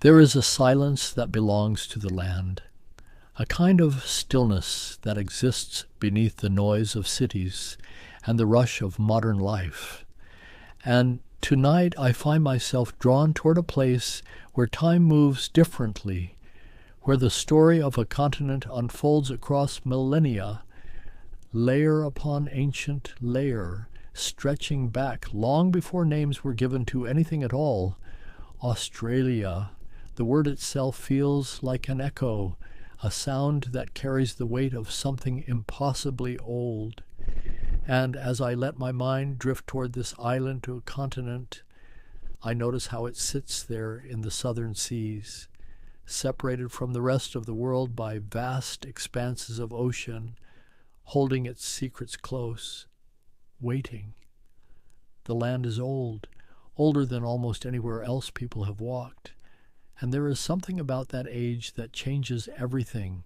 There is a silence that belongs to the land, a kind of stillness that exists beneath the noise of cities and the rush of modern life. And tonight I find myself drawn toward a place where time moves differently, where the story of a continent unfolds across millennia, layer upon ancient layer, stretching back long before names were given to anything at all. Australia, the word itself feels like an echo, a sound that carries the weight of something impossibly old. And as I let my mind drift toward this island to a continent, I notice how it sits there in the southern seas, separated from the rest of the world by vast expanses of ocean, holding its secrets close, waiting. The land is old, older than almost anywhere else people have walked, and there is something about that age that changes everything.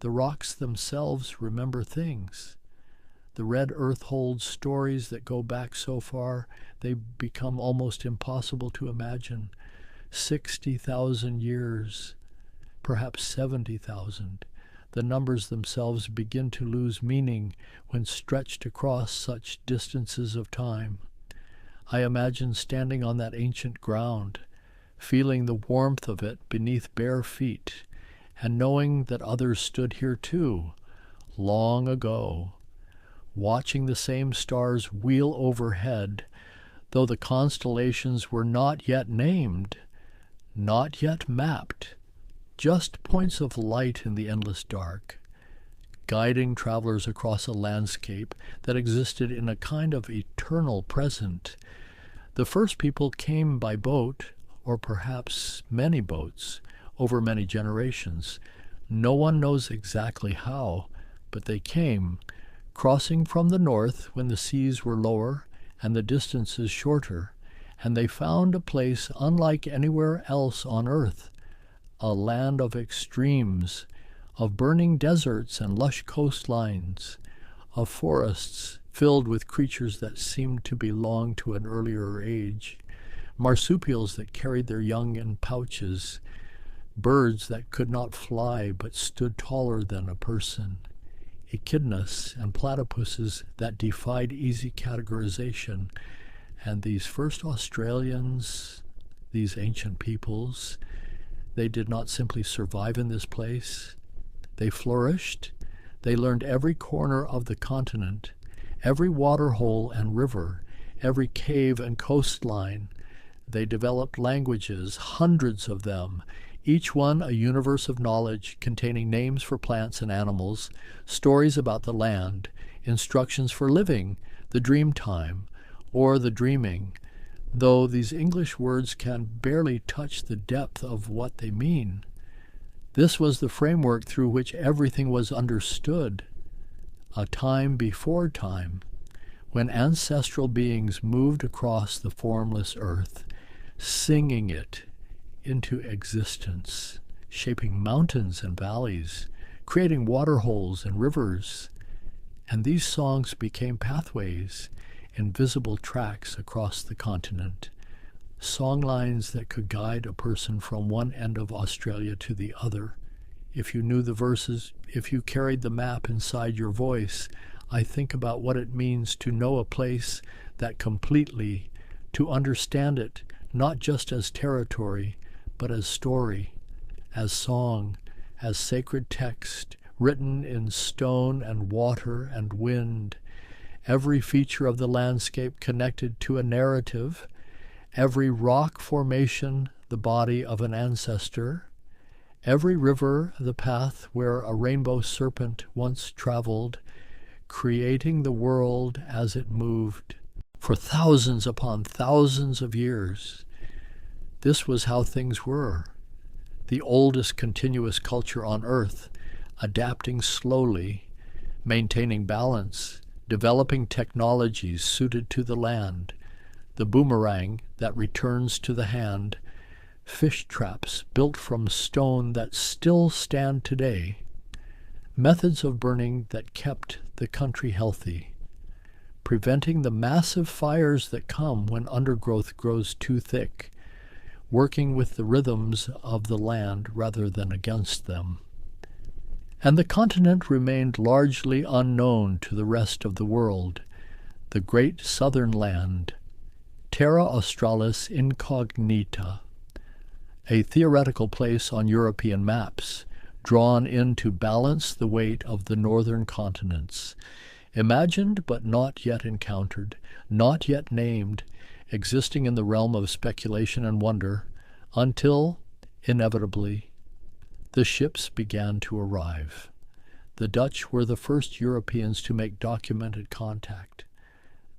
The rocks themselves remember things. The red earth holds stories that go back so far they become almost impossible to imagine. 60,000 years, perhaps 70,000. The numbers themselves begin to lose meaning when stretched across such distances of time. I imagine standing on that ancient ground, feeling the warmth of it beneath bare feet, and knowing that others stood here too, long ago, watching the same stars wheel overhead, though the constellations were not yet named, not yet mapped, just points of light in the endless dark, guiding travelers across a landscape that existed in a kind of eternal present. The first people came by boat, or perhaps many boats, over many generations. No one knows exactly how, but they came, crossing from the north when the seas were lower and the distances shorter, and they found a place unlike anywhere else on earth, a land of extremes, of burning deserts and lush coastlines, of forests filled with creatures that seemed to belong to an earlier age, marsupials that carried their young in pouches, birds that could not fly but stood taller than a person, echidnas and platypuses that defied easy categorization. And these first Australians, these ancient peoples, they did not simply survive in this place. They flourished. They learned every corner of the continent, every waterhole and river, every cave and coastline. They developed languages, hundreds of them, each one a universe of knowledge containing names for plants and animals, stories about the land, instructions for living, the dream time, or the dreaming, though these English words can barely touch the depth of what they mean. This was the framework through which everything was understood, a time before time, when ancestral beings moved across the formless earth, singing it into existence, shaping mountains and valleys, creating waterholes and rivers. And these songs became pathways, invisible tracks across the continent, songlines that could guide a person from one end of Australia to the other. If you knew the verses, if you carried the map inside your voice, I think about what it means to know a place that completely, to understand it not just as territory, but as story, as song, as sacred text, written in stone and water and wind, every feature of the landscape connected to a narrative, every rock formation the body of an ancestor, every river the path where a rainbow serpent once traveled, creating the world as it moved for thousands upon thousands of years. This was how things were. The oldest continuous culture on Earth, adapting slowly, maintaining balance, developing technologies suited to the land, the boomerang that returns to the hand, fish traps built from stone that still stand today, methods of burning that kept the country healthy, preventing the massive fires that come when undergrowth grows too thick, working with the rhythms of the land rather than against them. And the continent remained largely unknown to the rest of the world, the great southern land, terra australis incognita, a theoretical place on European maps, drawn in to balance the weight of the northern continents, imagined but not yet encountered, not yet named, existing in the realm of speculation and wonder, until, inevitably, the ships began to arrive. The Dutch were the first Europeans to make documented contact.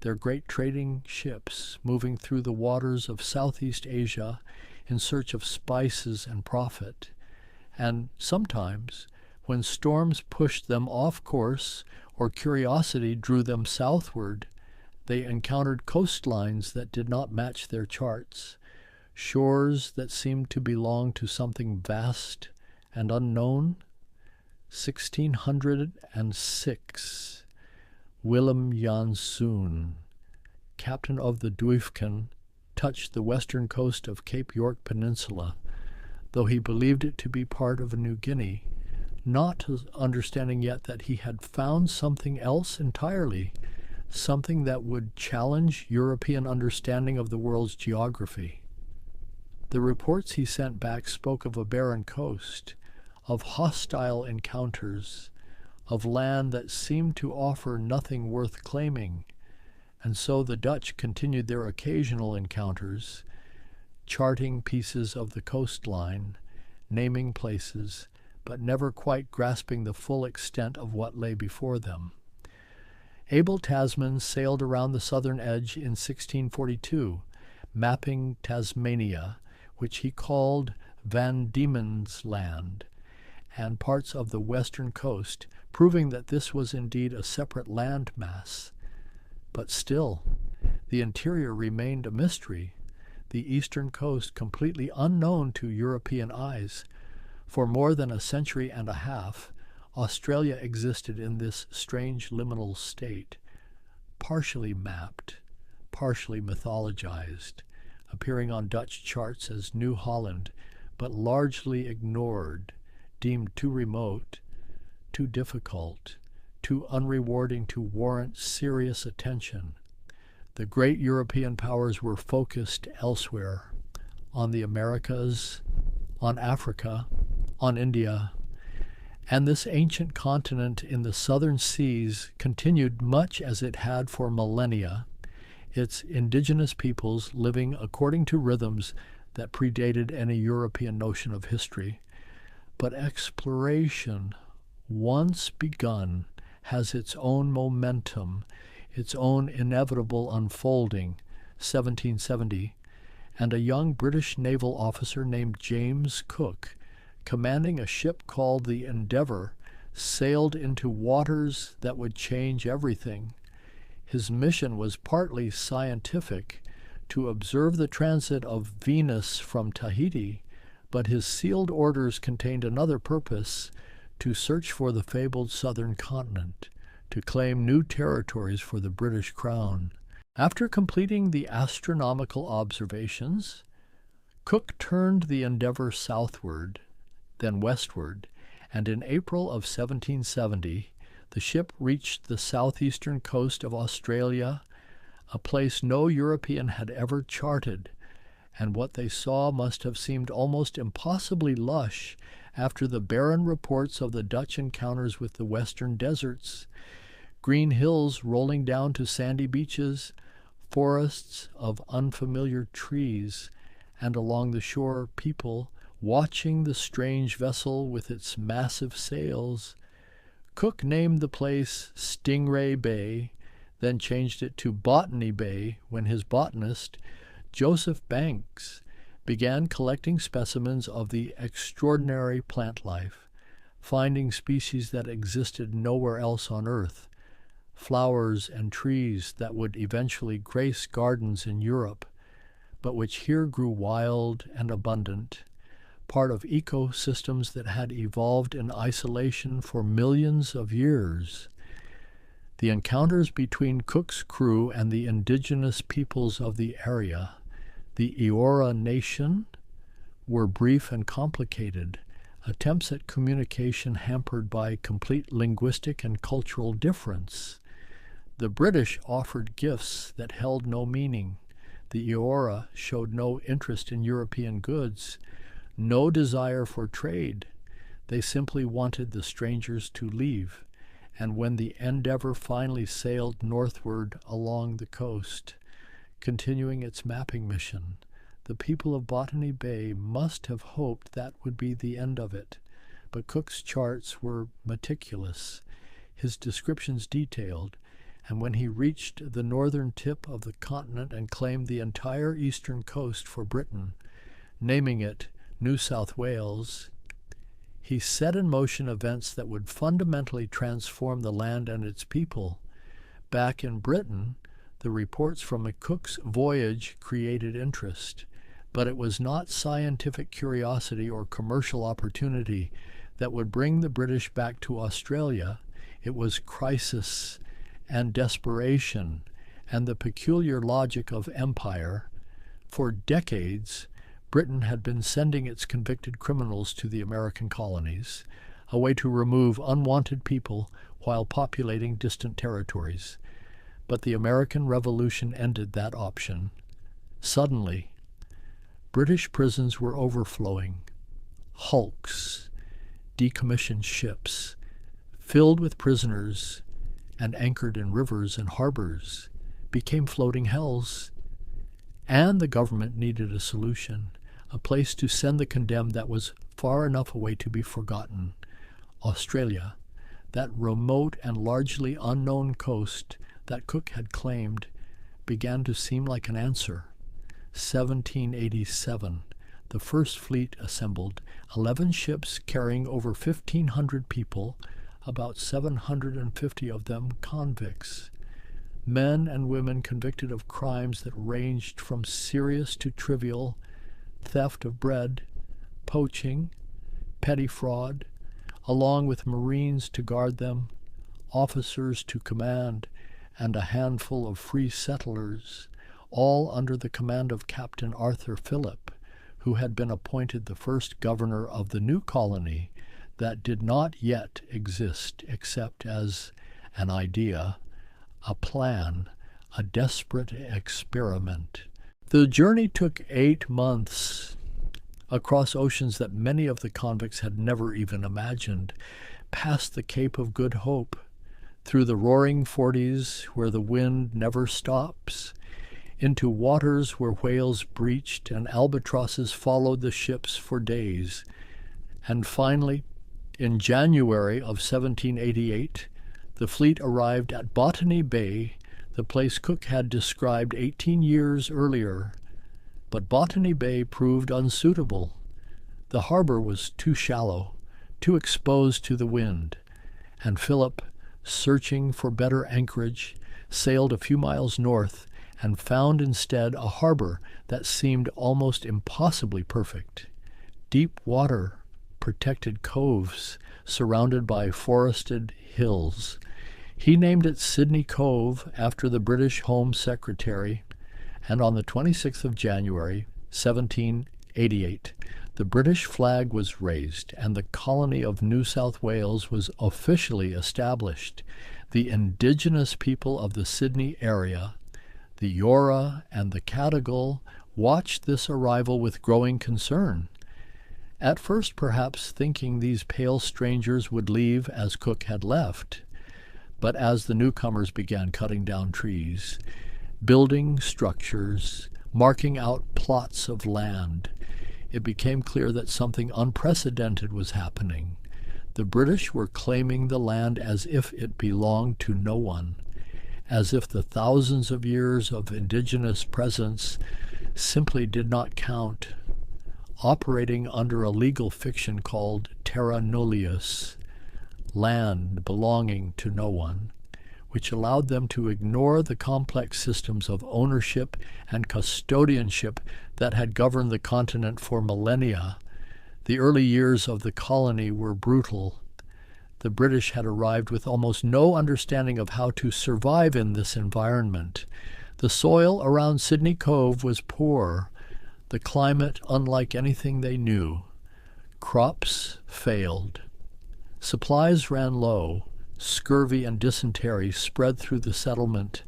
Their great trading ships, moving through the waters of Southeast Asia in search of spices and profit, and sometimes, when storms pushed them off course or curiosity drew them southward, they encountered coastlines that did not match their charts, shores that seemed to belong to something vast and unknown. 1606, Willem Janszoon, captain of the Duifken, touched the western coast of Cape York Peninsula, though he believed it to be part of New Guinea, not understanding yet that he had found something else entirely, something that would challenge European understanding of the world's geography. The reports he sent back spoke of a barren coast, of hostile encounters, of land that seemed to offer nothing worth claiming, and so the Dutch continued their occasional encounters, charting pieces of the coastline, naming places, but never quite grasping the full extent of what lay before them. Abel Tasman sailed around the southern edge in 1642, mapping Tasmania, which he called Van Diemen's Land, and parts of the western coast, proving that this was indeed a separate land mass. But still, the interior remained a mystery, the eastern coast completely unknown to European eyes. For more than a century and a half, Australia existed in this strange liminal state, partially mapped, partially mythologized, appearing on Dutch charts as New Holland, but largely ignored, deemed too remote, too difficult, too unrewarding to warrant serious attention. The great European powers were focused elsewhere, on the Americas, on Africa, on India, and this ancient continent in the southern seas continued much as it had for millennia, its indigenous peoples living according to rhythms that predated any European notion of history. But exploration, once begun, has its own momentum, its own inevitable unfolding. 1770, and a young British naval officer named James Cook, commanding a ship called the Endeavour, sailed into waters that would change everything. His mission was partly scientific, to observe the transit of Venus from Tahiti, but his sealed orders contained another purpose: to search for the fabled southern continent, to claim new territories for the British Crown. After completing the astronomical observations, Cook turned the Endeavour southward, then westward, and in April of 1770, the ship reached the southeastern coast of Australia, a place no European had ever charted, and what they saw must have seemed almost impossibly lush after the barren reports of the Dutch encounters with the western deserts: green hills rolling down to sandy beaches, forests of unfamiliar trees, and along the shore people watching the strange vessel with its massive sails. Cook named the place Stingray Bay, then changed it to Botany Bay when his botanist, Joseph Banks, began collecting specimens of the extraordinary plant life, finding species that existed nowhere else on Earth, flowers and trees that would eventually grace gardens in Europe, but which here grew wild and abundant, part of ecosystems that had evolved in isolation for millions of years. The encounters between Cook's crew and the indigenous peoples of the area, the Eora Nation, were brief and complicated, attempts at communication hampered by complete linguistic and cultural difference. The British offered gifts that held no meaning. The Eora showed no interest in European goods, no desire for trade. They simply wanted the strangers to leave, and when the Endeavour finally sailed northward along the coast, continuing its mapping mission, the people of Botany Bay must have hoped that would be the end of it. But Cook's charts were meticulous, his descriptions detailed, and when he reached the northern tip of the continent and claimed the entire eastern coast for Britain, naming it New South Wales, he set in motion events that would fundamentally transform the land and its people. Back in Britain, the reports from Cook's voyage created interest, but it was not scientific curiosity or commercial opportunity that would bring the British back to Australia. It was crisis and desperation and the peculiar logic of empire. For decades, Britain had been sending its convicted criminals to the American colonies, a way to remove unwanted people while populating distant territories. But the American Revolution ended that option. Suddenly, British prisons were overflowing. Hulks, decommissioned ships, filled with prisoners and anchored in rivers and harbors, became floating hells. And the government needed a solution, a place to send the condemned that was far enough away to be forgotten. Australia, that remote and largely unknown coast that Cook had claimed, began to seem like an answer. 1787, the first fleet assembled, 11 ships carrying over 1,500 people, about 750 of them convicts. Men and women convicted of crimes that ranged from serious to trivial: theft of bread, poaching, petty fraud, along with Marines to guard them, officers to command, and a handful of free settlers, all under the command of Captain Arthur Phillip, who had been appointed the first governor of the new colony that did not yet exist except as an idea, a plan, a desperate experiment. The journey took 8 months across oceans that many of the convicts had never even imagined, past the Cape of Good Hope, through the roaring Forties where the wind never stops, into waters where whales breached and albatrosses followed the ships for days. And finally, in January of 1788, the fleet arrived at Botany Bay, the place Cook had described 18 years earlier. But Botany Bay proved unsuitable. The harbor was too shallow, too exposed to the wind, and Philip, searching for better anchorage, sailed a few miles north and found instead a harbor that seemed almost impossibly perfect. Deep water, protected coves surrounded by forested hills. He named it Sydney Cove after the British Home Secretary, and on the 26th of January, 1788, the British flag was raised and the colony of New South Wales was officially established. The indigenous people of the Sydney area, the Eora and the Cadigal, watched this arrival with growing concern. At first perhaps thinking these pale strangers would leave as Cook had left. But as the newcomers began cutting down trees, building structures, marking out plots of land, it became clear that something unprecedented was happening. The British were claiming the land as if it belonged to no one, as if the thousands of years of indigenous presence simply did not count, operating under a legal fiction called terra nullius, land belonging to no one, which allowed them to ignore the complex systems of ownership and custodianship that had governed the continent for millennia. The early years of the colony were brutal. The British had arrived with almost no understanding of how to survive in this environment. The soil around Sydney Cove was poor. The climate unlike anything they knew. Crops failed. Supplies ran low. Scurvy and dysentery spread through the settlement,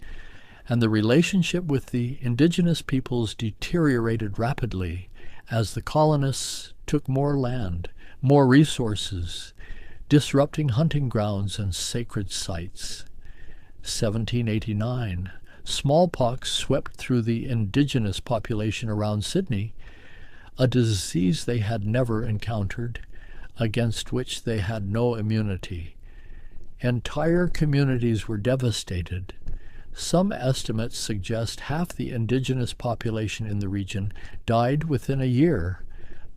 and the relationship with the indigenous peoples deteriorated rapidly as the colonists took more land, more resources, disrupting hunting grounds and sacred sites. 1789, smallpox swept through the indigenous population around Sydney, a disease they had never encountered, against which they had no immunity. Entire communities were devastated. Some estimates suggest half the indigenous population in the region died within a year,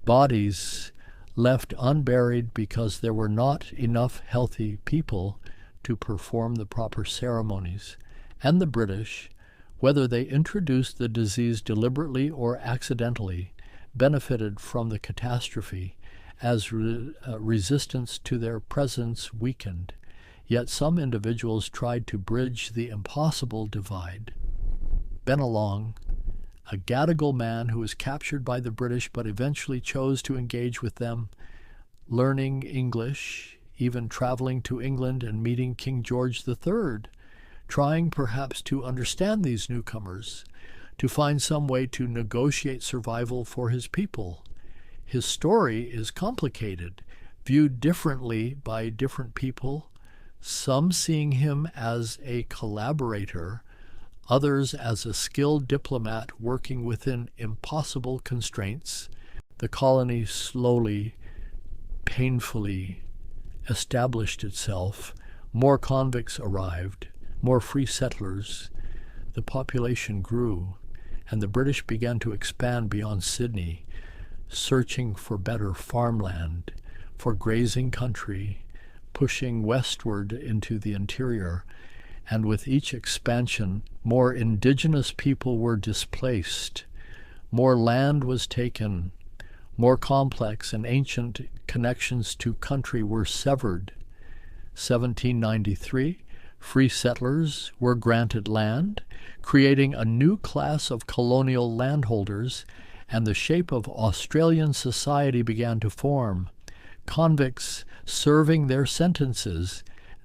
bodies left unburied because there were not enough healthy people to perform the proper ceremonies, and the British, whether they introduced the disease deliberately or accidentally, benefited from the catastrophe as resistance to their presence weakened. Yet some individuals tried to bridge the impossible divide. Bennelong, a Gadigal man who was captured by the British but eventually chose to engage with them, learning English, even traveling to England and meeting King George III, trying perhaps to understand these newcomers, to find some way to negotiate survival for his people. His story is complicated, viewed differently by different people, some seeing him as a collaborator, others as a skilled diplomat working within impossible constraints. The colony slowly, painfully established itself. More convicts arrived, more free settlers. The population grew, and the British began to expand beyond Sydney, searching for better farmland, for grazing country, pushing westward into the interior, and with each expansion, more indigenous people were displaced, more land was taken, more complex and ancient connections to country were severed. 1793, free settlers were granted land, creating a new class of colonial landholders, and the shape of Australian society began to form. Convicts serving their sentences,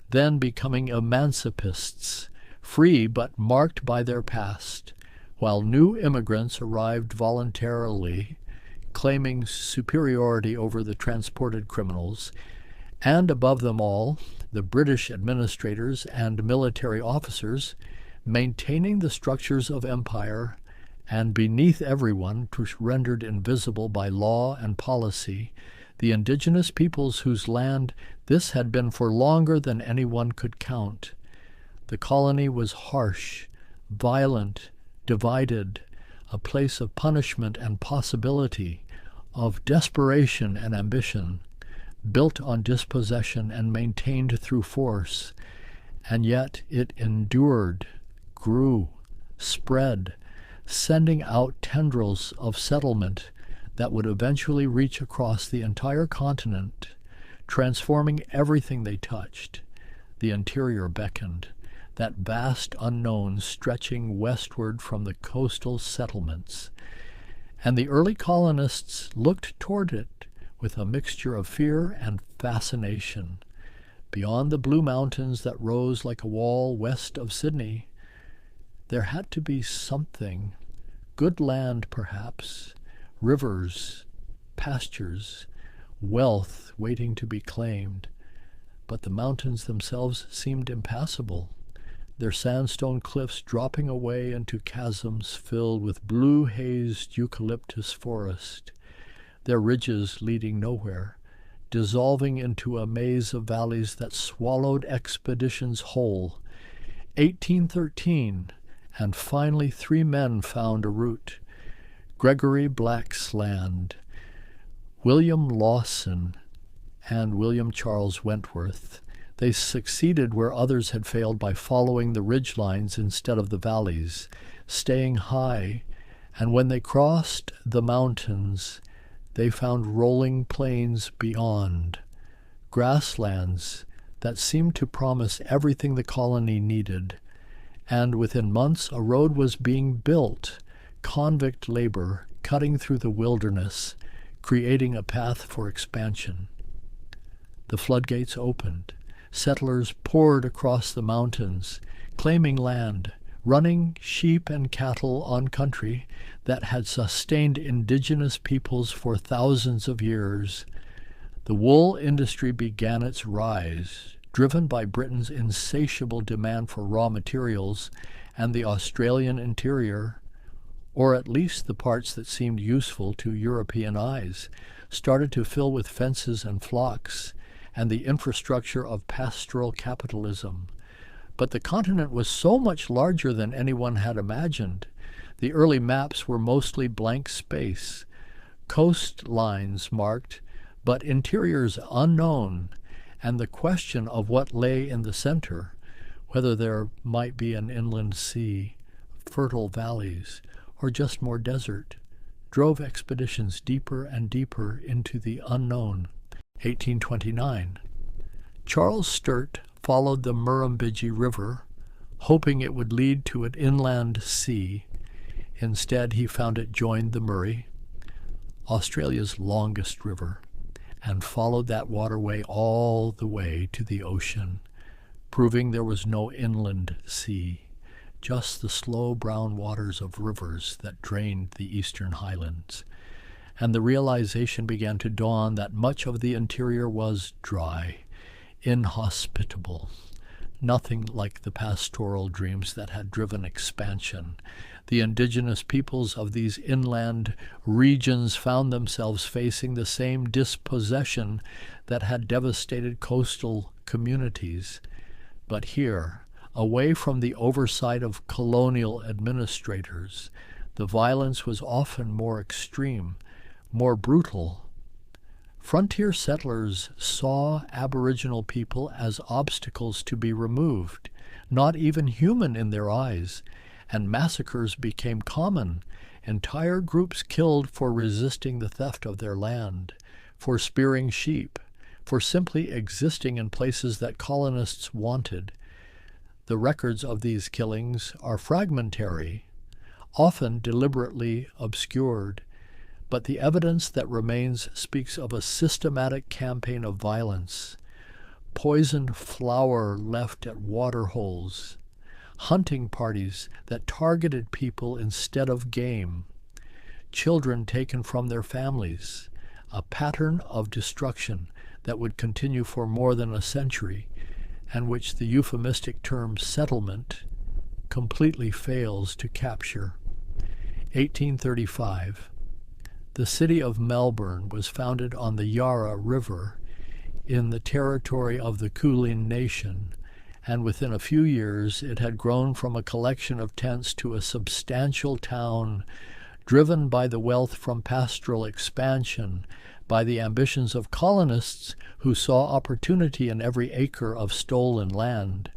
then becoming emancipists, free but marked by their past, while new immigrants arrived voluntarily, claiming superiority over the transported criminals, and above them all, the British administrators and military officers, maintaining the structures of empire, and beneath everyone, rendered invisible by law and policy, the indigenous peoples whose land this had been for longer than anyone could count. The colony was harsh, violent, divided, a place of punishment and possibility, of desperation and ambition, built on dispossession and maintained through force, and yet it endured, grew, spread, sending out tendrils of settlement that would eventually reach across the entire continent, transforming everything they touched. The interior beckoned, that vast unknown stretching westward from the coastal settlements, and the early colonists looked toward it with a mixture of fear and fascination. Beyond the blue mountains that rose like a wall west of Sydney, there had to be something, good land perhaps, rivers, pastures, wealth waiting to be claimed. But the mountains themselves seemed impassable, their sandstone cliffs dropping away into chasms filled with blue-hazed eucalyptus forest, their ridges leading nowhere, dissolving into a maze of valleys that swallowed expeditions whole. 1813, and finally 3 men found a route. Gregory Black's land, William Lawson, and William Charles Wentworth. They succeeded where others had failed by following the ridge lines instead of the valleys, staying high, and when they crossed the mountains, they found rolling plains beyond, grasslands that seemed to promise everything the colony needed, and within months a road was being built. Convict labor cutting through the wilderness, creating a path for expansion. The floodgates opened. Settlers poured across the mountains, claiming land, running sheep and cattle on country that had sustained indigenous peoples for thousands of years. The wool industry began its rise, driven by Britain's insatiable demand for raw materials, and the Australian interior, or at least the parts that seemed useful to European eyes, started to fill with fences and flocks, and the infrastructure of pastoral capitalism. But the continent was so much larger than anyone had imagined. The early maps were mostly blank space, coastlines marked, but interiors unknown, and the question of what lay in the center, whether there might be an inland sea, fertile valleys, or just more desert, drove expeditions deeper and deeper into the unknown. 1829. Charles Sturt followed the Murrumbidgee River, hoping it would lead to an inland sea. Instead, he found it joined the Murray, Australia's longest river, and followed that waterway all the way to the ocean, proving there was no inland sea, just the slow brown waters of rivers that drained the eastern highlands. And the realization began to dawn that much of the interior was dry, inhospitable, nothing like the pastoral dreams that had driven expansion. The indigenous peoples of these inland regions found themselves facing the same dispossession that had devastated coastal communities. But here, away from the oversight of colonial administrators, the violence was often more extreme, more brutal. Frontier settlers saw Aboriginal people as obstacles to be removed, not even human in their eyes, and massacres became common. Entire groups killed for resisting the theft of their land, for spearing sheep, for simply existing in places that colonists wanted. The records of these killings are fragmentary, often deliberately obscured, but the evidence that remains speaks of a systematic campaign of violence, poisoned flour left at water holes, hunting parties that targeted people instead of game, children taken from their families, a pattern of destruction that would continue for more than a century, and which the euphemistic term settlement completely fails to capture. 1835. The city of Melbourne was founded on the Yarra River in the territory of the Kulin Nation, and within a few years it had grown from a collection of tents to a substantial town, driven by the wealth from pastoral expansion, by the ambitions of colonists who saw opportunity in every acre of stolen land.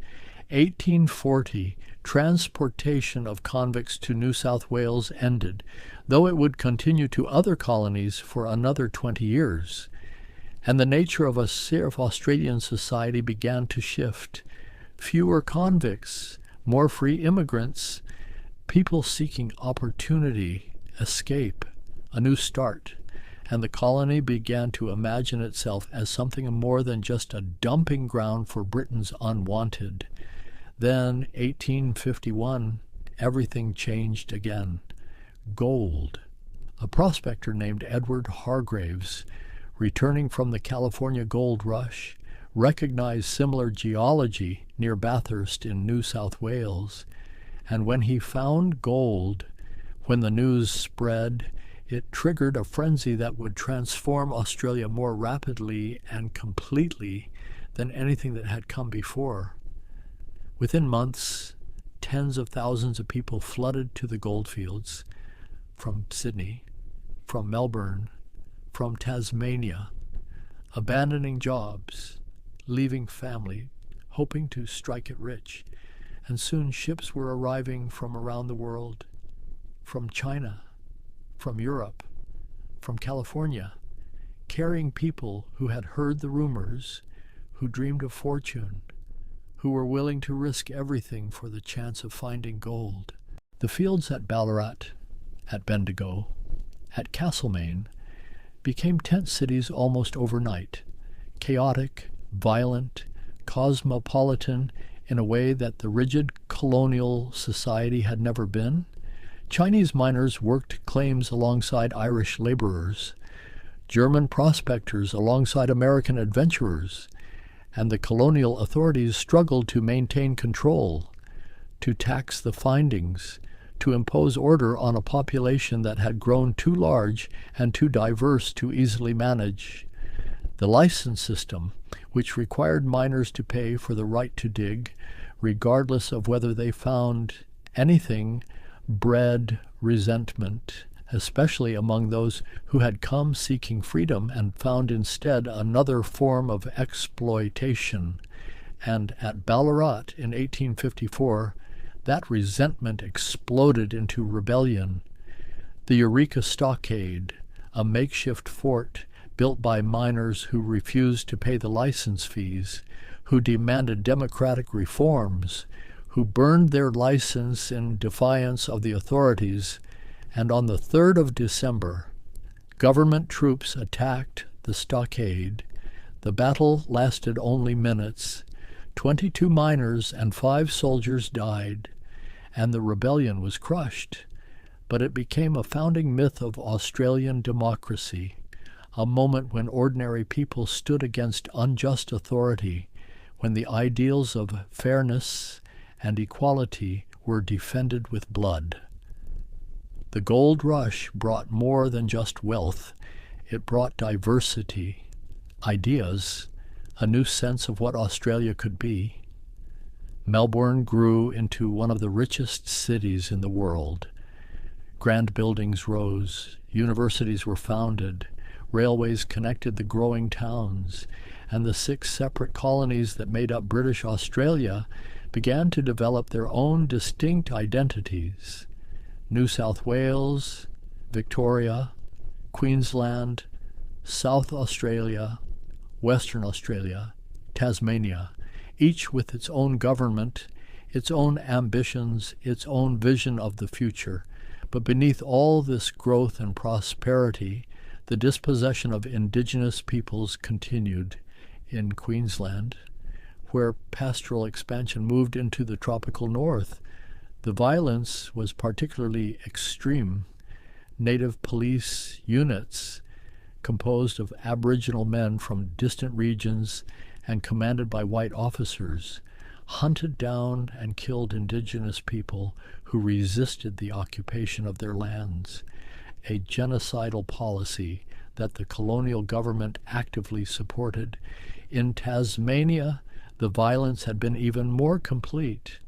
1840, transportation of convicts to New South Wales ended, though it would continue to other colonies for another 20 years. And the nature of Australian society began to shift. Fewer convicts, more free immigrants, people seeking opportunity, escape, a new start. And the colony began to imagine itself as something more than just a dumping ground for Britain's unwanted. Then, 1851, everything changed again. Gold. A prospector named Edward Hargraves, returning from the California gold rush, recognized similar geology near Bathurst in New South Wales, and when he found gold, when the news spread, it triggered a frenzy that would transform Australia more rapidly and completely than anything that had come before. Within months, tens of thousands of people flooded to the goldfields from Sydney, from Melbourne, from Tasmania, abandoning jobs, leaving family, hoping to strike it rich. And soon ships were arriving from around the world, from China, from Europe, from California, carrying people who had heard the rumors, who dreamed of fortune, who were willing to risk everything for the chance of finding gold. The fields at Ballarat, at Bendigo, at Castlemaine, became tent cities almost overnight, chaotic, violent, cosmopolitan in a way that the rigid colonial society had never been. Chinese miners worked claims alongside Irish laborers, German prospectors alongside American adventurers, and the colonial authorities struggled to maintain control, to tax the findings, to impose order on a population that had grown too large and too diverse to easily manage. The license system, which required miners to pay for the right to dig, regardless of whether they found anything, bred resentment, especially among those who had come seeking freedom and found instead another form of exploitation. And at Ballarat in 1854, that resentment exploded into rebellion. The Eureka Stockade, a makeshift fort built by miners who refused to pay the license fees, who demanded democratic reforms, who burned their license in defiance of the authorities, and on the 3rd of December, government troops attacked the stockade. The battle lasted only minutes. 22 miners and 5 soldiers died, and the rebellion was crushed. But it became a founding myth of Australian democracy, a moment when ordinary people stood against unjust authority, when the ideals of fairness and equality were defended with blood. The gold rush brought more than just wealth. It brought diversity, ideas, a new sense of what Australia could be. Melbourne grew into one of the richest cities in the world. Grand buildings rose, universities were founded, railways connected the growing towns, and the 6 separate colonies that made up British Australia began to develop their own distinct identities. New South Wales, Victoria, Queensland, South Australia, Western Australia, Tasmania, each with its own government, its own ambitions, its own vision of the future. But beneath all this growth and prosperity, the dispossession of indigenous peoples continued in Queensland, where pastoral expansion moved into the tropical north. The violence was particularly extreme. Native police units, composed of Aboriginal men from distant regions and commanded by white officers, hunted down and killed indigenous people who resisted the occupation of their lands, a genocidal policy that the colonial government actively supported. In Tasmania, the violence had been even more complete.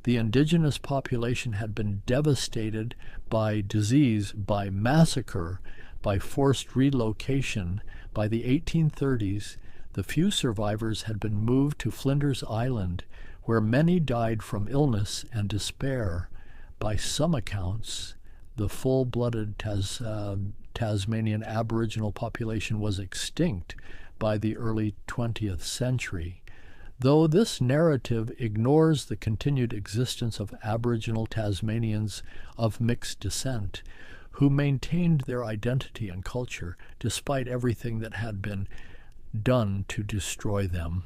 The indigenous population had been devastated by disease, by massacre, by forced relocation. By the 1830s, the few survivors had been moved to Flinders Island, where many died from illness and despair. By some accounts, the full-blooded Tasmanian Aboriginal population was extinct by the early 20th century. Though this narrative ignores the continued existence of Aboriginal Tasmanians of mixed descent, who maintained their identity and culture despite everything that had been done to destroy them.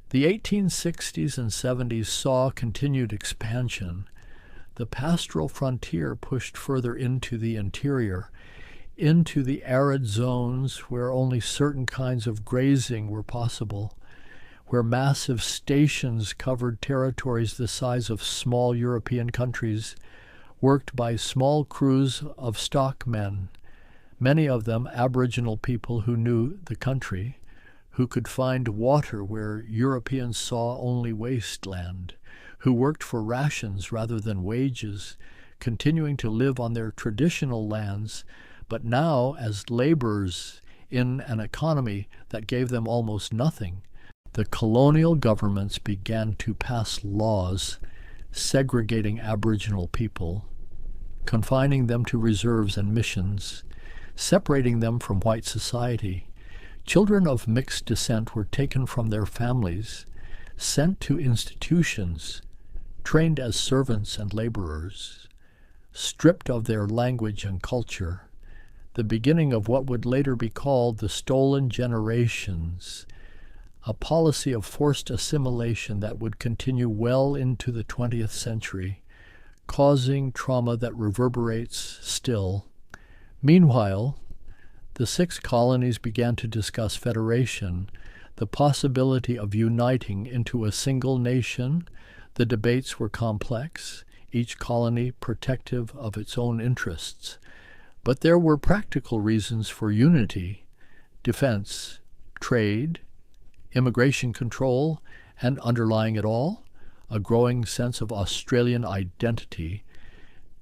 The 1860s and 70s saw continued expansion. The pastoral frontier pushed further into the interior, into the arid zones where only certain kinds of grazing were possible, where massive stations covered territories the size of small European countries, worked by small crews of stockmen, many of them Aboriginal people who knew the country, who could find water where Europeans saw only wasteland, who worked for rations rather than wages, continuing to live on their traditional lands, but now as laborers in an economy that gave them almost nothing. The colonial governments began to pass laws segregating Aboriginal people, confining them to reserves and missions, separating them from white society. Children of mixed descent were taken from their families, sent to institutions, trained as servants and laborers, stripped of their language and culture, the beginning of what would later be called the Stolen Generations, a policy of forced assimilation that would continue well into the 20th century, causing trauma that reverberates still. Meanwhile, the 6 colonies began to discuss federation, the possibility of uniting into a single nation. The debates were complex, each colony protective of its own interests. But there were practical reasons for unity: defense, trade, immigration control, and underlying it all, a growing sense of Australian identity,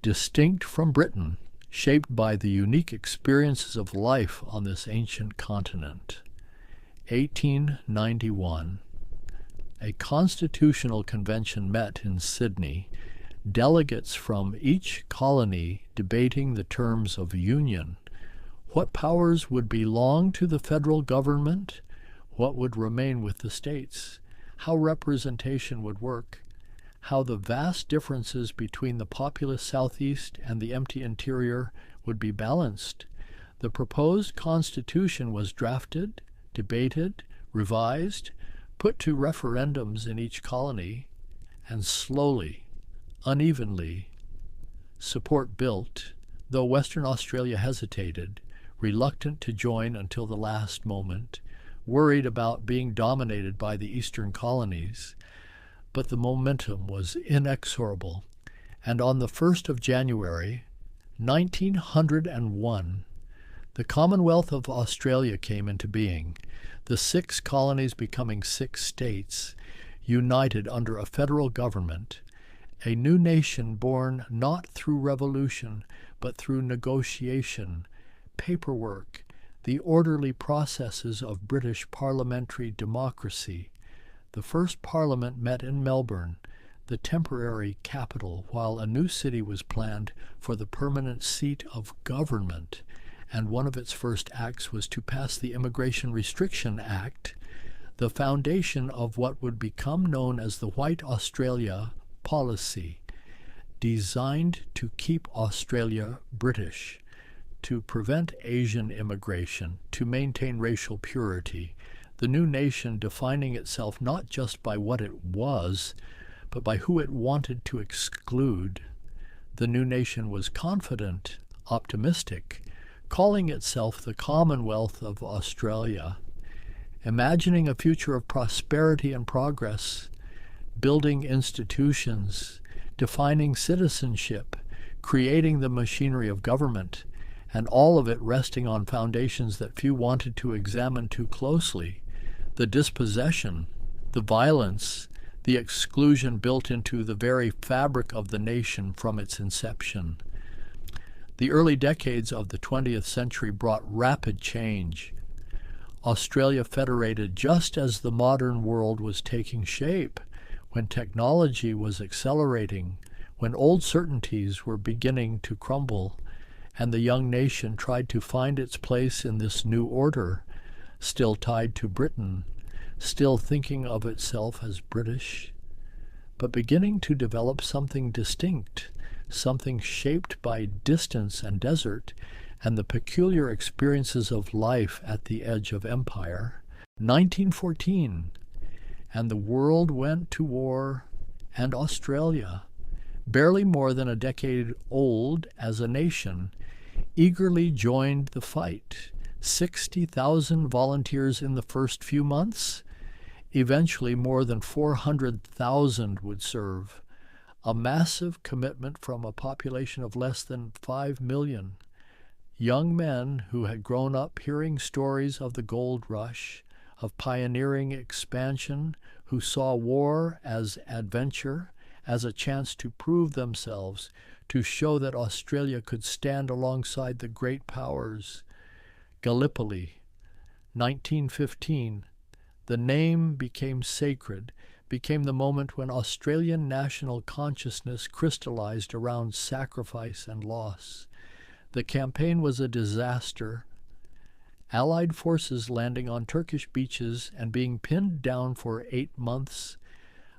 distinct from Britain, shaped by the unique experiences of life on this ancient continent. 1891. A constitutional convention met in Sydney, delegates from each colony debating the terms of union. What powers would belong to the federal government? What would remain with the states? How representation would work? How the vast differences between the populous southeast and the empty interior would be balanced? The proposed constitution was drafted, debated, revised, put to referendums in each colony, and slowly, unevenly, support built, though Western Australia hesitated, reluctant to join until the last moment, worried about being dominated by the eastern colonies. But the momentum was inexorable, and on the 1st of January, 1901, the Commonwealth of Australia came into being, the 6 colonies becoming 6 states, united under a federal government, a new nation born not through revolution, but through negotiation, paperwork, the orderly processes of British parliamentary democracy. The first parliament met in Melbourne, the temporary capital, while a new city was planned for the permanent seat of government, and one of its first acts was to pass the Immigration Restriction Act, the foundation of what would become known as the White Australia policy, designed to keep Australia British, to prevent Asian immigration, to maintain racial purity, the new nation defining itself not just by what it was, but by who it wanted to exclude. The new nation was confident, optimistic, calling itself the Commonwealth of Australia, imagining a future of prosperity and progress, building institutions, defining citizenship, creating the machinery of government, and all of it resting on foundations that few wanted to examine too closely: the dispossession, the violence, the exclusion built into the very fabric of the nation from its inception. The early decades of the 20th century brought rapid change. Australia federated just as the modern world was taking shape, when technology was accelerating, when old certainties were beginning to crumble, and the young nation tried to find its place in this new order, still tied to Britain, still thinking of itself as British, but beginning to develop something distinct, something shaped by distance and desert, and the peculiar experiences of life at the edge of empire. 1914, and the world went to war, and Australia, barely more than a decade old as a nation, eagerly joined the fight. 60,000 volunteers in the first few months. Eventually, more than 400,000 would serve. A massive commitment from a population of less than 5 million. Young men who had grown up hearing stories of the gold rush, of pioneering expansion, who saw war as adventure, as a chance to prove themselves, to show that Australia could stand alongside the great powers. Gallipoli, 1915. The name became sacred, became the moment when Australian national consciousness crystallized around sacrifice and loss. The campaign was a disaster. Allied forces landing on Turkish beaches and being pinned down for 8 months,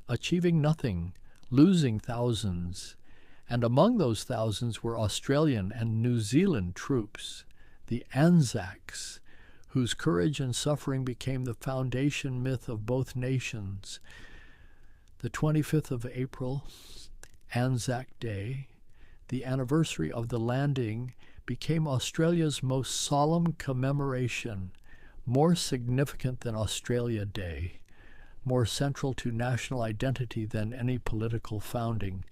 achieving nothing, losing thousands. And among those thousands were Australian and New Zealand troops. the Anzacs, whose courage and suffering became the foundation myth of both nations. The 25th of April, Anzac Day, the anniversary of the landing, became Australia's most solemn commemoration, more significant than Australia Day, more central to national identity than any political founding,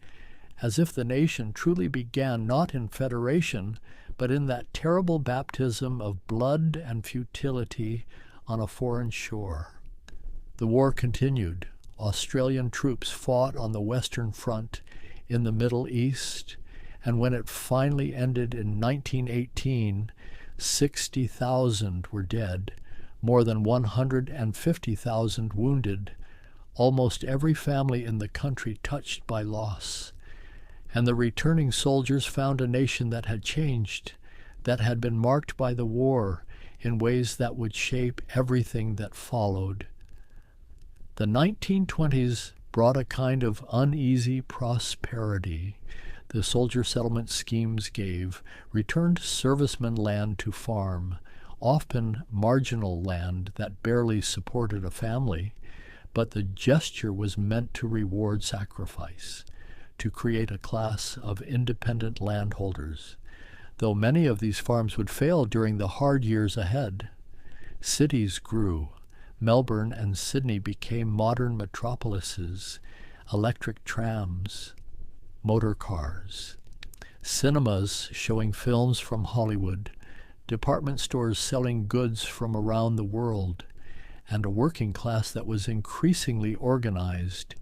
as if the nation truly began not in federation, but in that terrible baptism of blood and futility on a foreign shore. The war continued. Australian troops fought on the Western Front in the Middle East, and when it finally ended in 1918, 60,000 were dead, more than 150,000 wounded, almost every family in the country touched by loss. And the returning soldiers found a nation that had changed, that had been marked by the war in ways that would shape everything that followed. The 1920s brought a kind of uneasy prosperity. The soldier settlement schemes gave returned servicemen land to farm, often marginal land that barely supported a family, but the gesture was meant to reward sacrifice, to create a class of independent landholders, though many of these farms would fail during the hard years ahead. Cities grew. Melbourne and Sydney became modern metropolises, electric trams, motor cars, cinemas showing films from Hollywood, department stores selling goods from around the world, and a working class that was increasingly organized,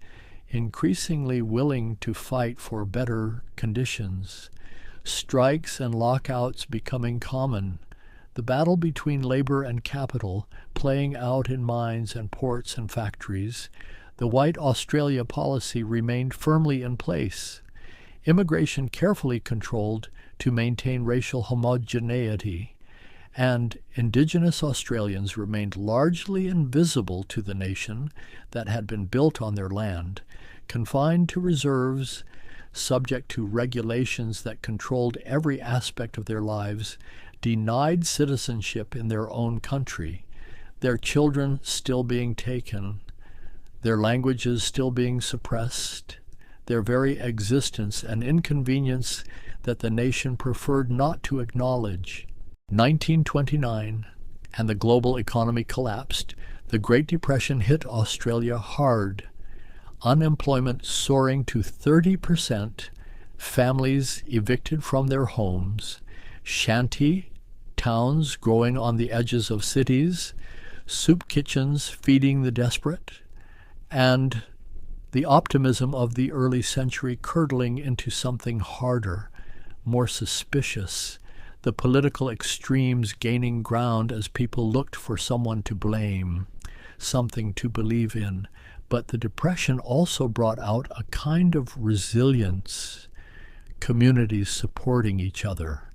increasingly willing to fight for better conditions, strikes and lockouts becoming common, the battle between labor and capital playing out in mines and ports and factories. The White Australia policy remained firmly in place, immigration carefully controlled to maintain racial homogeneity, and Indigenous Australians remained largely invisible to the nation that had been built on their land, confined to reserves, subject to regulations that controlled every aspect of their lives, denied citizenship in their own country, their children still being taken, their languages still being suppressed, their very existence an inconvenience that the nation preferred not to acknowledge. 1929, and the global economy collapsed. The Great Depression hit Australia hard. Unemployment soaring to 30%, families evicted from their homes, shanty towns growing on the edges of cities, soup kitchens feeding the desperate, and the optimism of the early century curdling into something harder, more suspicious, the political extremes gaining ground as people looked for someone to blame, something to believe in. But the Depression also brought out a kind of resilience, communities supporting each other,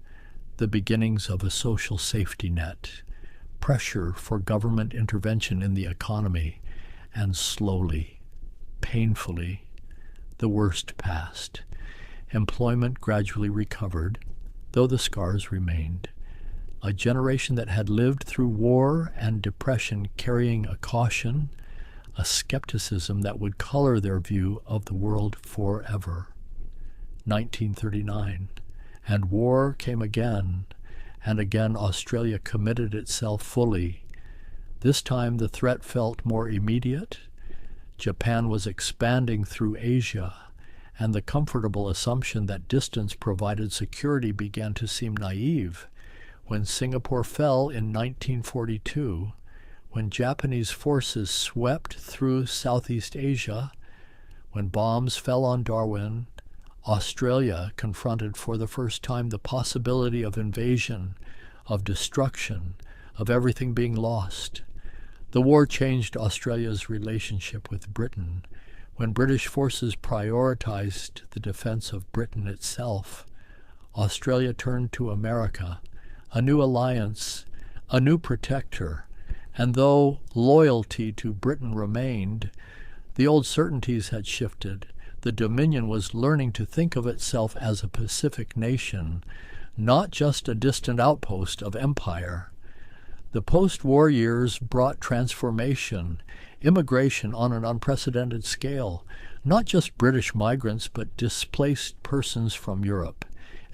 the beginnings of a social safety net, pressure for government intervention in the economy, and slowly, painfully, the worst passed. Employment gradually recovered, though the scars remained. A generation that had lived through war and depression carrying a caution, a skepticism that would color their view of the world forever. 1939, and war came again, and again Australia committed itself fully. This time the threat felt more immediate. Japan was expanding through Asia, and the comfortable assumption that distance provided security began to seem naive. When Singapore fell in 1942, when Japanese forces swept through Southeast Asia, when bombs fell on Darwin, Australia confronted for the first time the possibility of invasion, of destruction, of everything being lost. The war changed Australia's relationship with Britain. When British forces prioritized the defense of Britain itself, Australia turned to America, a new alliance, a new protector, and though loyalty to Britain remained, the old certainties had shifted. The Dominion was learning to think of itself as a Pacific nation, not just a distant outpost of empire. The post-war years brought transformation, immigration on an unprecedented scale, not just British migrants, but displaced persons from Europe,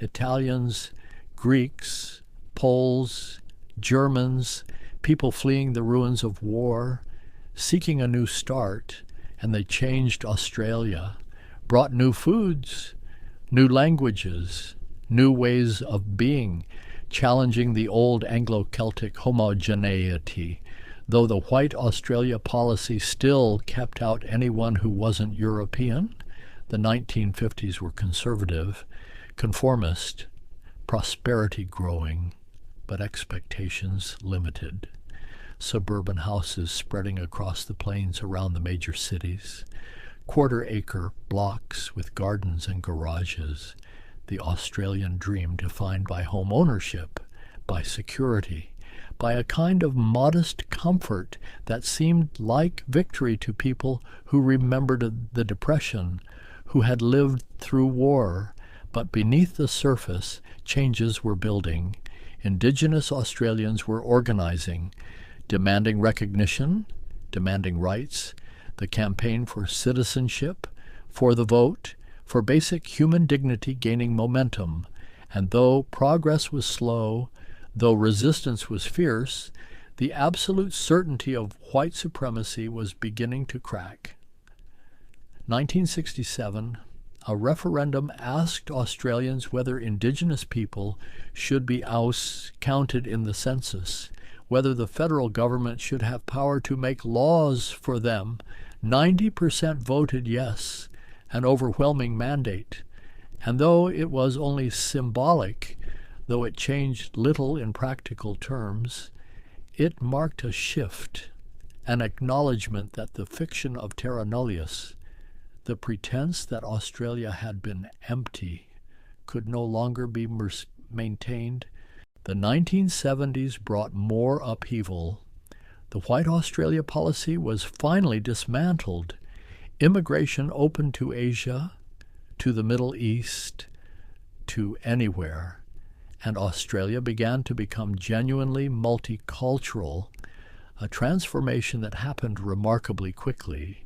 Italians, Greeks, Poles, Germans, people fleeing the ruins of war, seeking a new start, and they changed Australia, brought new foods, new languages, new ways of being, challenging the old Anglo-Celtic homogeneity, though the white Australia policy still kept out anyone who wasn't European. The 1950s were conservative, conformist, prosperity growing, but expectations limited. Suburban houses spreading across the plains around the major cities, quarter-acre blocks with gardens and garages, the Australian dream defined by home ownership, by security, by a kind of modest comfort that seemed like victory to people who remembered the Depression, who had lived through war. But beneath the surface, changes were building. Indigenous Australians were organizing, demanding recognition, demanding rights, the campaign for citizenship, for the vote, for basic human dignity gaining momentum. And though progress was slow, though resistance was fierce, the absolute certainty of white supremacy was beginning to crack. 1967, a referendum asked Australians whether Indigenous people should be counted in the census, whether the federal government should have power to make laws for them. 90% voted yes, an overwhelming mandate. And though it was only symbolic, though it changed little in practical terms, it marked a shift, an acknowledgement that the fiction of terra nullius, the pretense that Australia had been empty, could no longer be maintained. The 1970s brought more upheaval. The White Australia policy was finally dismantled. Immigration opened to Asia, to the Middle East, to anywhere, and Australia began to become genuinely multicultural, a transformation that happened remarkably quickly,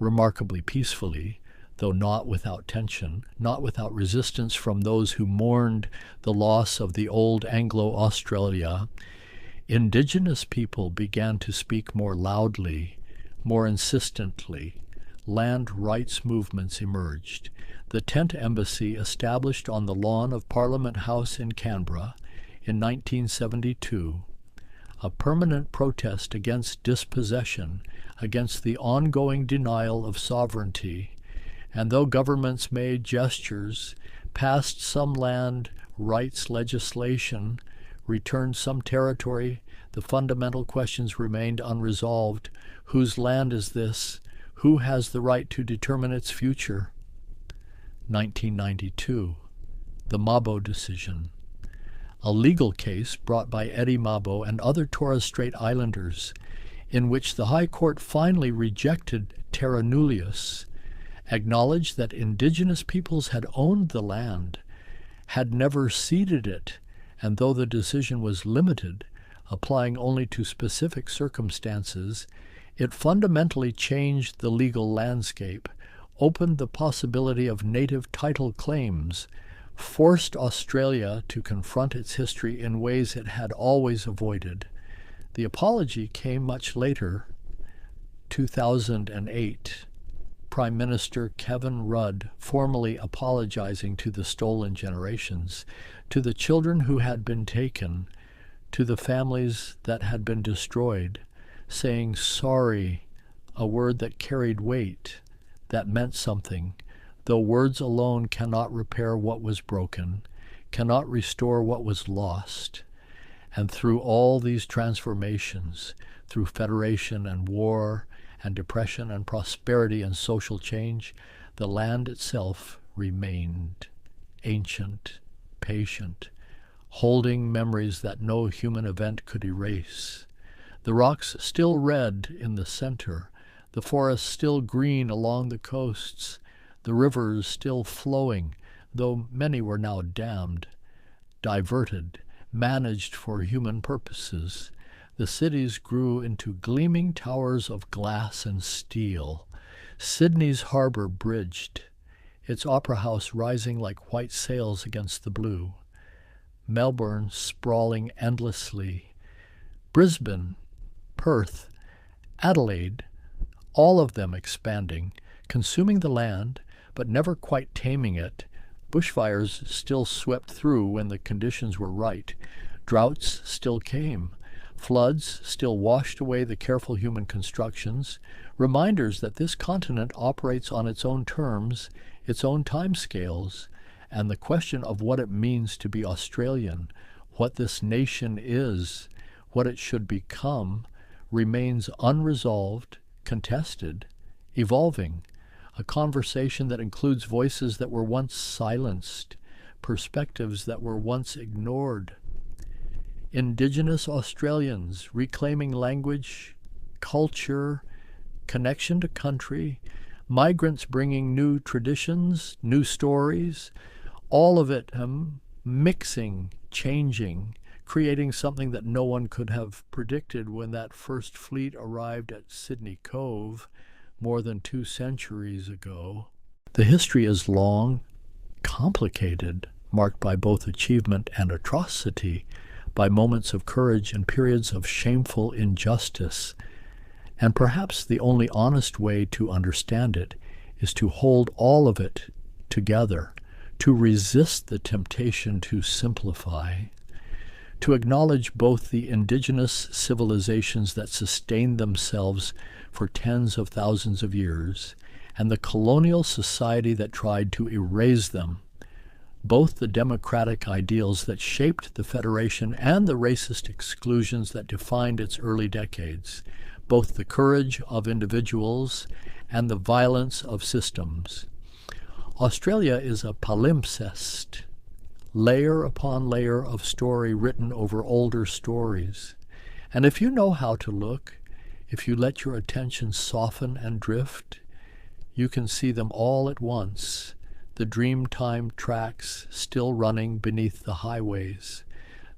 remarkably peacefully, though not without tension, not without resistance from those who mourned the loss of the old Anglo-Australia. Indigenous people began to speak more loudly, more insistently. Land rights movements emerged. The tent embassy established on the lawn of Parliament House in Canberra in 1972, a permanent protest against dispossession, against the ongoing denial of sovereignty. And though governments made gestures, passed some land rights legislation, returned some territory, the fundamental questions remained unresolved. Whose land is this? Who has the right to determine its future? 1992, the Mabo decision, a legal case brought by Eddie Mabo and other Torres Strait Islanders, in which the High Court finally rejected terra nullius, acknowledged that Indigenous peoples had owned the land, had never ceded it, and though the decision was limited, applying only to specific circumstances, it fundamentally changed the legal landscape, opened the possibility of native title claims, forced Australia to confront its history in ways it had always avoided. The apology came much later, 2008. Prime Minister Kevin Rudd formally apologizing to the stolen generations, to the children who had been taken, to the families that had been destroyed, saying sorry, a word that carried weight, that meant something, though words alone cannot repair what was broken, cannot restore what was lost. And through all these transformations, through federation and war and depression and prosperity and social change, the land itself remained ancient, patient, holding memories that no human event could erase. The rocks still red in the center, the forests still green along the coasts, the rivers still flowing, though many were now dammed. diverted, managed for human purposes. The cities grew into gleaming towers of glass and steel. Sydney's harbour bridged, its opera house rising like white sails against the blue. Melbourne sprawling endlessly. Brisbane, Perth, Adelaide, all of them expanding, consuming the land, but never quite taming it. Bushfires still swept through when the conditions were right. Droughts still came. Floods still washed away the careful human constructions, reminders that this continent operates on its own terms, its own timescales, and the question of what it means to be Australian, what this nation is, what it should become, remains unresolved, contested, evolving, a conversation that includes voices that were once silenced, perspectives that were once ignored. Indigenous Australians reclaiming language, culture, connection to country, migrants bringing new traditions, new stories, all of it mixing, changing, creating something that no one could have predicted when that first fleet arrived at Sydney Cove more than 2 centuries ago. The history is long, complicated, marked by both achievement and atrocity, by moments of courage and periods of shameful injustice. And perhaps the only honest way to understand it is to hold all of it together, to resist the temptation to simplify, to acknowledge both the indigenous civilizations that sustained themselves for tens of thousands of years and the colonial society that tried to erase them, both the democratic ideals that shaped the Federation and the racist exclusions that defined its early decades, both the courage of individuals and the violence of systems. Australia is a palimpsest, layer upon layer of story written over older stories. And if you know how to look, if you let your attention soften and drift, you can see them all at once, the Dreamtime tracks still running beneath the highways,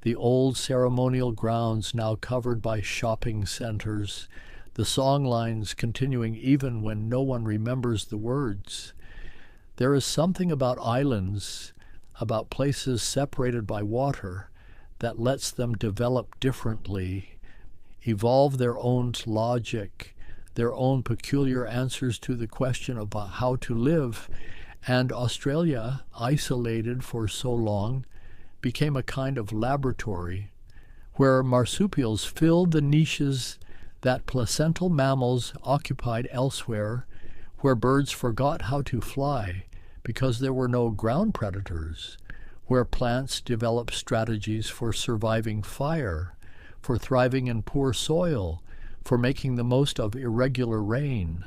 the old ceremonial grounds now covered by shopping centers, the song lines continuing even when no one remembers the words. There is something about islands, about places separated by water, that lets them develop differently, evolve their own logic, their own peculiar answers to the question about how to live. And Australia, isolated for so long, became a kind of laboratory where marsupials filled the niches that placental mammals occupied elsewhere, where birds forgot how to fly because there were no ground predators, where plants developed strategies for surviving fire, for thriving in poor soil, for making the most of irregular rain.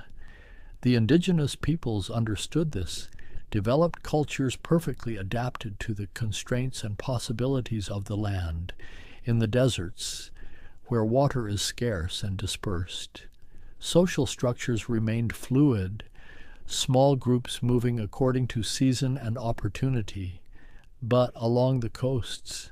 The indigenous peoples understood this, developed cultures perfectly adapted to the constraints and possibilities of the land, in the deserts, where water is scarce and dispersed. Social structures remained fluid, small groups moving according to season and opportunity, but along the coasts,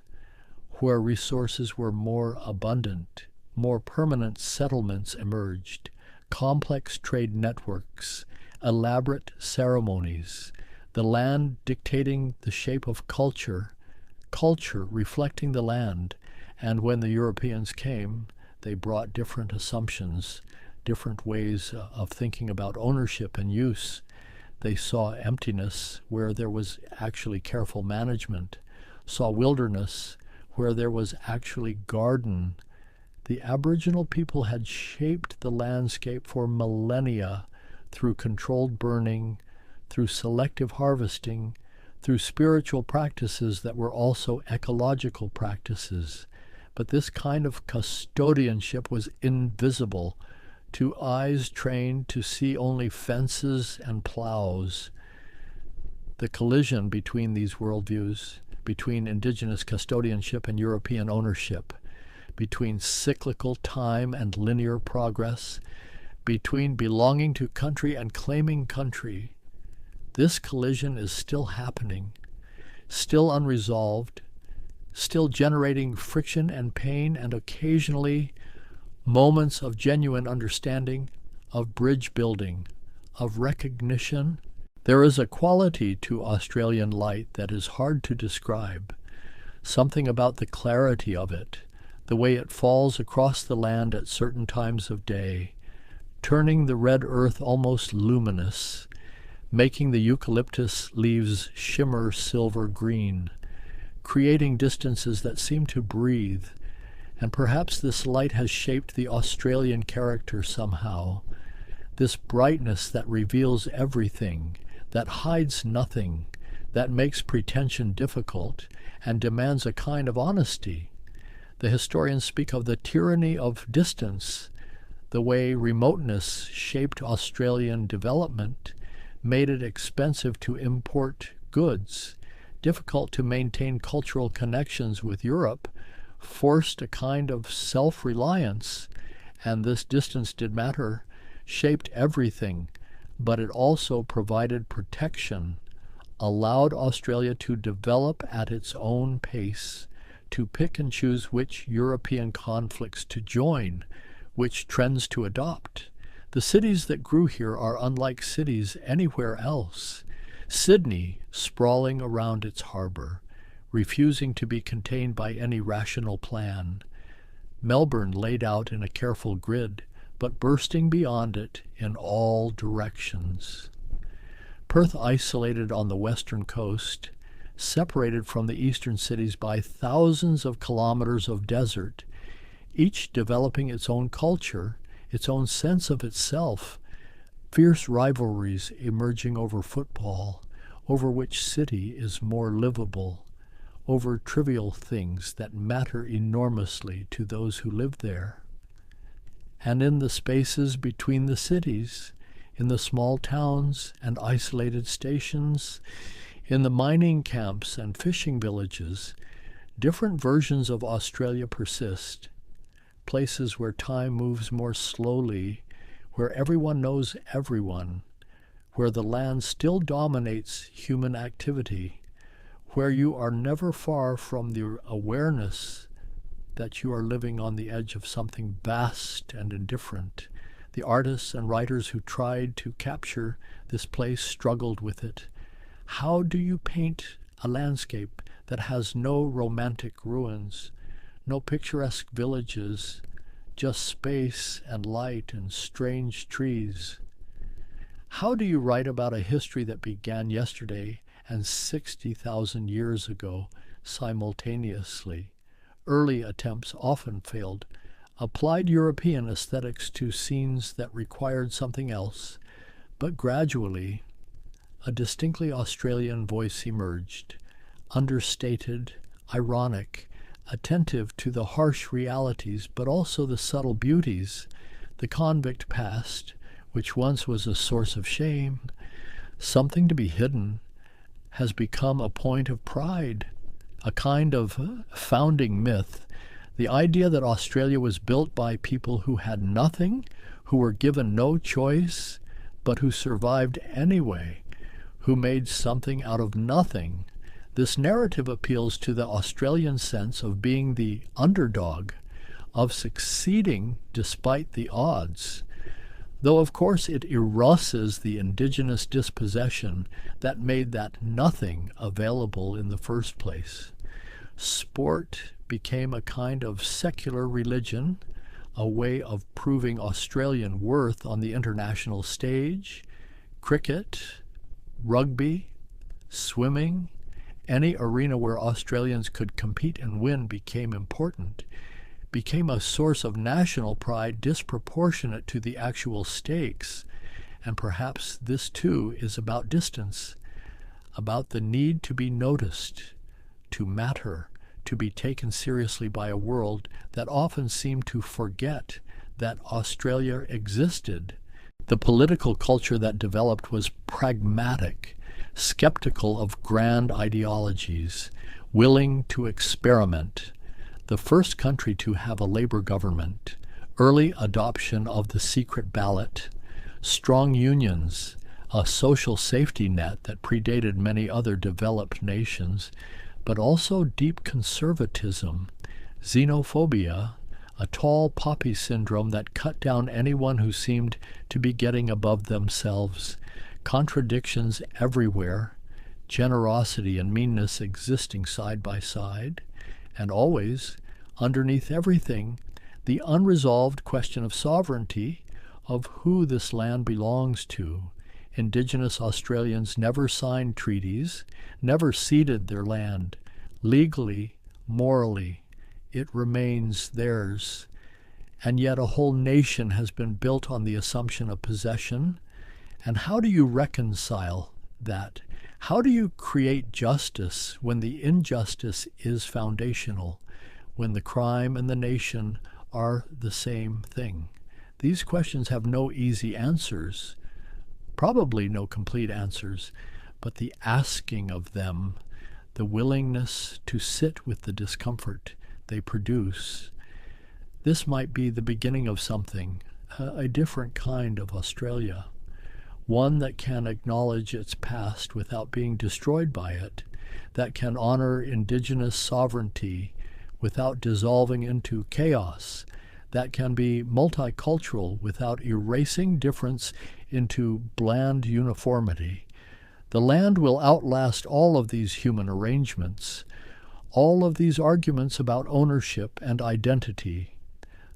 where resources were more abundant, more permanent settlements emerged, complex trade networks, elaborate ceremonies, the land dictating the shape of culture, culture reflecting the land. And when the Europeans came, they brought different assumptions, different ways of thinking about ownership and use. They saw emptiness where there was actually careful management, saw wilderness where there was actually garden. The Aboriginal people had shaped the landscape for millennia through controlled burning, through selective harvesting, through spiritual practices that were also ecological practices. But this kind of custodianship was invisible to eyes trained to see only fences and plows. The collision between these worldviews, between indigenous custodianship and European ownership, between cyclical time and linear progress, between belonging to country and claiming country, this collision is still happening, still unresolved, still generating friction and pain and occasionally moments of genuine understanding, of bridge building, of recognition. There is a quality to Australian light that is hard to describe, something about the clarity of it, the way it falls across the land at certain times of day, turning the red earth almost luminous, making the eucalyptus leaves shimmer silver green, creating distances that seem to breathe. And perhaps this light has shaped the Australian character somehow, this brightness that reveals everything, that hides nothing, that makes pretension difficult and demands a kind of honesty. The historians speak of the tyranny of distance, the way remoteness shaped Australian development, made it expensive to import goods, difficult to maintain cultural connections with Europe, forced a kind of self-reliance, and this distance did matter, shaped everything, but it also provided protection, allowed Australia to develop at its own pace, to pick and choose which European conflicts to join, which trends to adopt. The cities that grew here are unlike cities anywhere else. Sydney, sprawling around its harbor, refusing to be contained by any rational plan. Melbourne laid out in a careful grid, but bursting beyond it in all directions. Perth isolated on the western coast, separated from the eastern cities by thousands of kilometers of desert, each developing its own culture, its own sense of itself, fierce rivalries emerging over football, over which city is more livable, over trivial things that matter enormously to those who live there. And in the spaces between the cities, in the small towns and isolated stations, in the mining camps and fishing villages, different versions of Australia persist, places where time moves more slowly, where everyone knows everyone, where the land still dominates human activity, where you are never far from the awareness that you are living on the edge of something vast and indifferent. The artists and writers who tried to capture this place struggled with it. How do you paint a landscape that has no romantic ruins, no picturesque villages, just space and light and strange trees? How do you write about a history that began yesterday and 60,000 years ago simultaneously? Early attempts often failed, applied European aesthetics to scenes that required something else, but gradually a distinctly Australian voice emerged, understated, ironic, attentive to the harsh realities, but also the subtle beauties. The convict past, which once was a source of shame, something to be hidden, has become a point of pride, a kind of founding myth. The idea that Australia was built by people who had nothing, who were given no choice, but who survived anyway, who made something out of nothing. This narrative appeals to the Australian sense of being the underdog, of succeeding despite the odds, though of course it eruses the indigenous dispossession that made that nothing available in the first place. Sport became a kind of secular religion, a way of proving Australian worth on the international stage. Cricket, rugby, swimming, any arena where Australians could compete and win became important, became a source of national pride disproportionate to the actual stakes. And perhaps this too is about distance, about the need to be noticed, to matter, to be taken seriously by a world that often seemed to forget that Australia existed. The political culture that developed was pragmatic, skeptical of grand ideologies, willing to experiment. The first country to have a labor government, early adoption of the secret ballot, strong unions, a social safety net that predated many other developed nations, but also deep conservatism, xenophobia, a tall poppy syndrome that cut down anyone who seemed to be getting above themselves, contradictions everywhere, generosity and meanness existing side by side, and always, underneath everything, the unresolved question of sovereignty, of who this land belongs to. Indigenous Australians never signed treaties, never ceded their land. Legally, morally, it remains theirs. And yet a whole nation has been built on the assumption of possession. And how do you reconcile that? How do you create justice when the injustice is foundational, when the crime and the nation are the same thing? These questions have no easy answers, probably no complete answers, but the asking of them, the willingness to sit with the discomfort they produce, this might be the beginning of something, a different kind of Australia, one that can acknowledge its past without being destroyed by it, that can honor Indigenous sovereignty without dissolving into chaos, that can be multicultural without erasing difference into bland uniformity. The land will outlast all of these human arrangements, all of these arguments about ownership and identity.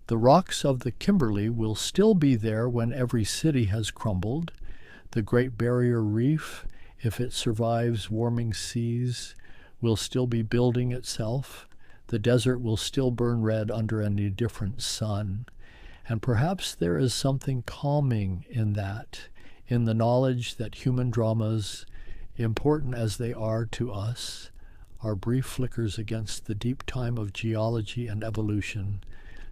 The rocks of the Kimberley will still be there when every city has crumbled. The Great Barrier Reef, if it survives warming seas, will still be building itself. The desert will still burn red under an indifferent sun. And perhaps there is something calming in that, in the knowledge that human dramas, important as they are to us, are brief flickers against the deep time of geology and evolution.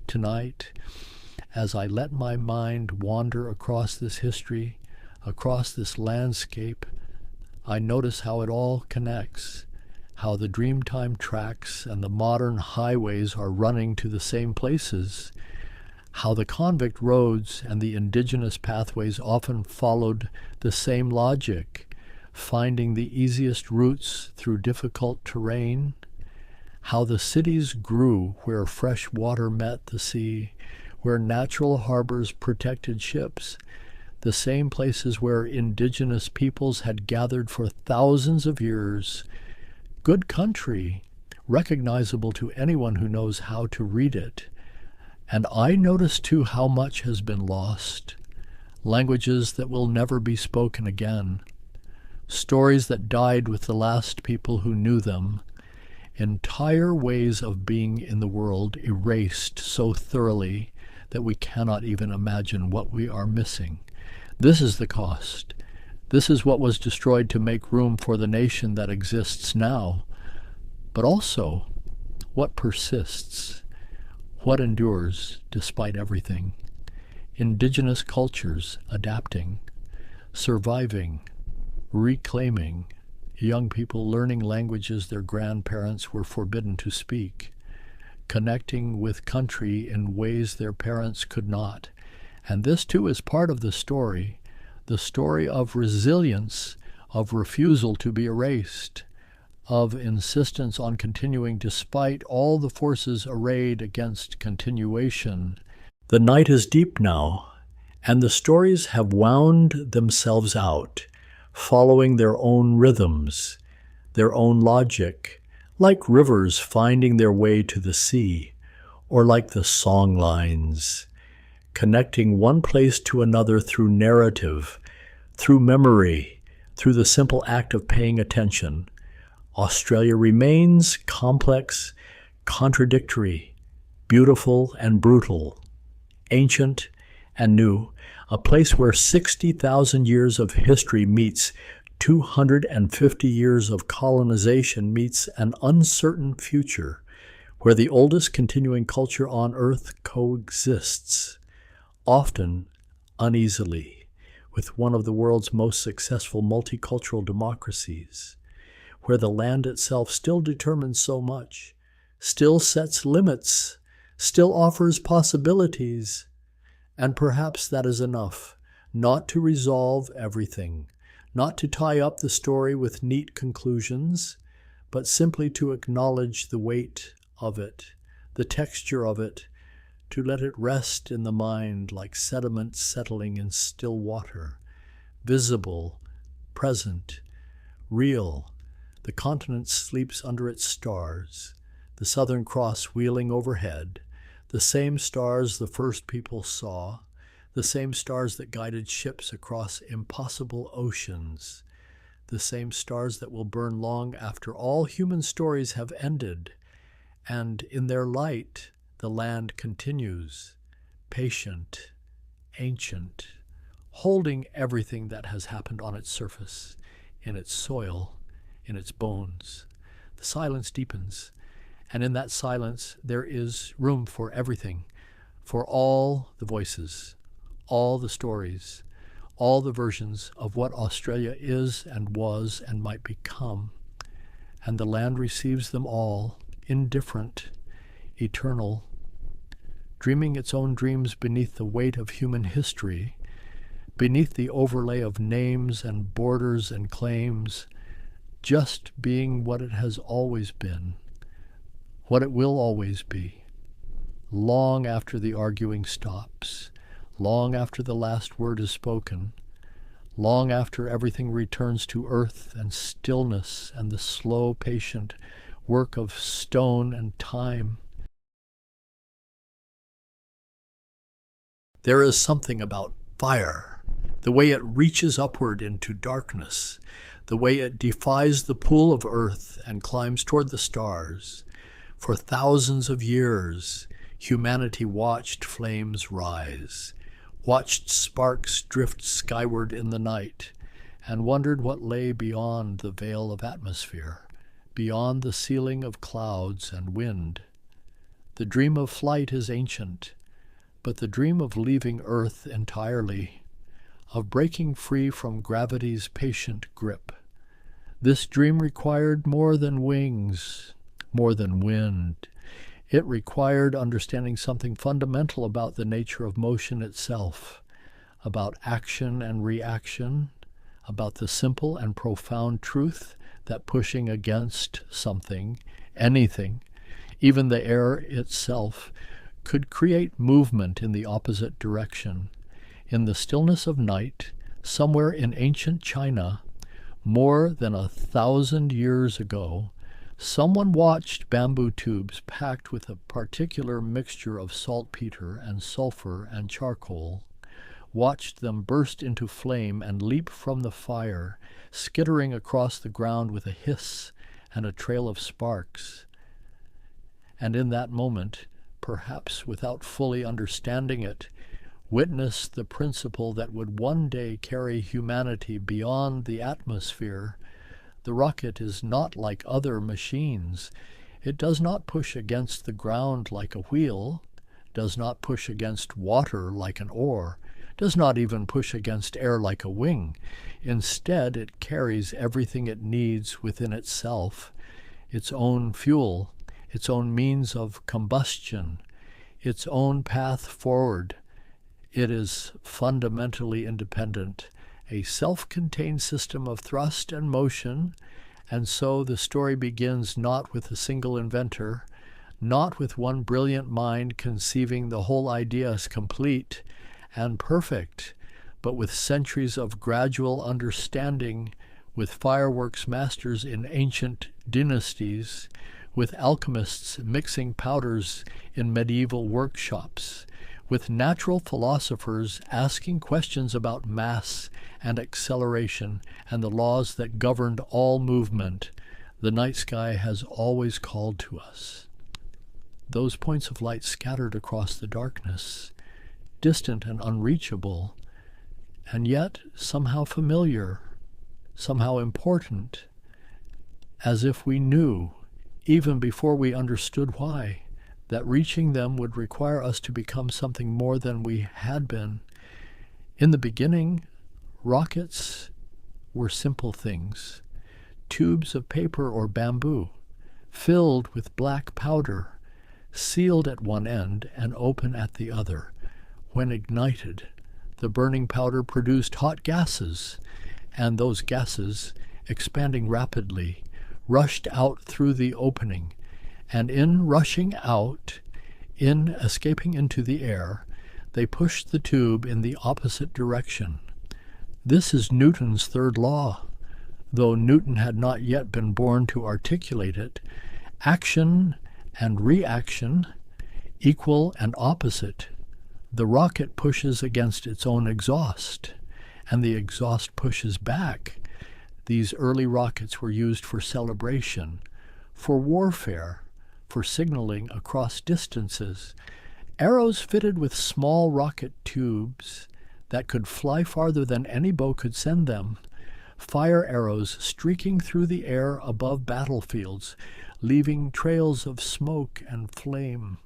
Tonight, as I let my mind wander across this history, across this landscape, I notice how it all connects, how the Dreamtime tracks and the modern highways are running to the same places, how the convict roads and the indigenous pathways often followed the same logic, finding the easiest routes through difficult terrain, how the cities grew where fresh water met the sea, where natural harbors protected ships, the same places where indigenous peoples had gathered for thousands of years. Good country, recognizable to anyone who knows how to read it. And I notice too how much has been lost, languages that will never be spoken again, stories that died with the last people who knew them, entire ways of being in the world erased so thoroughly that we cannot even imagine what we are missing. This is the cost. This is what was destroyed to make room for the nation that exists now. But also, what persists, what endures despite everything. Indigenous cultures adapting, surviving, reclaiming, young people learning languages their grandparents were forbidden to speak, connecting with country in ways their parents could not. And this too is part of the story of resilience, of refusal to be erased, of insistence on continuing despite all the forces arrayed against continuation. The night is deep now, and the stories have wound themselves out, following their own rhythms, their own logic, like rivers finding their way to the sea, or like the song lines, connecting one place to another through narrative, through memory, through the simple act of paying attention. Australia remains complex, contradictory, beautiful and brutal, ancient and new, a place where 60,000 years of history meets 250 years of colonization meets an uncertain future, where the oldest continuing culture on Earth coexists, often uneasily, with one of the world's most successful multicultural democracies, where the land itself still determines so much, still sets limits, still offers possibilities. And perhaps that is enough, not to resolve everything, not to tie up the story with neat conclusions, but simply to acknowledge the weight of it, the texture of it, to let it rest in the mind like sediment settling in still water, visible, present, real. The continent sleeps under its stars, the Southern Cross wheeling overhead, the same stars the first people saw, the same stars that guided ships across impossible oceans, the same stars that will burn long after all human stories have ended, and in their light the land continues, patient, ancient, holding everything that has happened on its surface, in its soil, in its bones. The silence deepens, and in that silence there is room for everything, for all the voices, all the stories, all the versions of what Australia is and was and might become. And the land receives them all, indifferent, eternal, dreaming its own dreams beneath the weight of human history, beneath the overlay of names and borders and claims, just being what it has always been, what it will always be, long after the arguing stops, long after the last word is spoken, long after everything returns to earth and stillness and the slow, patient work of stone and time. There is something about fire, the way it reaches upward into darkness, the way it defies the pull of earth and climbs toward the stars. For thousands of years, humanity watched flames rise, watched sparks drift skyward in the night, and wondered what lay beyond the veil of atmosphere, beyond the ceiling of clouds and wind. The dream of flight is ancient, but the dream of leaving Earth entirely, of breaking free from gravity's patient grip, this dream required more than wings, more than wind. It required understanding something fundamental about the nature of motion itself, about action and reaction, about the simple and profound truth that pushing against something, anything, even the air itself, could create movement in the opposite direction. In the stillness of night, somewhere in ancient China, more than 1,000 years ago, someone watched bamboo tubes packed with a particular mixture of saltpeter and sulfur and charcoal, watched them burst into flame and leap from the fire, skittering across the ground with a hiss and a trail of sparks. And in that moment, perhaps without fully understanding it, witnessed the principle that would one day carry humanity beyond the atmosphere. The rocket is not like other machines. It does not push against the ground like a wheel, does not push against water like an oar, does not even push against air like a wing. Instead, it carries everything it needs within itself, its own fuel, its own means of combustion, its own path forward. It is fundamentally independent, a self-contained system of thrust and motion, and so the story begins not with a single inventor, not with one brilliant mind conceiving the whole idea as complete and perfect, but with centuries of gradual understanding, with fireworks masters in ancient dynasties, with alchemists mixing powders in medieval workshops, with natural philosophers asking questions about mass and acceleration and the laws that governed all movement. The night sky has always called to us. Those points of light scattered across the darkness, distant and unreachable, and yet somehow familiar, somehow important, as if we knew, even before we understood why, that reaching them would require us to become something more than we had been. In the beginning, rockets were simple things, tubes of paper or bamboo, filled with black powder, sealed at one end and open at the other. When ignited, the burning powder produced hot gases, and those gases, expanding rapidly, rushed out through the opening, and in rushing out, in escaping into the air, they pushed the tube in the opposite direction. This is Newton's third law. Though Newton had not yet been born to articulate it, action and reaction, equal and opposite. The rocket pushes against its own exhaust, and the exhaust pushes back. These early rockets were used for celebration, for warfare, for signaling across distances. Arrows fitted with small rocket tubes that could fly farther than any bow could send them. Fire arrows streaking through the air above battlefields, leaving trails of smoke and flame,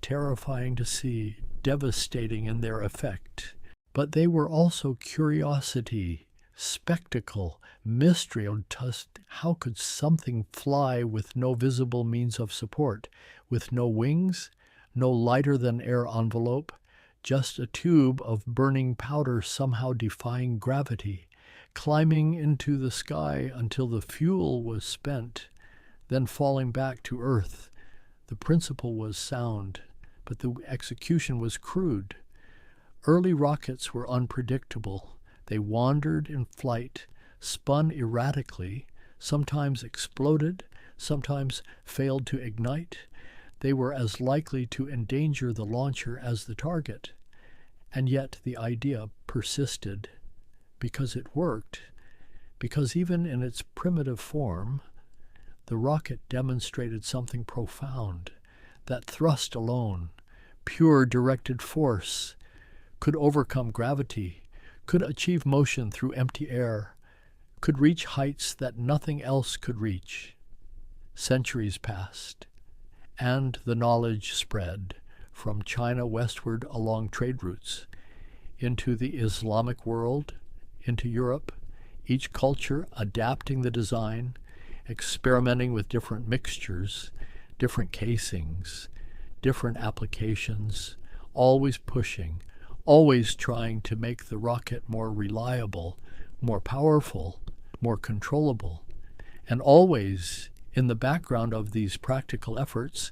terrifying to see, devastating in their effect. But they were also curiosity, spectacle, mystery. How could something fly with no visible means of support, with no wings, no lighter-than-air envelope, just a tube of burning powder somehow defying gravity, climbing into the sky until the fuel was spent, then falling back to Earth? The principle was sound, but the execution was crude. Early rockets were unpredictable. They wandered in flight, spun erratically, sometimes exploded, sometimes failed to ignite. They were as likely to endanger the launcher as the target. And yet the idea persisted, because it worked, because even in its primitive form, the rocket demonstrated something profound, that thrust alone, pure directed force, could overcome gravity, could achieve motion through empty air, could reach heights that nothing else could reach. Centuries passed, and the knowledge spread from China westward along trade routes, into the Islamic world, into Europe, each culture adapting the design, experimenting with different mixtures, different casings, different applications, always pushing, always trying to make the rocket more reliable, more powerful, more controllable. And always, in the background of these practical efforts,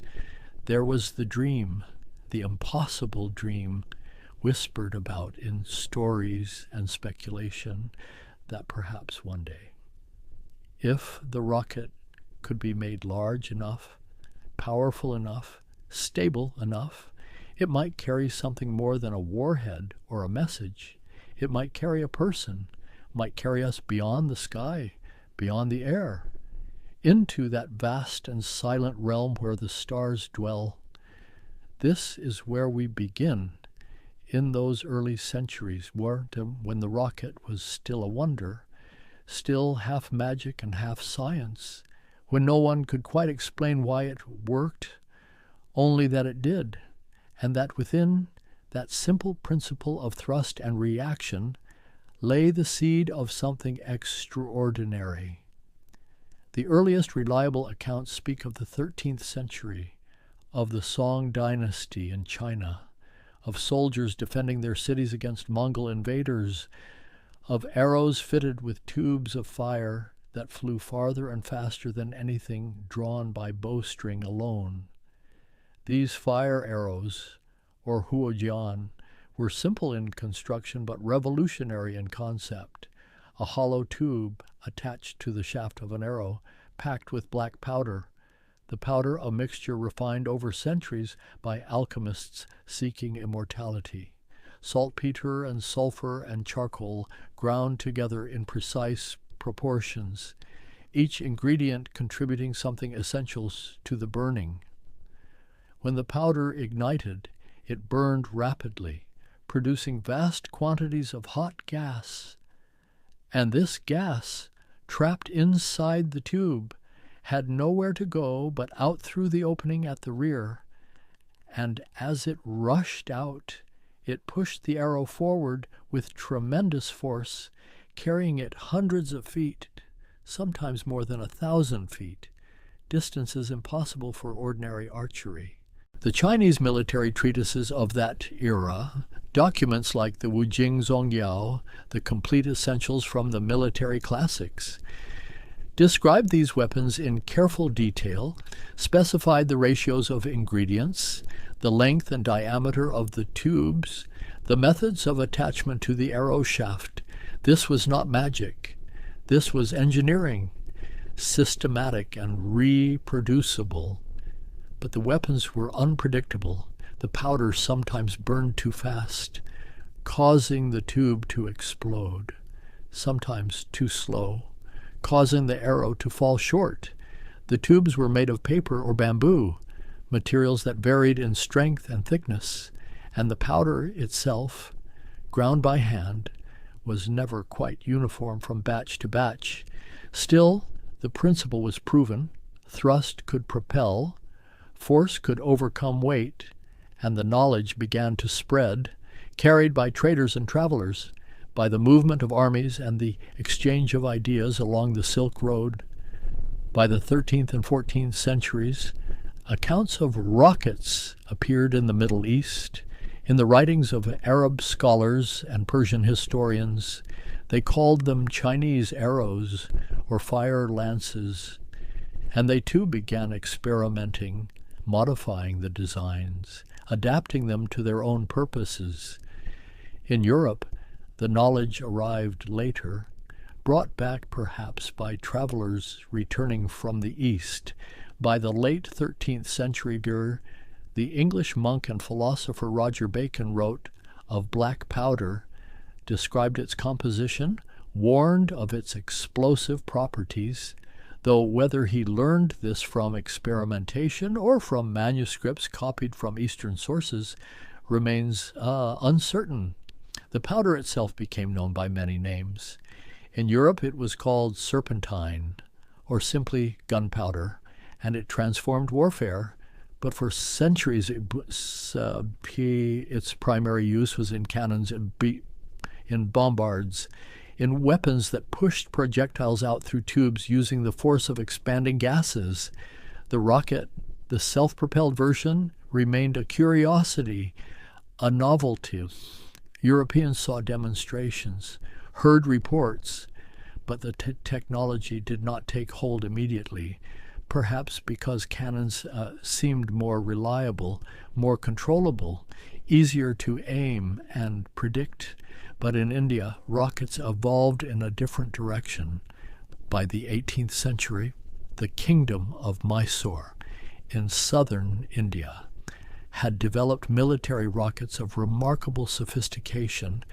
there was the dream, the impossible dream, whispered about in stories and speculation, that perhaps one day, if the rocket could be made large enough, powerful enough, stable enough, it might carry something more than a warhead or a message. It might carry a person, might carry us beyond the sky, beyond the air, into that vast and silent realm where the stars dwell. This is where we begin, in those early centuries, when the rocket was still a wonder, still half magic and half science, when no one could quite explain why it worked, only that it did, and that within that simple principle of thrust and reaction lay the seed of something extraordinary. The earliest reliable accounts speak of the 13th century, of the Song dynasty in China, of soldiers defending their cities against Mongol invaders, of arrows fitted with tubes of fire that flew farther and faster than anything drawn by bowstring alone. These fire arrows, or huojian, were simple in construction but revolutionary in concept. A hollow tube attached to the shaft of an arrow, packed with black powder. The powder a mixture refined over centuries by alchemists seeking immortality. Saltpeter and sulfur and charcoal ground together in precise proportions, each ingredient contributing something essential to the burning. When the powder ignited, it burned rapidly, producing vast quantities of hot gas. And this gas, trapped inside the tube, had nowhere to go but out through the opening at the rear. And as it rushed out, it pushed the arrow forward with tremendous force, carrying it hundreds of feet, sometimes more than 1,000 feet, distances impossible for ordinary archery. The Chinese military treatises of that era, documents like the Wujing Zongyao, the complete essentials from the military classics, described these weapons in careful detail, specified the ratios of ingredients, the length and diameter of the tubes, the methods of attachment to the arrow shaft. This was not magic. This was engineering, systematic and reproducible. But the weapons were unpredictable. The powder sometimes burned too fast, causing the tube to explode, sometimes too slow, causing the arrow to fall short. The tubes were made of paper or bamboo, materials that varied in strength and thickness, and the powder itself, ground by hand, was never quite uniform from batch to batch. Still, the principle was proven. Thrust could propel, force could overcome weight, and the knowledge began to spread, carried by traders and travelers, by the movement of armies and the exchange of ideas along the Silk Road. By the 13th and 14th centuries, accounts of rockets appeared in the Middle East. In the writings of Arab scholars and Persian historians, they called them Chinese arrows or fire lances, and they too began experimenting, modifying the designs, adapting them to their own purposes. In Europe, the knowledge arrived later, brought back perhaps by travelers returning from the East. By the late 13th century, the English monk and philosopher Roger Bacon wrote of black powder, described its composition, warned of its explosive properties, though whether he learned this from experimentation or from manuscripts copied from Eastern sources remains uncertain. The powder itself became known by many names. In Europe it was called serpentine, or simply gunpowder, and it transformed warfare. But for centuries, its primary use was in cannons and in bombards, in weapons that pushed projectiles out through tubes using the force of expanding gases. The rocket, the self-propelled version, remained a curiosity, a novelty. Europeans saw demonstrations, heard reports, but the technology did not take hold immediately. Perhaps because cannons seemed more reliable, more controllable, easier to aim and predict. But in India, rockets evolved in a different direction. By the 18th century, the kingdom of Mysore in southern India had developed military rockets of remarkable sophistication.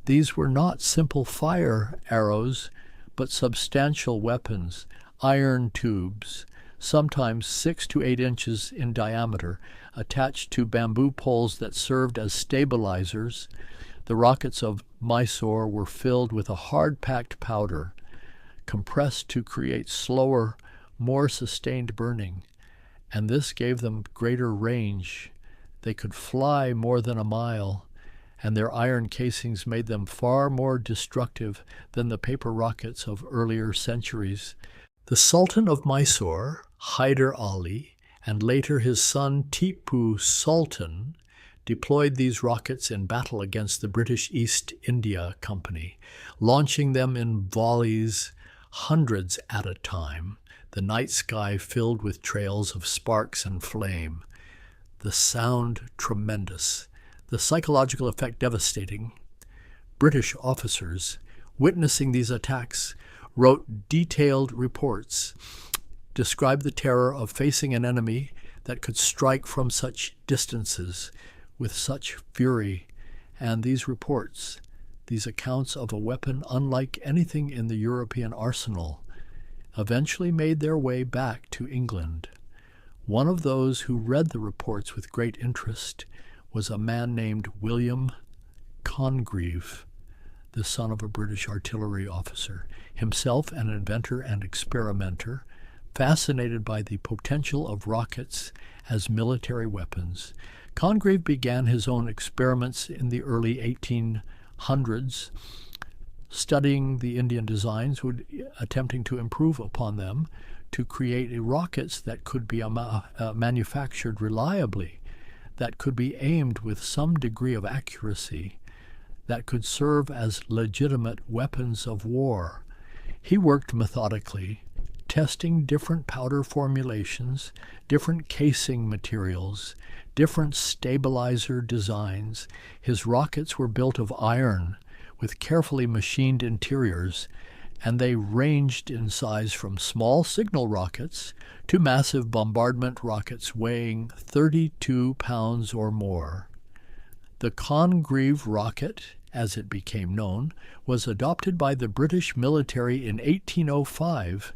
These were not simple fire arrows, but substantial weapons, iron tubes, sometimes 6 to 8 inches in diameter, attached to bamboo poles that served as stabilizers. The rockets of Mysore were filled with a hard-packed powder, compressed to create slower, more sustained burning, and this gave them greater range. They could fly more than a mile, and their iron casings made them far more destructive than the paper rockets of earlier centuries. The Sultan of Mysore, Hyder Ali, and later his son Tipu Sultan, deployed these rockets in battle against the British East India Company, launching them in volleys, hundreds at a time, the night sky filled with trails of sparks and flame. The sound tremendous, the psychological effect devastating. British officers, witnessing these attacks, wrote detailed reports, described the terror of facing an enemy that could strike from such distances with such fury, and these reports, these accounts of a weapon unlike anything in the European arsenal, eventually made their way back to England. One of those who read the reports with great interest was a man named William Congreve, the son of a British artillery officer, himself an inventor and experimenter, fascinated by the potential of rockets as military weapons. Congreve began his own experiments in the early 1800s, studying the Indian designs, attempting to improve upon them to create rockets that could be manufactured reliably, that could be aimed with some degree of accuracy, that could serve as legitimate weapons of war. He worked methodically, testing different powder formulations, different casing materials, different stabilizer designs. His rockets were built of iron with carefully machined interiors, and they ranged in size from small signal rockets to massive bombardment rockets weighing 32 pounds or more. The Congreve rocket, as it became known, was adopted by the British military in 1805,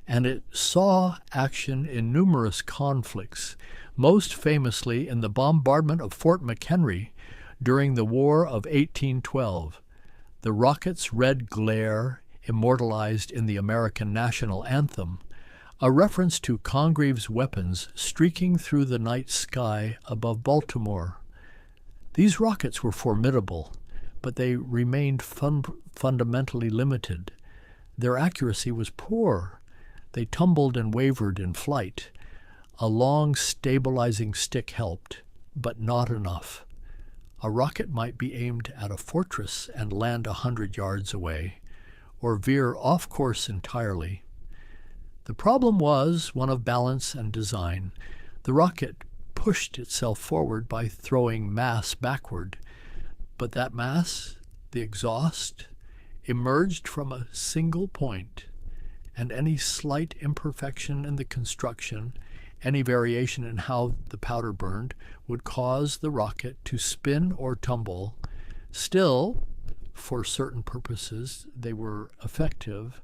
and it saw action in numerous conflicts, most famously in the bombardment of Fort McHenry during the War of 1812. The rocket's red glare, immortalized in the American national anthem, a reference to Congreve's weapons streaking through the night sky above Baltimore. These rockets were formidable, but they remained fundamentally limited. Their accuracy was poor. They tumbled and wavered in flight. A long stabilizing stick helped, but not enough. A rocket might be aimed at a fortress and land 100 yards away, or veer off course entirely. The problem was one of balance and design. The rocket pushed itself forward by throwing mass backward, but that mass, the exhaust, emerged from a single point, and any slight imperfection in the construction, any variation in how the powder burned, would cause the rocket to spin or tumble. Still, for certain purposes, they were effective,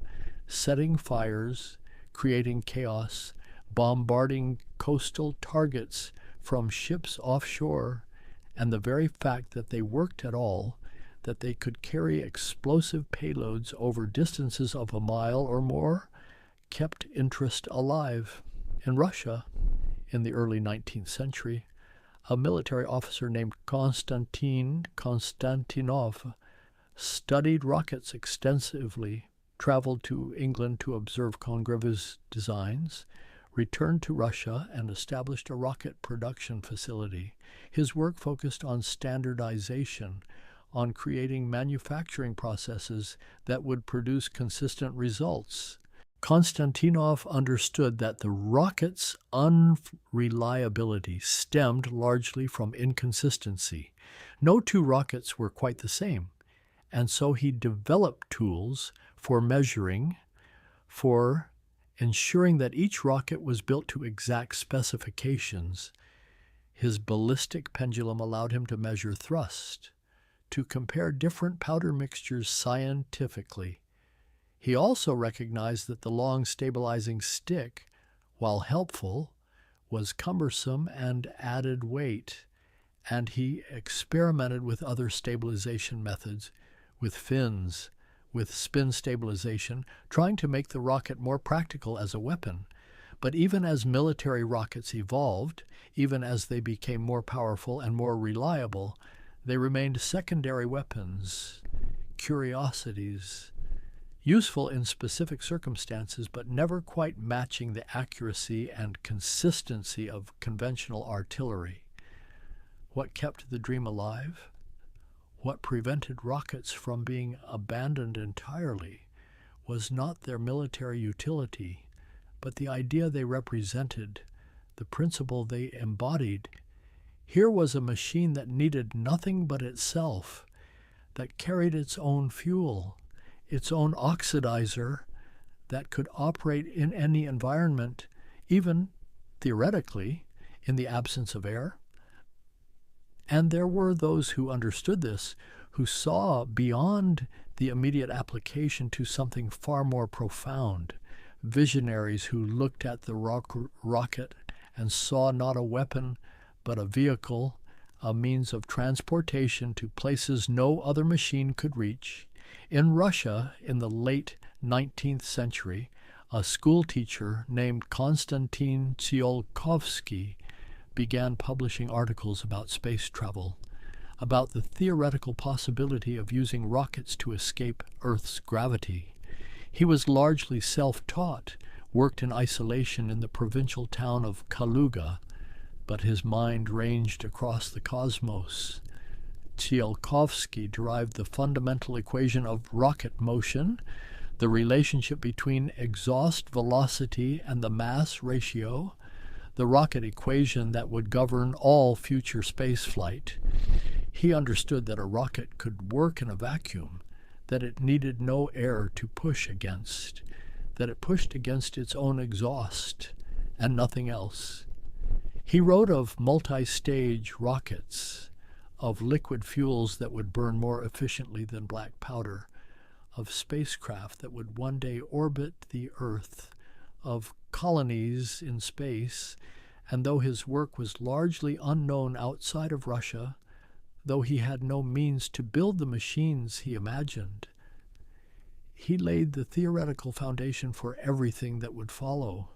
setting fires, creating chaos, bombarding coastal targets from ships offshore, and the very fact that they worked at all, that they could carry explosive payloads over distances of a mile or more, kept interest alive. In Russia, in the early 19th century, a military officer named Konstantin Konstantinov studied rockets extensively, traveled to England to observe Congreve's designs, returned to Russia, and established a rocket production facility. His work focused on standardization, on creating manufacturing processes that would produce consistent results. Konstantinov understood that the rocket's unreliability stemmed largely from inconsistency. No two rockets were quite the same, and so he developed tools for measuring, for ensuring that each rocket was built to exact specifications. His ballistic pendulum allowed him to measure thrust, to compare different powder mixtures scientifically. He also recognized that the long stabilizing stick, while helpful, was cumbersome and added weight, and he experimented with other stabilization methods, with fins, with spin stabilization, trying to make the rocket more practical as a weapon. But even as military rockets evolved, even as they became more powerful and more reliable, they remained secondary weapons, curiosities, useful in specific circumstances, but never quite matching the accuracy and consistency of conventional artillery. What kept the dream alive? What prevented rockets from being abandoned entirely was not their military utility, but the idea they represented, the principle they embodied. Here was a machine that needed nothing but itself, that carried its own fuel, its own oxidizer, that could operate in any environment, even theoretically, in the absence of air. And there were those who understood this, who saw beyond the immediate application to something far more profound, visionaries who looked at the rocket and saw not a weapon, but a vehicle, a means of transportation to places no other machine could reach. In Russia, in the late 19th century, a school teacher named Konstantin Tsiolkovsky began publishing articles about space travel, about the theoretical possibility of using rockets to escape Earth's gravity. He was largely self-taught, worked in isolation in the provincial town of Kaluga, but his mind ranged across the cosmos. Tsiolkovsky derived the fundamental equation of rocket motion, the relationship between exhaust velocity and the mass ratio, the rocket equation that would govern all future spaceflight. He understood that a rocket could work in a vacuum, that it needed no air to push against, that it pushed against its own exhaust and nothing else. He wrote of multi-stage rockets, of liquid fuels that would burn more efficiently than black powder, of spacecraft that would one day orbit the Earth, of colonies in space, and though his work was largely unknown outside of Russia, though he had no means to build the machines he imagined, he laid the theoretical foundation for everything that would follow.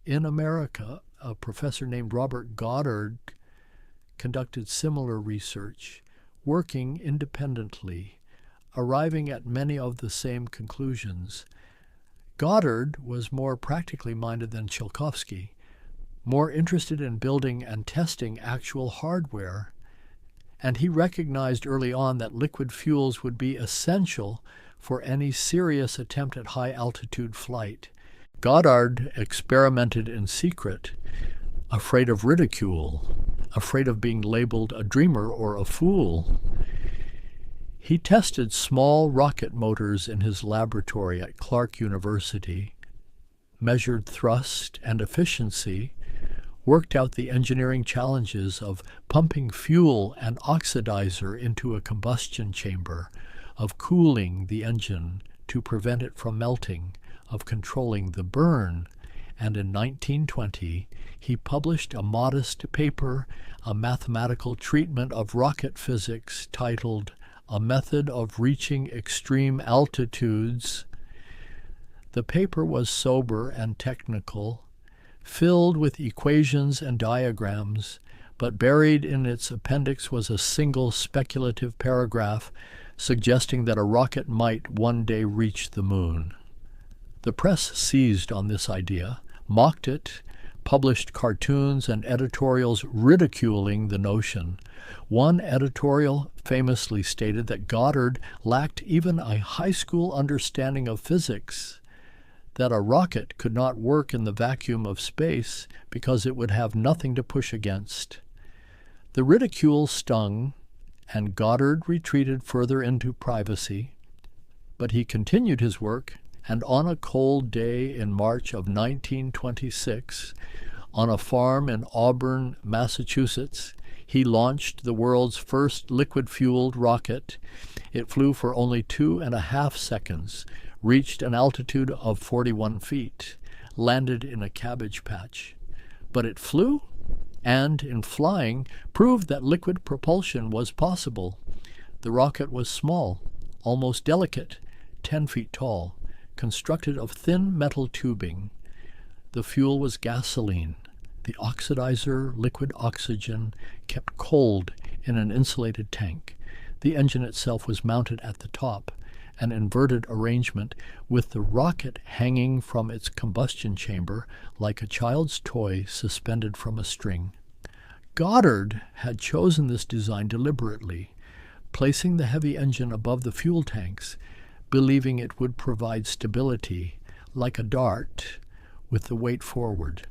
In America, a professor named Robert Goddard conducted similar research, working independently, arriving at many of the same conclusions. Goddard was more practically minded than Tsiolkovsky, more interested in building and testing actual hardware, and he recognized early on that liquid fuels would be essential for any serious attempt at high-altitude flight. Goddard experimented in secret, afraid of ridicule, afraid of being labeled a dreamer or a fool. He tested small rocket motors in his laboratory at Clark University, measured thrust and efficiency, worked out the engineering challenges of pumping fuel and oxidizer into a combustion chamber, of cooling the engine to prevent it from melting, of controlling the burn, and in 1920 he published a modest paper, a mathematical treatment of rocket physics titled A Method of Reaching Extreme Altitudes. The paper was sober and technical, filled with equations and diagrams, but buried in its appendix was a single speculative paragraph suggesting that a rocket might one day reach the moon. The press seized on this idea, mocked it, published cartoons and editorials ridiculing the notion. One editorial famously stated that Goddard lacked even a high school understanding of physics, that a rocket could not work in the vacuum of space because it would have nothing to push against. The ridicule stung, and Goddard retreated further into privacy, but he continued his work, and on a cold day in March of 1926, on a farm in Auburn, Massachusetts, he launched the world's first liquid-fueled rocket. It flew for only 2.5 seconds, reached an altitude of 41 feet, landed in a cabbage patch. But it flew, and in flying, proved that liquid propulsion was possible. The rocket was small, almost delicate, 10 feet tall, constructed of thin metal tubing. The fuel was gasoline. The oxidizer, liquid oxygen, kept cold in an insulated tank. The engine itself was mounted at the top, an inverted arrangement, with the rocket hanging from its combustion chamber like a child's toy suspended from a string. Goddard had chosen this design deliberately, placing the heavy engine above the fuel tanks, believing it would provide stability, like a dart, with the weight forward.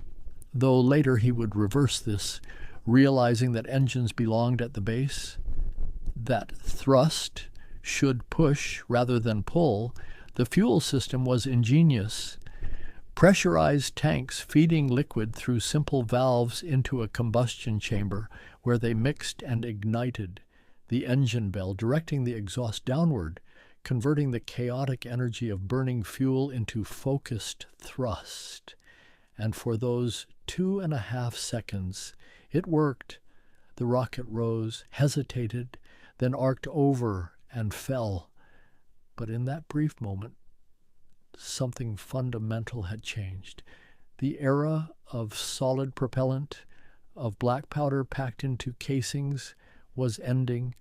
Though later he would reverse this, realizing that engines belonged at the base, that thrust should push rather than pull, the fuel system was ingenious. Pressurized tanks feeding liquid through simple valves into a combustion chamber where they mixed and ignited, the engine bell directing the exhaust downward, converting the chaotic energy of burning fuel into focused thrust. And for those 2.5 seconds, it worked. The rocket rose, hesitated, then arced over and fell. But in that brief moment, something fundamental had changed. The era of solid propellant, of black powder packed into casings, was ending,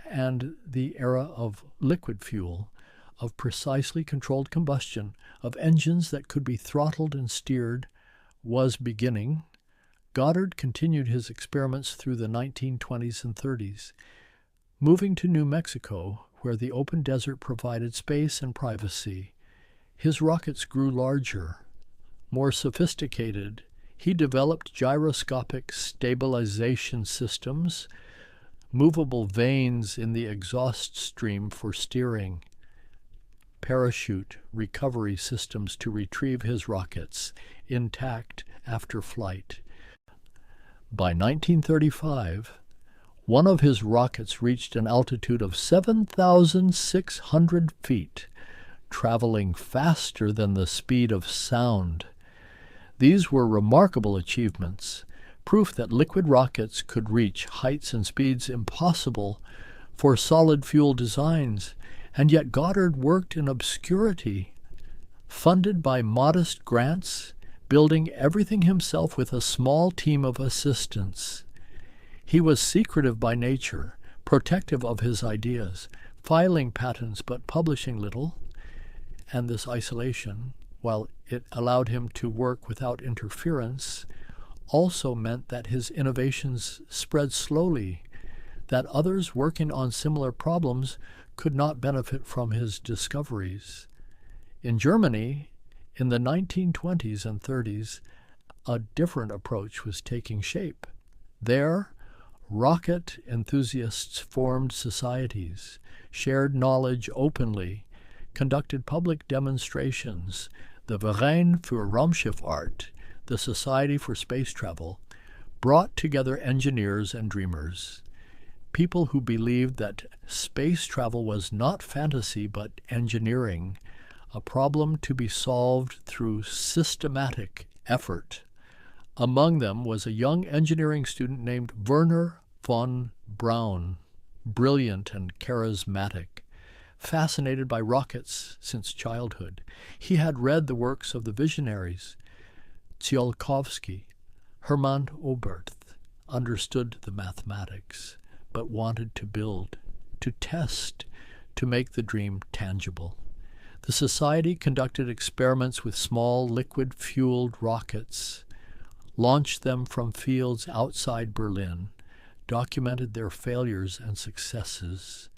and the era of liquid fuel, of precisely controlled combustion, of engines that could be throttled and steered, was beginning. Goddard continued his experiments through the 1920s and 30s. Moving to New Mexico, where the open desert provided space and privacy. His rockets grew larger, more sophisticated. He developed gyroscopic stabilization systems, movable vanes in the exhaust stream for steering, parachute recovery systems to retrieve his rockets intact after flight. By 1935, one of his rockets reached an altitude of 7,600 feet, traveling faster than the speed of sound. These were remarkable achievements, proof that liquid rockets could reach heights and speeds impossible for solid fuel designs, and yet Goddard worked in obscurity, funded by modest grants, building everything himself with a small team of assistants. He was secretive by nature, protective of his ideas, filing patents but publishing little, and this isolation, while it allowed him to work without interference, also meant that his innovations spread slowly, that others working on similar problems could not benefit from his discoveries. In Germany, in the 1920s and 30s, a different approach was taking shape. There, rocket enthusiasts formed societies, shared knowledge openly, conducted public demonstrations. The Verein für Raumschifffahrt, the Society for Space Travel, brought together engineers and dreamers, people who believed that space travel was not fantasy but engineering, a problem to be solved through systematic effort. Among them was a young engineering student named Werner von Braun, brilliant and charismatic, fascinated by rockets since childhood. He had read the works of the visionaries, Tsiolkovsky, Hermann Oberth, understood the mathematics, but wanted to build, to test, to make the dream tangible. The Society conducted experiments with small liquid-fueled rockets, launched them from fields outside Berlin, documented their failures and successes,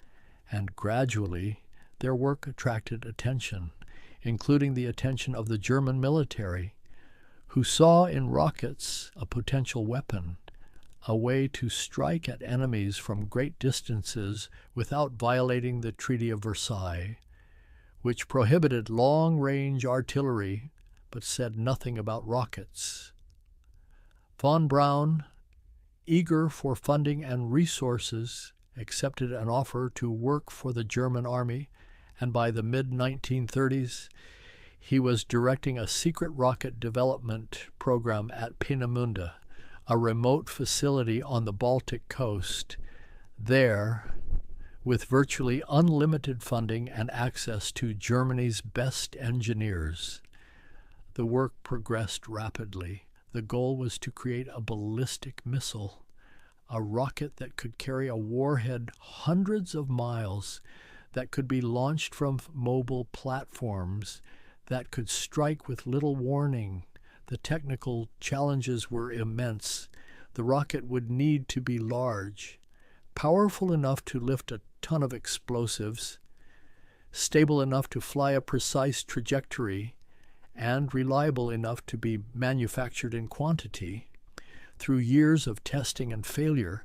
and gradually their work attracted attention, including the attention of the German military, who saw in rockets a potential weapon, a way to strike at enemies from great distances without violating the Treaty of Versailles, which prohibited long-range artillery but said nothing about rockets. Von Braun, eager for funding and resources, accepted an offer to work for the German army, and by the mid-1930s, he was directing a secret rocket development program at Peenemünde, a remote facility on the Baltic coast. There, with virtually unlimited funding and access to Germany's best engineers, the work progressed rapidly. The goal was to create a ballistic missile, a rocket that could carry a warhead hundreds of miles, that could be launched from mobile platforms, that could strike with little warning. The technical challenges were immense. The rocket would need to be large, powerful enough to lift a ton of explosives, stable enough to fly a precise trajectory, and reliable enough to be manufactured in quantity. Through years of testing and failure,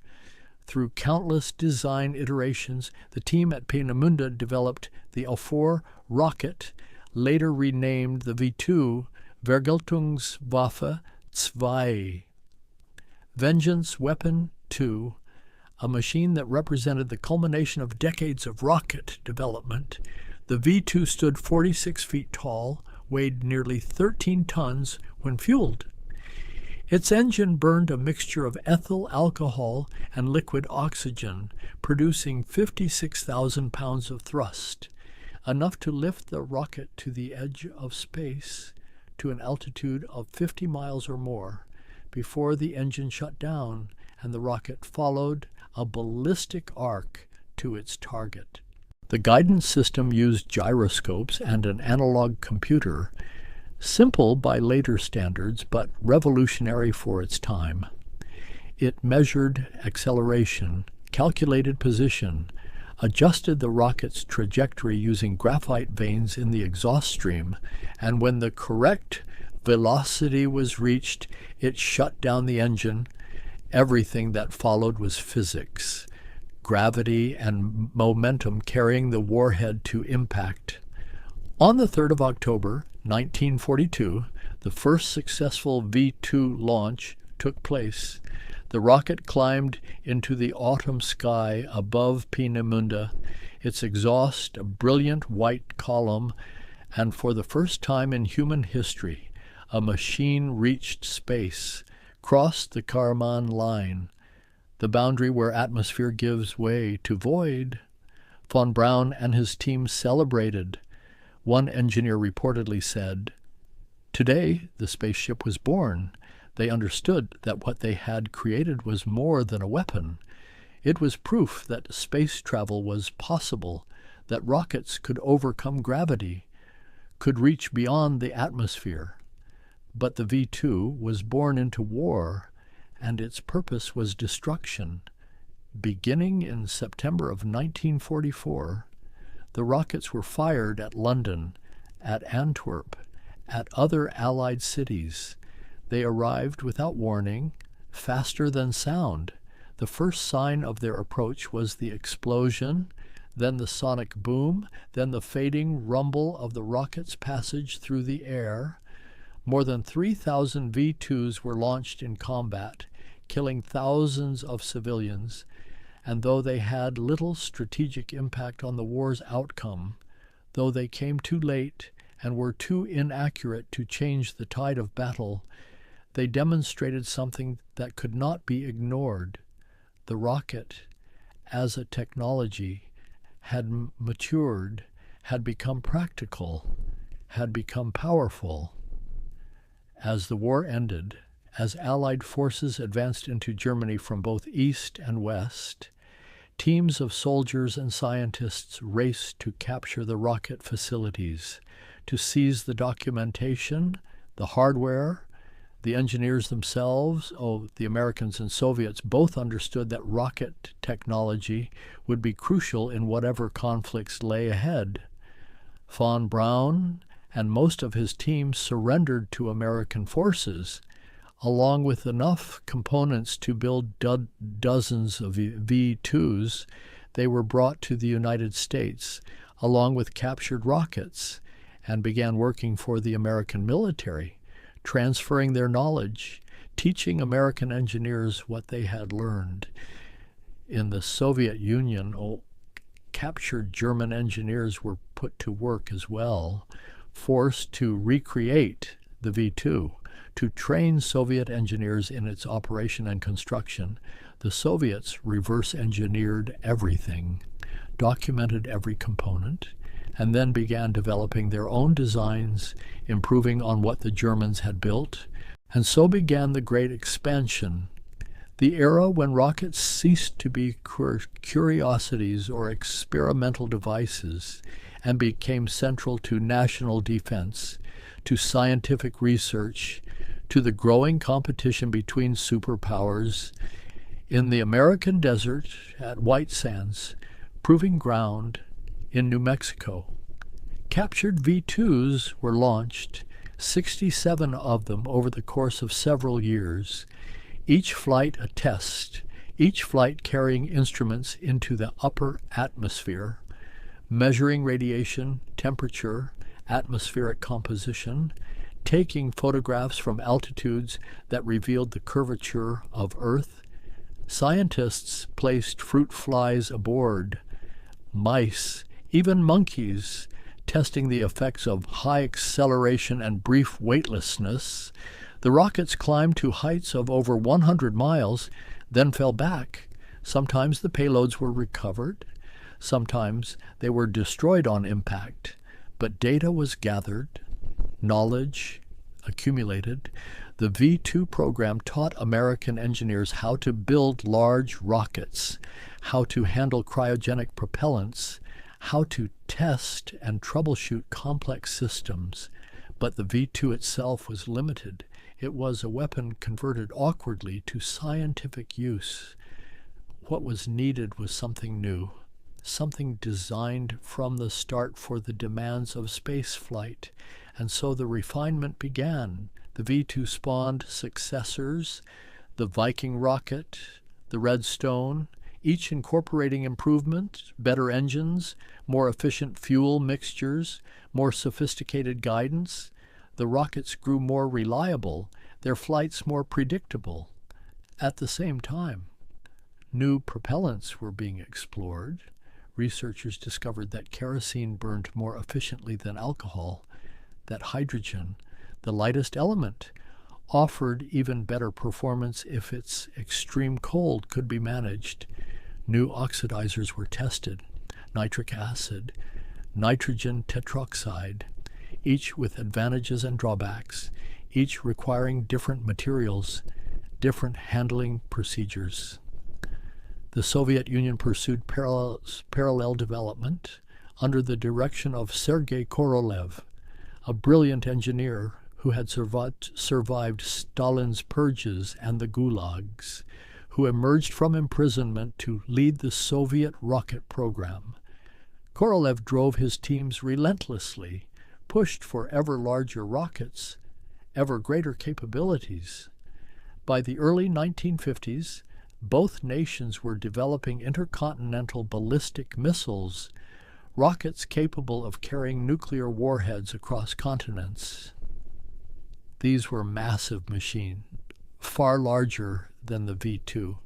through countless design iterations, the team at Peenemünde developed the O4 rocket, later renamed the V2 Vergeltungswaffe 2, Vengeance Weapon 2, a machine that represented the culmination of decades of rocket development. The V2 stood 46 feet tall, weighed nearly 13 tons when fueled. Its engine burned a mixture of ethyl alcohol and liquid oxygen, producing 56,000 pounds of thrust, enough to lift the rocket to the edge of space to an altitude of 50 miles or more before the engine shut down and the rocket followed a ballistic arc to its target. The guidance system used gyroscopes and an analog computer, simple by later standards, but revolutionary for its time. It measured acceleration, calculated position, adjusted the rocket's trajectory using graphite veins in the exhaust stream, and when the correct velocity was reached, it shut down the engine. Everything that followed was physics, gravity and momentum carrying the warhead to impact. On the 3rd of October, 1942, the first successful V-2 launch took place. The rocket climbed into the autumn sky above Peenemünde, its exhaust a brilliant white column, and for the first time in human history, a machine reached space, crossed the Kármán line, the boundary where atmosphere gives way to void. Von Braun and his team celebrated. One engineer reportedly said, "Today the spaceship was born. They understood that what they had created was more than a weapon. It was proof that space travel was possible, that rockets could overcome gravity, could reach beyond the atmosphere. But the V-2 was born into war, and its purpose was destruction. Beginning in September of 1944, the rockets were fired at London, at Antwerp, at other Allied cities. They arrived without warning, faster than sound. The first sign of their approach was the explosion, then the sonic boom, then the fading rumble of the rocket's passage through the air. More than 3,000 V-2s were launched in combat, killing thousands of civilians, and though they had little strategic impact on the war's outcome, though they came too late and were too inaccurate to change the tide of battle, they demonstrated something that could not be ignored. The rocket, as a technology, had matured, had become practical, had become powerful. As the war ended, as Allied forces advanced into Germany from both east and west, teams of soldiers and scientists raced to capture the rocket facilities, to seize the documentation, the hardware. The engineers themselves, the Americans and Soviets, both understood that rocket technology would be crucial in whatever conflicts lay ahead. Von Braun and most of his team surrendered to American forces, along with enough components to build dozens of V-2s. They were brought to the United States, along with captured rockets, and began working for the American military, transferring their knowledge, teaching American engineers what they had learned. In the Soviet Union, captured German engineers were put to work as well, forced to recreate the V-2, to train Soviet engineers in its operation and construction. The Soviets reverse engineered everything, documented every component, and then began developing their own designs, improving on what the Germans had built. And so began the Great Expansion, the era when rockets ceased to be curiosities or experimental devices and became central to national defense, to scientific research, to the growing competition between superpowers. In the American desert, at White Sands, proving ground, in New Mexico, captured V-2s were launched, 67 of them over the course of several years, each flight a test, each flight carrying instruments into the upper atmosphere, measuring radiation, temperature, atmospheric composition, taking photographs from altitudes that revealed the curvature of Earth. Scientists placed fruit flies aboard, mice, even monkeys, testing the effects of high acceleration and brief weightlessness. The rockets climbed to heights of over 100 miles, then fell back. Sometimes the payloads were recovered. Sometimes they were destroyed on impact. But data was gathered, knowledge accumulated. The V-2 program taught American engineers how to build large rockets, how to handle cryogenic propellants, how to test and troubleshoot complex systems. But the V-2 itself was limited. It was a weapon converted awkwardly to scientific use. What was needed was something new, something designed from the start for the demands of space flight. And so the refinement began. The V2 spawned successors, the Viking rocket, the Redstone, each incorporating improvement, better engines, more efficient fuel mixtures, more sophisticated guidance. The rockets grew more reliable, their flights more predictable. At the same time, new propellants were being explored. Researchers discovered that kerosene burned more efficiently than alcohol, that hydrogen, the lightest element, offered even better performance if its extreme cold could be managed. New oxidizers were tested, nitric acid, nitrogen tetroxide, each with advantages and drawbacks, each requiring different materials, different handling procedures. The Soviet Union pursued parallel development under the direction of Sergei Korolev, a brilliant engineer who had survived Stalin's purges and the gulags, who emerged from imprisonment to lead the Soviet rocket program. Korolev drove his teams relentlessly, pushed for ever larger rockets, ever greater capabilities. By the early 1950s, both nations were developing intercontinental ballistic missiles, rockets capable of carrying nuclear warheads across continents. These were massive machines, far larger than the V2,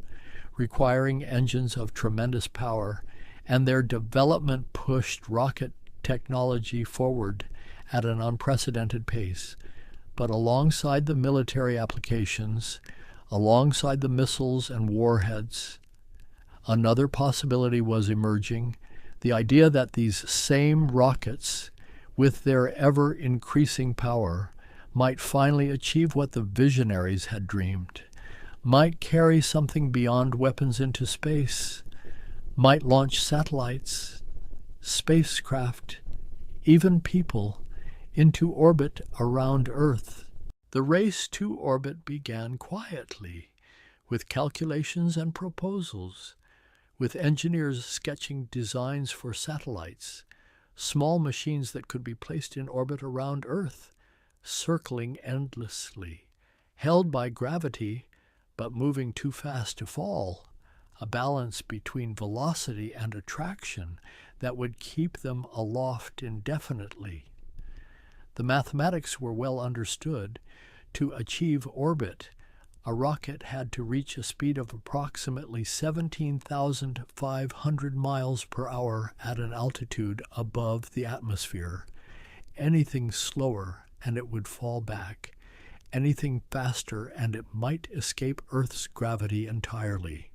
requiring engines of tremendous power, and their development pushed rocket technology forward at an unprecedented pace. But alongside the military applications, alongside the missiles and warheads, another possibility was emerging, the idea that these same rockets, with their ever-increasing power, might finally achieve what the visionaries had dreamed, might carry something beyond weapons into space, might launch satellites, spacecraft, even people, into orbit around Earth. The race to orbit began quietly, with calculations and proposals, with engineers sketching designs for satellites, small machines that could be placed in orbit around Earth, circling endlessly, held by gravity but moving too fast to fall, a balance between velocity and attraction that would keep them aloft indefinitely. The mathematics were well understood. To achieve orbit, a rocket had to reach a speed of approximately 17,500 miles per hour at an altitude above the atmosphere. Anything slower and it would fall back. Anything faster and it might escape Earth's gravity entirely.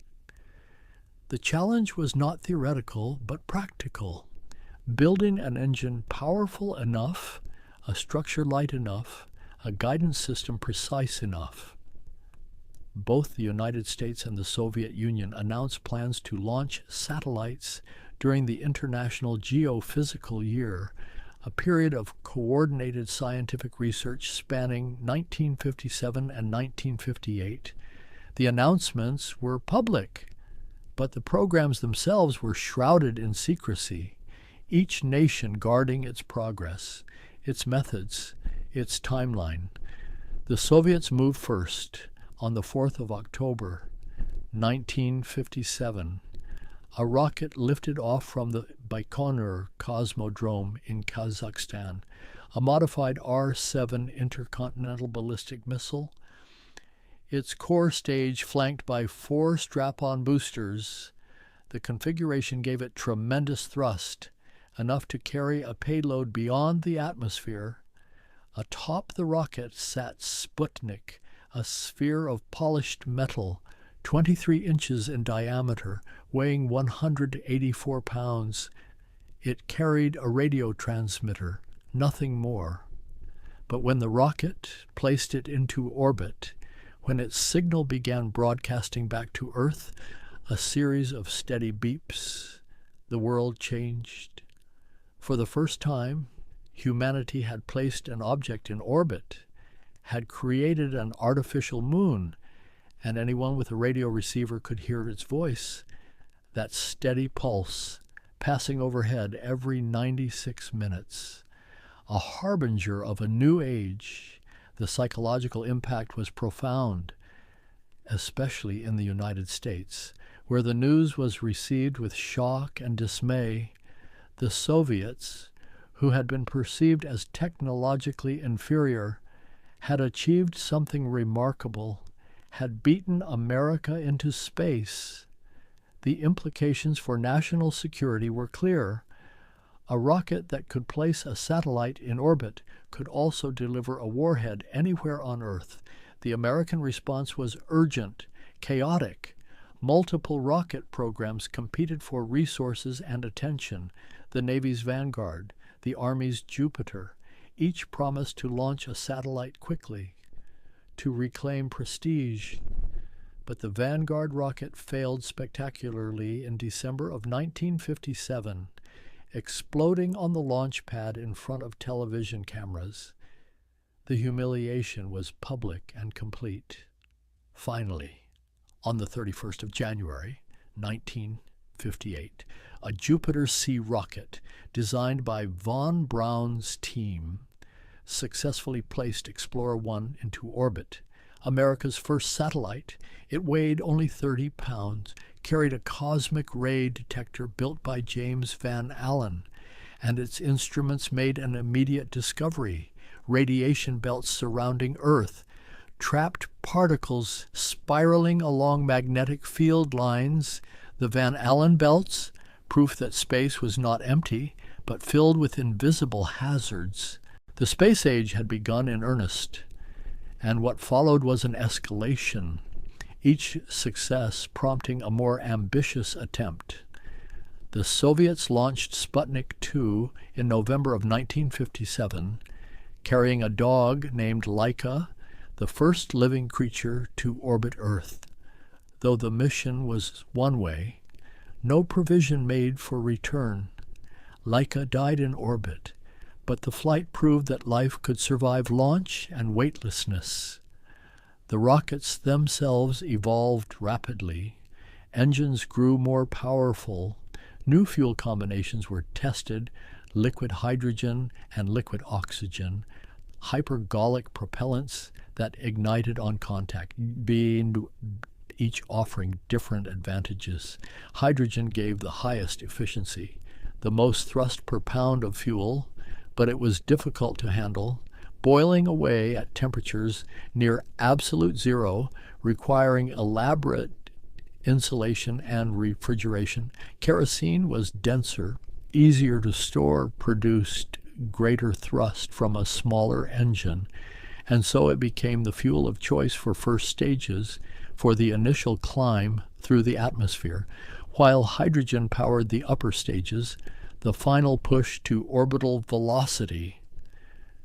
The challenge was not theoretical but practical. Building an engine powerful enough, a structure light enough, a guidance system precise enough. Both the United States and the Soviet Union announced plans to launch satellites during the International Geophysical Year, a period of coordinated scientific research spanning 1957 and 1958. The announcements were public, but the programs themselves were shrouded in secrecy, each nation guarding its progress, its methods, its timeline. The Soviets moved first. On the 4th of October, 1957, a rocket lifted off from the Baikonur Cosmodrome in Kazakhstan, a modified R-7 intercontinental ballistic missile. Its core stage flanked by 4 strap-on boosters, the configuration gave it tremendous thrust, enough to carry a payload beyond the atmosphere. Atop the rocket sat Sputnik, a sphere of polished metal, 23 inches in diameter, weighing 184 pounds. It carried a radio transmitter, nothing more. But when the rocket placed it into orbit, when its signal began broadcasting back to Earth, a series of steady beeps, the world changed. For the first time, humanity had placed an object in orbit, had created an artificial moon, and anyone with a radio receiver could hear its voice, that steady pulse, passing overhead every 96 minutes. A harbinger of a new age, the psychological impact was profound, especially in the United States, where the news was received with shock and dismay. The Soviets, who had been perceived as technologically inferior, had achieved something remarkable, had beaten America into space. The implications for national security were clear. A rocket that could place a satellite in orbit could also deliver a warhead anywhere on Earth. The American response was urgent, chaotic. Multiple rocket programs competed for resources and attention. The Navy's Vanguard, the Army's Jupiter, each promised to launch a satellite quickly, to reclaim prestige. But the Vanguard rocket failed spectacularly in December of 1957, exploding on the launch pad in front of television cameras. The humiliation was public and complete. Finally, on the 31st of January, 1958, a Jupiter C rocket designed by von Braun's team successfully placed Explorer 1 into orbit. America's first satellite, it weighed only 30 pounds, carried a cosmic ray detector built by James Van Allen, and its instruments made an immediate discovery: radiation belts surrounding Earth, trapped particles spiraling along magnetic field lines, the Van Allen belts, proof that space was not empty, but filled with invisible hazards. The space age had begun in earnest, and what followed was an escalation, each success prompting a more ambitious attempt. The Soviets launched Sputnik 2 in November of 1957, carrying a dog named Laika, the first living creature to orbit Earth. Though the mission was one way, no provision made for return. Laika died in orbit, but the flight proved that life could survive launch and weightlessness. The rockets themselves evolved rapidly. Engines grew more powerful. New fuel combinations were tested: liquid hydrogen and liquid oxygen, hypergolic propellants that ignited on contact, each offering different advantages. Hydrogen gave the highest efficiency, the most thrust per pound of fuel, but it was difficult to handle, boiling away at temperatures near absolute zero, requiring elaborate insulation and refrigeration. Kerosene was denser, easier to store, produced greater thrust from a smaller engine, and so it became the fuel of choice for first stages, for the initial climb through the atmosphere, while hydrogen powered the upper stages, the final push to orbital velocity.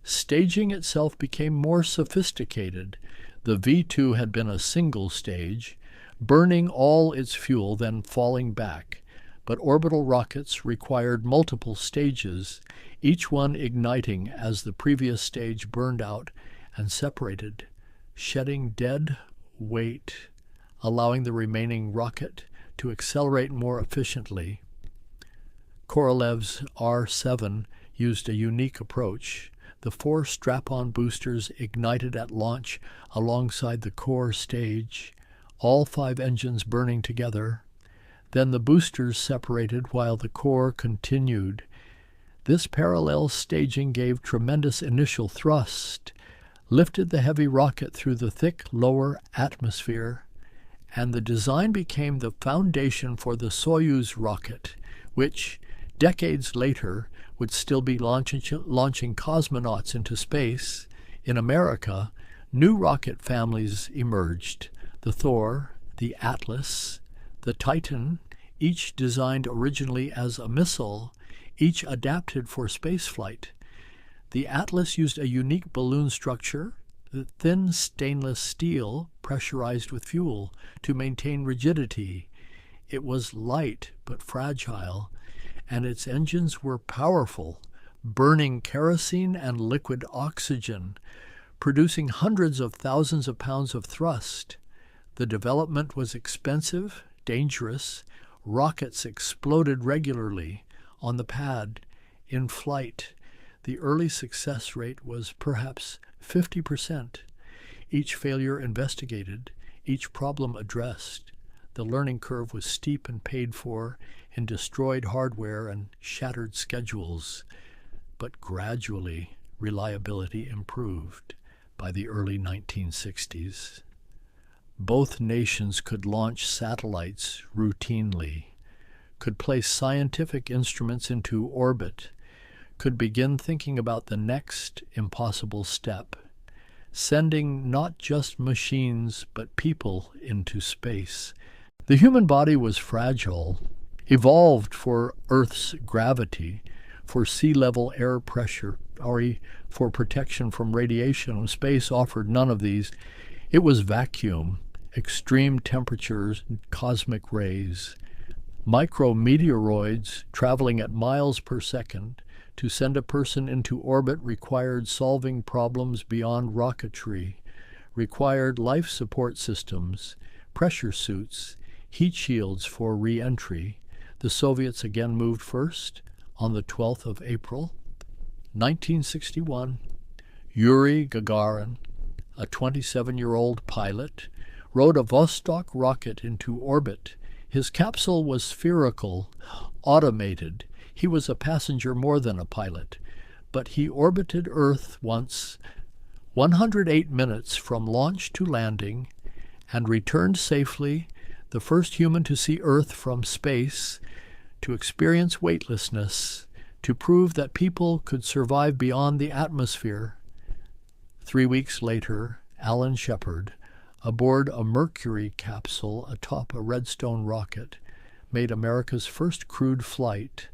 Staging itself became more sophisticated. The V2 had been a single stage, burning all its fuel, then falling back. But orbital rockets required multiple stages, each one igniting as the previous stage burned out and separated, shedding dead weight, allowing the remaining rocket to accelerate more efficiently. Korolev's R-7 used a unique approach. The 4 strap-on boosters ignited at launch alongside the core stage, all 5 engines burning together. Then the boosters separated while the core continued. This parallel staging gave tremendous initial thrust, lifted the heavy rocket through the thick lower atmosphere, and the design became the foundation for the Soyuz rocket, which, decades later, would still be launching cosmonauts into space. In America, new rocket families emerged: the Thor, the Atlas, the Titan, each designed originally as a missile, each adapted for spaceflight. The Atlas used a unique balloon structure, the thin stainless steel pressurized with fuel to maintain rigidity. It was light but fragile, and its engines were powerful, burning kerosene and liquid oxygen, producing hundreds of thousands of pounds of thrust. The development was expensive, dangerous, Rockets exploded regularly on the pad, in flight. The early success rate was perhaps 50%. Each failure investigated, each problem addressed. The learning curve was steep and paid for in destroyed hardware and shattered schedules. But gradually, reliability improved by the early 1960s. Both nations could launch satellites routinely, could place scientific instruments into orbit, could begin thinking about the next impossible step, sending not just machines but people into space. The human body was fragile, evolved for Earth's gravity, for sea-level air pressure, for protection from radiation. Space offered none of these. It was vacuum, extreme temperatures, cosmic rays. Micrometeoroids traveling at miles per second to send a person into orbit required solving problems beyond rocketry, required life support systems, pressure suits, heat shields for re-entry. The Soviets again moved first on the 12th of April, 1961. Yuri Gagarin, a 27-year-old pilot, rode a Vostok rocket into orbit. His capsule was spherical, automated. He was a passenger more than a pilot, but he orbited Earth once, 108 minutes from launch to landing, and returned safely, the first human to see Earth from space, to experience weightlessness, to prove that people could survive beyond the atmosphere. 3 weeks later, Alan Shepard, aboard a Mercury capsule atop a Redstone rocket, made America's first crewed flight,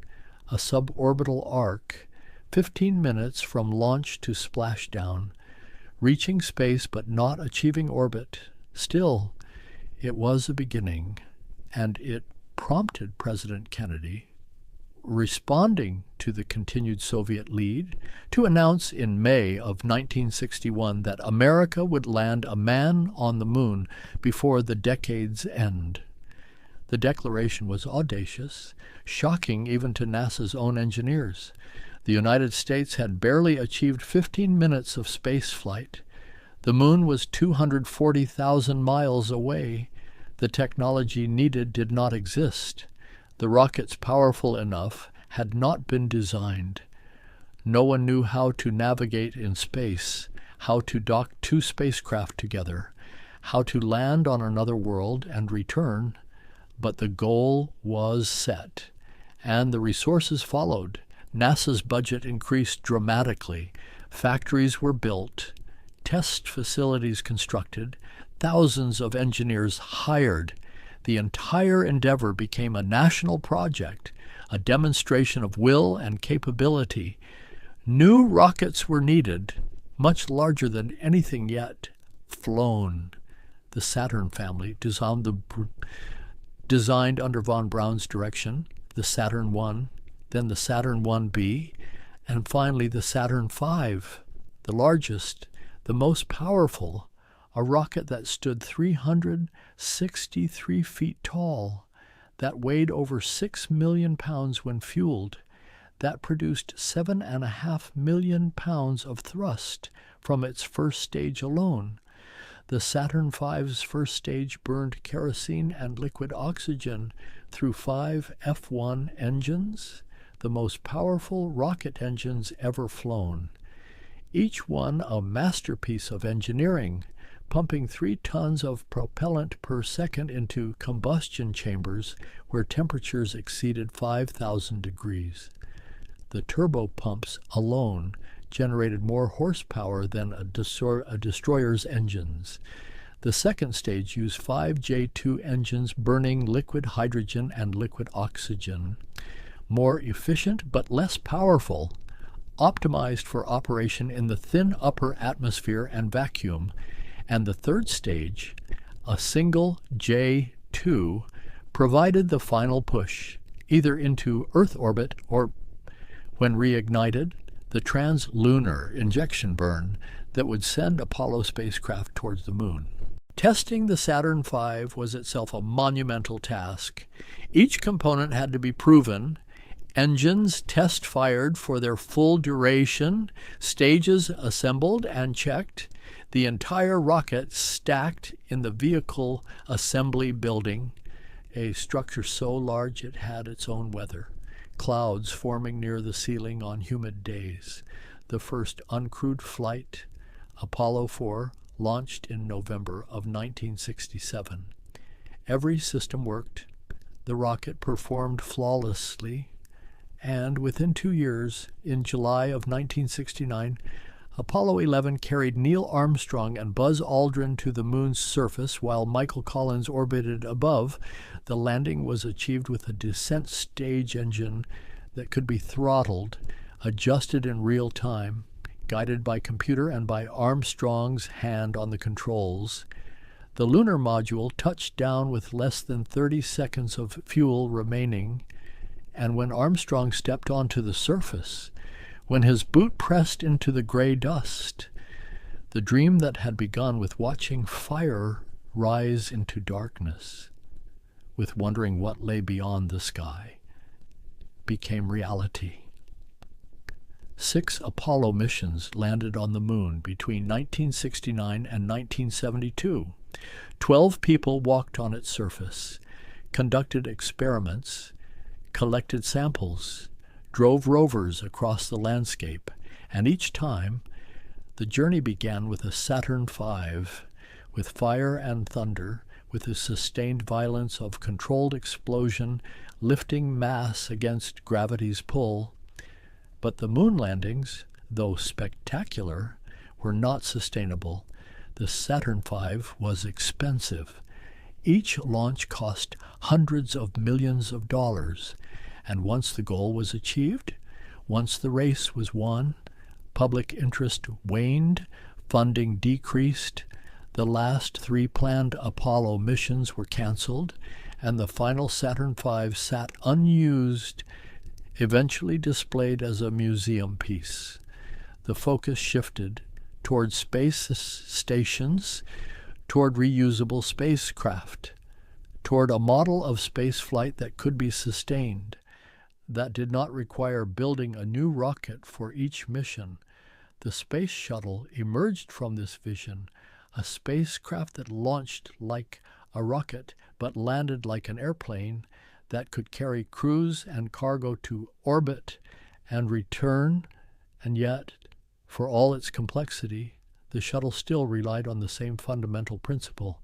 a suborbital arc, 15 minutes from launch to splashdown, reaching space but not achieving orbit. Still, it was a beginning, and it prompted President Kennedy, responding to the continued Soviet lead, to announce in May of 1961 that America would land a man on the moon before the decade's end. The declaration was audacious, shocking even to NASA's own engineers. The United States had barely achieved 15 minutes of spaceflight. The moon was 240,000 miles away. The technology needed did not exist. The rockets powerful enough had not been designed. No one knew how to navigate in space, how to dock two spacecraft together, how to land on another world and return. But the goal was set, and the resources followed. NASA's budget increased dramatically. Factories were built, test facilities constructed, thousands of engineers hired. The entire endeavor became a national project, a demonstration of will and capability. New rockets were needed, much larger than anything yet flown. The Saturn family, designed under von Braun's direction, the Saturn I, then the Saturn 1B, and finally the Saturn V, the largest, the most powerful, a rocket that stood 363 feet tall, that weighed over 6 million pounds when fueled, that produced 7.5 million pounds of thrust from its first stage alone. The Saturn V's first stage burned kerosene and liquid oxygen through 5 F-1 engines, the most powerful rocket engines ever flown. Each one a masterpiece of engineering, pumping 3 tons of propellant per second into combustion chambers where temperatures exceeded 5,000 degrees. The turbopumps alone generated more horsepower than a destroyer's engines. The second stage used 5 J2 engines burning liquid hydrogen and liquid oxygen. More efficient but less powerful, optimized for operation in the thin upper atmosphere and vacuum. And the third stage, a single J2, provided the final push, either into Earth orbit or, when reignited, the translunar injection burn that would send Apollo spacecraft towards the moon. Testing the Saturn V was itself a monumental task. Each component had to be proven, engines test-fired for their full duration, stages assembled and checked, the entire rocket stacked in the vehicle assembly building, a structure so large it had its own weather, clouds forming near the ceiling on humid days. The first uncrewed flight, Apollo 4, launched in November of 1967. Every system worked. The rocket performed flawlessly, and within 2 years, in July of 1969, Apollo 11 carried Neil Armstrong and Buzz Aldrin to the moon's surface while Michael Collins orbited above. The landing was achieved with a descent stage engine that could be throttled, adjusted in real time, guided by computer and by Armstrong's hand on the controls. The lunar module touched down with less than 30 seconds of fuel remaining, and when Armstrong stepped onto the surface, when his boot pressed into the gray dust, the dream that had begun with watching fire rise into darkness, with wondering what lay beyond the sky, became reality. 6 Apollo missions landed on the moon between 1969 and 1972. 12 people walked on its surface, conducted experiments, collected samples, drove rovers across the landscape, and each time the journey began with a Saturn V, with fire and thunder, with the sustained violence of controlled explosion lifting mass against gravity's pull. But the moon landings, though spectacular, were not sustainable. The Saturn V was expensive. Each launch cost hundreds of millions of dollars, and once the goal was achieved, once the race was won, public interest waned, funding decreased, the last 3 planned Apollo missions were canceled, and the final Saturn V sat unused, eventually displayed as a museum piece. The focus shifted toward space stations, toward reusable spacecraft, toward a model of spaceflight that could be sustained, that did not require building a new rocket for each mission. The space shuttle emerged from this vision, a spacecraft that launched like a rocket but landed like an airplane, that could carry crews and cargo to orbit and return, and yet, for all its complexity, the shuttle still relied on the same fundamental principle,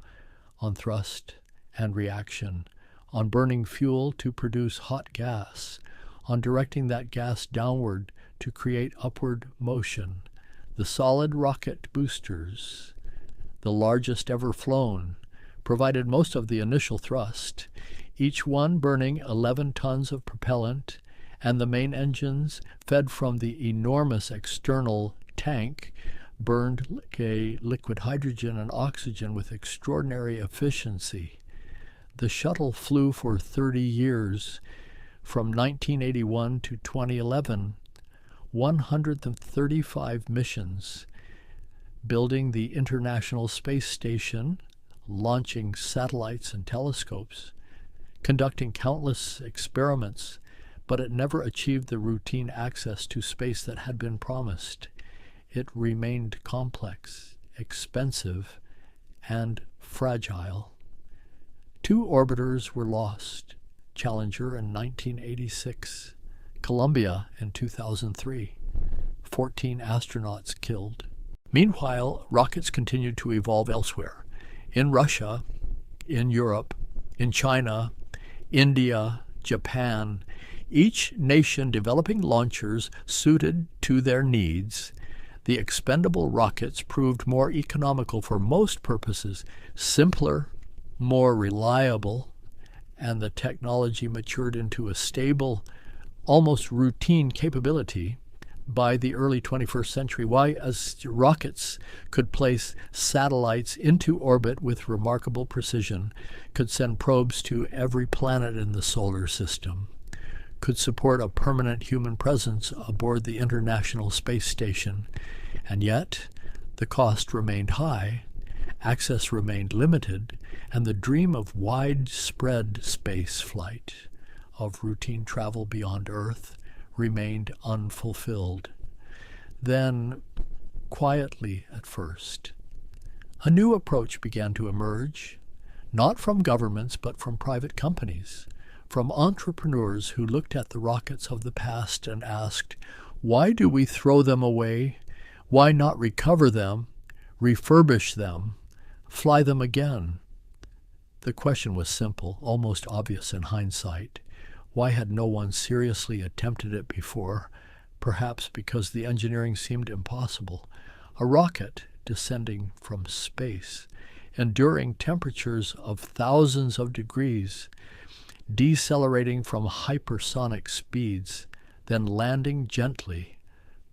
on thrust and reaction, on burning fuel to produce hot gas, on directing that gas downward to create upward motion. The solid rocket boosters, the largest ever flown, provided most of the initial thrust, each one burning 11 tons of propellant, and the main engines, fed from the enormous external tank, burned liquid hydrogen and oxygen with extraordinary efficiency. The shuttle flew for 30 years, from 1981 to 2011, 135 missions, building the International Space Station, launching satellites and telescopes, conducting countless experiments, but it never achieved the routine access to space that had been promised. It remained complex, expensive, and fragile. 2 orbiters were lost, Challenger in 1986, Columbia in 2003, 14 astronauts killed. Meanwhile, rockets continued to evolve elsewhere, in Russia, in Europe, in China, India, Japan, each nation developing launchers suited to their needs. The expendable rockets proved more economical for most purposes, simpler, more reliable, and the technology matured into a stable, almost routine capability by the early 21st century. Why? As rockets could place satellites into orbit with remarkable precision, could send probes to every planet in the solar system, could support a permanent human presence aboard the International Space Station, and yet the cost remained high, access remained limited, and the dream of widespread space flight, of routine travel beyond Earth, remained unfulfilled. Then, quietly at first, a new approach began to emerge, not from governments but from private companies, from entrepreneurs who looked at the rockets of the past and asked, why do we throw them away? Why not recover them, refurbish them, fly them again? The question was simple, almost obvious in hindsight. Why had no one seriously attempted it before? Perhaps because the engineering seemed impossible. A rocket descending from space, enduring temperatures of thousands of degrees, decelerating from hypersonic speeds, then landing gently,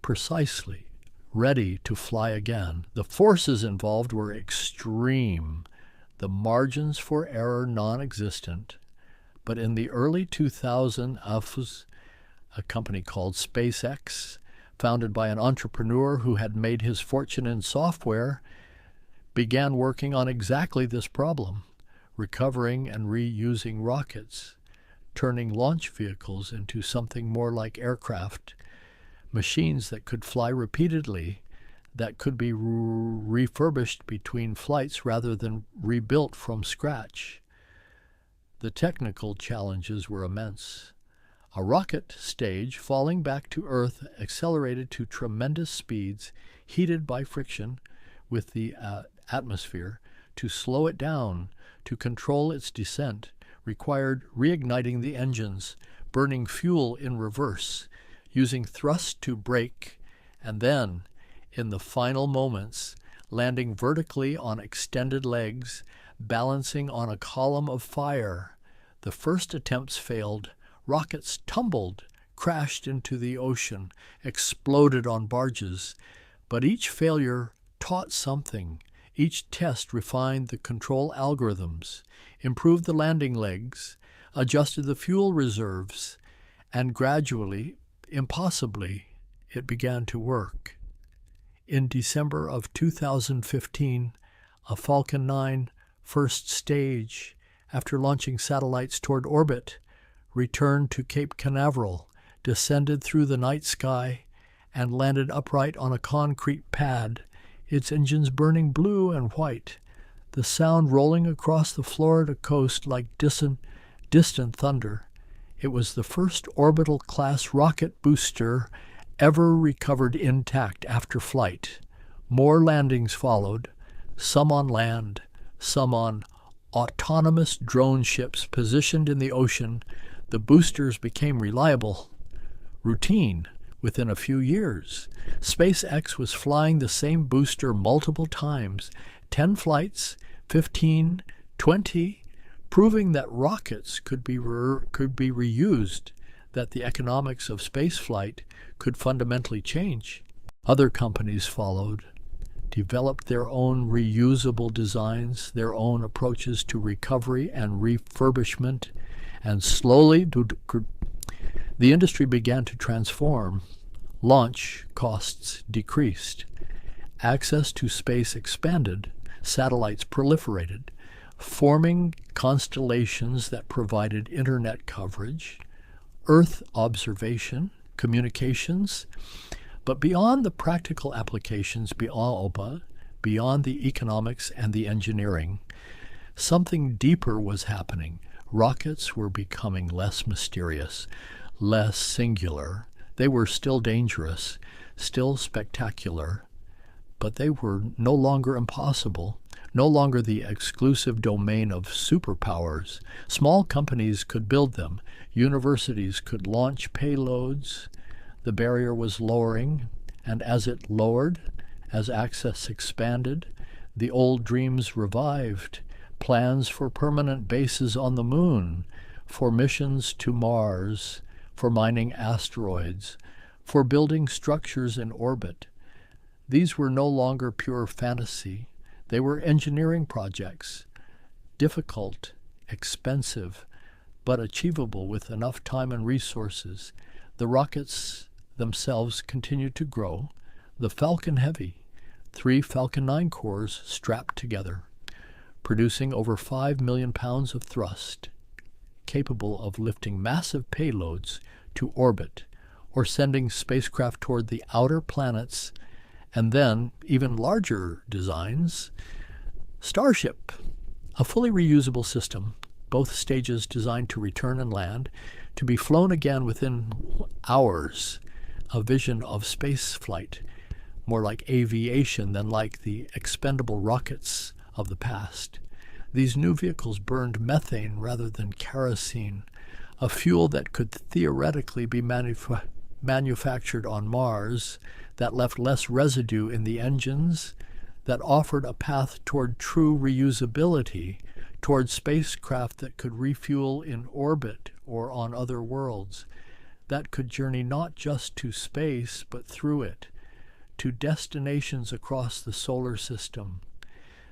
precisely, ready to fly again. The forces involved were extreme, the margins for error non-existent. But in the early 2000s, a company called SpaceX, founded by an entrepreneur who had made his fortune in software, began working on exactly this problem, recovering and reusing rockets, turning launch vehicles into something more like aircraft, machines that could fly repeatedly, that could be refurbished between flights rather than rebuilt from scratch. The technical challenges were immense. A rocket stage falling back to Earth accelerated to tremendous speeds, heated by friction with the atmosphere. To slow it down, to control its descent, required reigniting the engines, burning fuel in reverse, using thrust to brake, and then, in the final moments, landing vertically on extended legs, balancing on a column of fire. The first attempts failed. Rockets tumbled, crashed into the ocean, exploded on barges. But each failure taught something. Each test refined the control algorithms, improved the landing legs, adjusted the fuel reserves, and gradually, impossibly, it began to work. In December of 2015, a Falcon 9 first stage, after launching satellites toward orbit, returned to Cape Canaveral, descended through the night sky, and landed upright on a concrete pad, its engines burning blue and white, the sound rolling across the Florida coast like distant thunder. It was the first orbital-class rocket booster ever recovered intact after flight. More landings followed, some on land, some on autonomous drone ships positioned in the ocean. The boosters became reliable, routine. Within a few years, SpaceX was flying the same booster multiple times, 10 flights, 15, 20, proving that rockets could be reused, that the economics of spaceflight could fundamentally change. Other companies followed, developed their own reusable designs, their own approaches to recovery and refurbishment, and slowly the industry began to transform. Launch costs decreased. Access to space expanded. Satellites proliferated, forming constellations that provided internet coverage, Earth observation, communications. But beyond the practical applications, beyond the economics and the engineering, something deeper was happening. Rockets were becoming less mysterious, less singular. They were still dangerous, still spectacular, but they were no longer impossible, no longer the exclusive domain of superpowers. Small companies could build them. Universities could launch payloads. The barrier was lowering, and as it lowered, as access expanded, the old dreams revived. Plans for permanent bases on the moon, for missions to Mars, for mining asteroids, for building structures in orbit. These were no longer pure fantasy. They were engineering projects, difficult, expensive, but achievable with enough time and resources. The rockets themselves continued to grow, the Falcon Heavy, 3 Falcon 9 cores strapped together, producing over 5 million pounds of thrust, capable of lifting massive payloads to orbit or sending spacecraft toward the outer planets, and then even larger designs. Starship, a fully reusable system, both stages designed to return and land, to be flown again within hours, a vision of space flight, more like aviation than like the expendable rockets of the past. These new vehicles burned methane rather than kerosene, a fuel that could theoretically be manufactured on Mars, that left less residue in the engines, that offered a path toward true reusability, toward spacecraft that could refuel in orbit or on other worlds, that could journey not just to space but through it, to destinations across the solar system.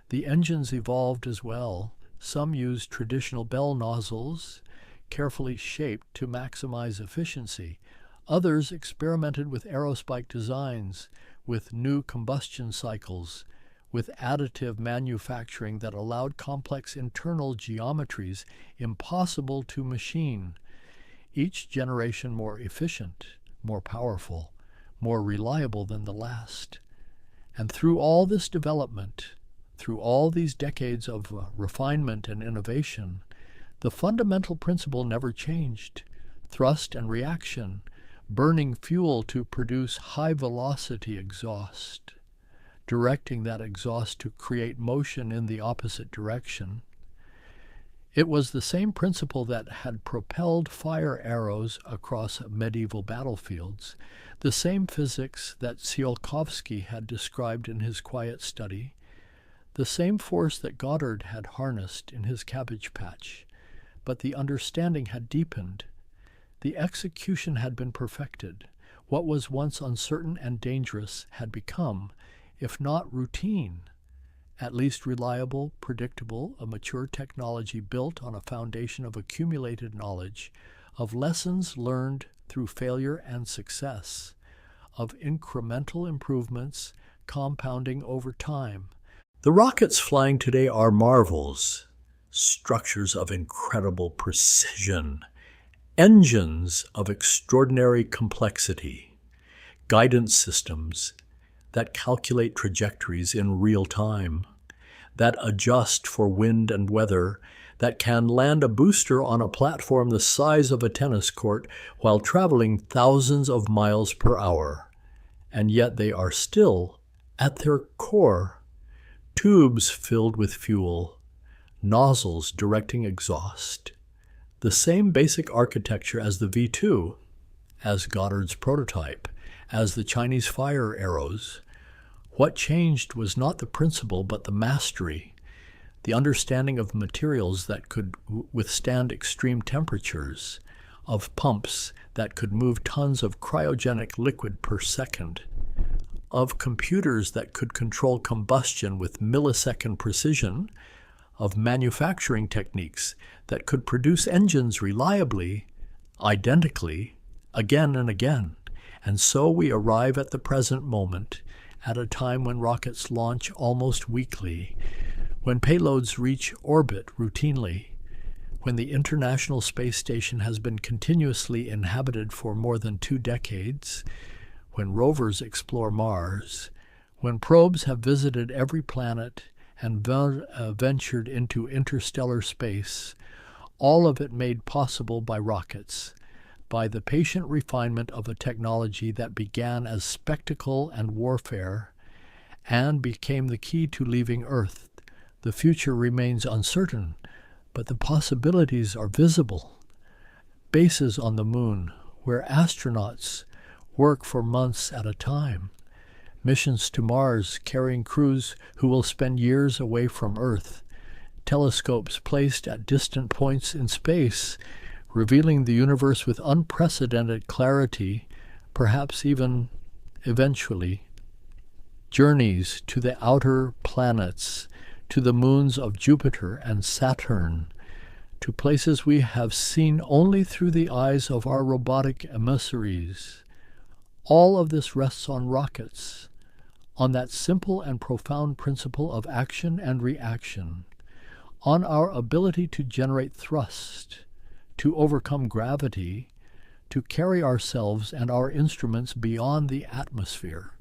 The engines evolved as well. Some used traditional bell nozzles, carefully shaped to maximize efficiency. Others experimented with aerospike designs, with new combustion cycles, with additive manufacturing that allowed complex internal geometries impossible to machine. Each generation more efficient, more powerful, more reliable than the last. And through all this development, through all these decades of refinement and innovation, the fundamental principle never changed: thrust and reaction, burning fuel to produce high-velocity exhaust, directing that exhaust to create motion in the opposite direction. It was the same principle that had propelled fire arrows across medieval battlefields, the same physics that Tsiolkovsky had described in his quiet study, the same force that Goddard had harnessed in his cabbage patch. But the understanding had deepened. The execution had been perfected. What was once uncertain and dangerous had become, if not routine, at least reliable, predictable, a mature technology built on a foundation of accumulated knowledge, of lessons learned through failure and success, of incremental improvements compounding over time. The rockets flying today are marvels, structures of incredible precision, engines of extraordinary complexity, guidance systems that calculate trajectories in real time, that adjust for wind and weather, that can land a booster on a platform the size of a tennis court while traveling thousands of miles per hour. And yet they are still, at their core, tubes filled with fuel, nozzles directing exhaust, the same basic architecture as the V-2, as Goddard's prototype, as the Chinese fire arrows. What changed was not the principle but the mastery, the understanding of materials that could withstand extreme temperatures, of pumps that could move tons of cryogenic liquid per second, of computers that could control combustion with millisecond precision, of manufacturing techniques that could produce engines reliably, identically, again and again. And so we arrive at the present moment, at a time when rockets launch almost weekly, when payloads reach orbit routinely, when the International Space Station has been continuously inhabited for more than 2 decades, when rovers explore Mars, when probes have visited every planet and ventured into interstellar space, all of it made possible by rockets, by the patient refinement of a technology that began as spectacle and warfare and became the key to leaving Earth. The future remains uncertain, but the possibilities are visible. Bases on the moon, where astronauts work for months at a time. Missions to Mars carrying crews who will spend years away from Earth. Telescopes placed at distant points in space, revealing the universe with unprecedented clarity, perhaps even, eventually. Journeys to the outer planets, to the moons of Jupiter and Saturn, to places we have seen only through the eyes of our robotic emissaries. All of this rests on rockets, on that simple and profound principle of action and reaction, on our ability to generate thrust, to overcome gravity, to carry ourselves and our instruments beyond the atmosphere.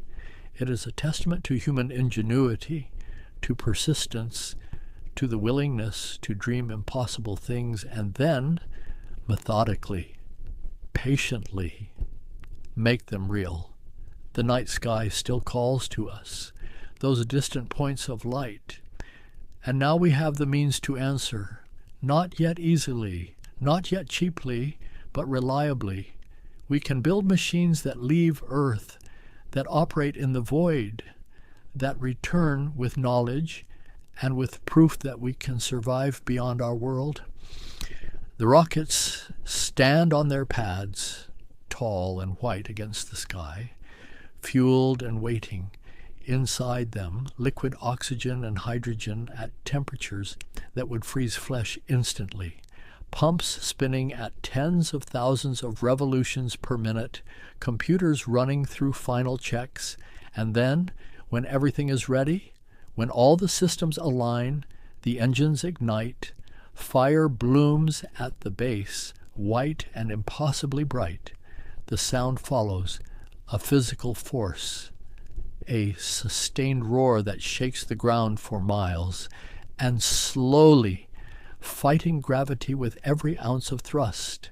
It is a testament to human ingenuity, to persistence, to the willingness to dream impossible things and then, methodically, patiently, make them real. The night sky still calls to us, those distant points of light. And now we have the means to answer, not yet easily, not yet cheaply, but reliably. We can build machines that leave Earth, that operate in the void, that return with knowledge and with proof that we can survive beyond our world. The rockets stand on their pads, tall and white against the sky, fueled and waiting. Inside them, liquid oxygen and hydrogen at temperatures that would freeze flesh instantly. Pumps spinning at tens of thousands of revolutions per minute, computers running through final checks, and then, when everything is ready, when all the systems align, the engines ignite, fire blooms at the base, white and impossibly bright. The sound follows, a physical force, a sustained roar that shakes the ground for miles, and slowly, fighting gravity with every ounce of thrust,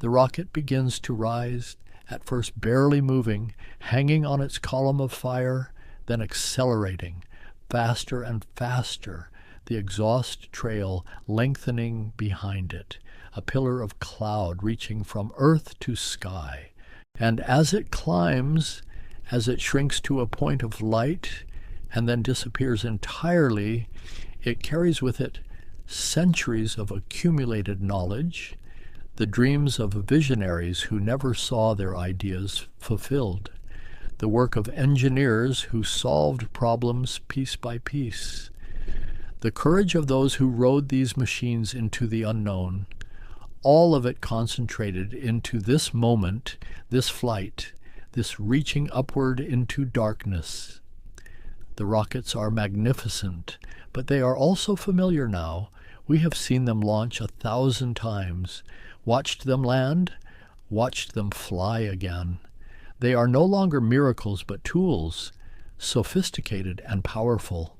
the rocket begins to rise, at first barely moving, hanging on its column of fire, then accelerating, faster and faster, the exhaust trail lengthening behind it, a pillar of cloud reaching from earth to sky. And as it climbs, as it shrinks to a point of light and then disappears entirely, it carries with it centuries of accumulated knowledge, the dreams of visionaries who never saw their ideas fulfilled, the work of engineers who solved problems piece by piece, the courage of those who rode these machines into the unknown, all of it concentrated into this moment, this flight, this reaching upward into darkness. The rockets are magnificent, but they are also familiar now. We have seen them launch 1,000 times, watched them land, watched them fly again. They are no longer miracles but tools, sophisticated and powerful,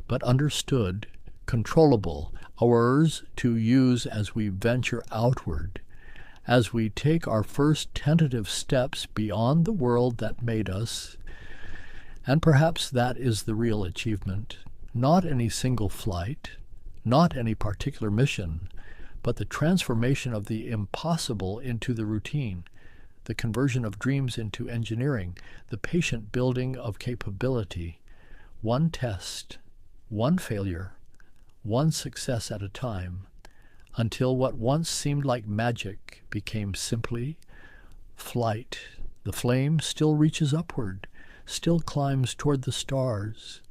but understood, controllable, ours to use as we venture outward, as we take our first tentative steps beyond the world that made us. And perhaps that is the real achievement, not any single flight, not any particular mission, but the transformation of the impossible into the routine, the conversion of dreams into engineering, the patient building of capability, one test, one failure, one success at a time, until what once seemed like magic became simply flight. The flame still reaches upward, still climbs toward the stars,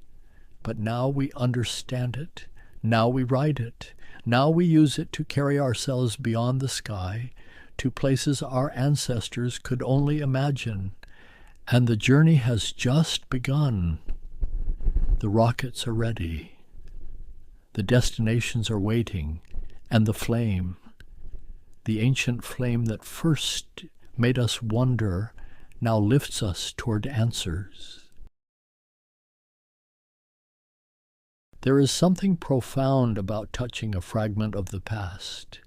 but now we understand it. Now we ride it. Now we use it to carry ourselves beyond the sky, to places our ancestors could only imagine. And the journey has just begun. The rockets are ready. The destinations are waiting. And the flame, the ancient flame that first made us wonder, now lifts us toward answers. There is something profound about touching a fragment of the past,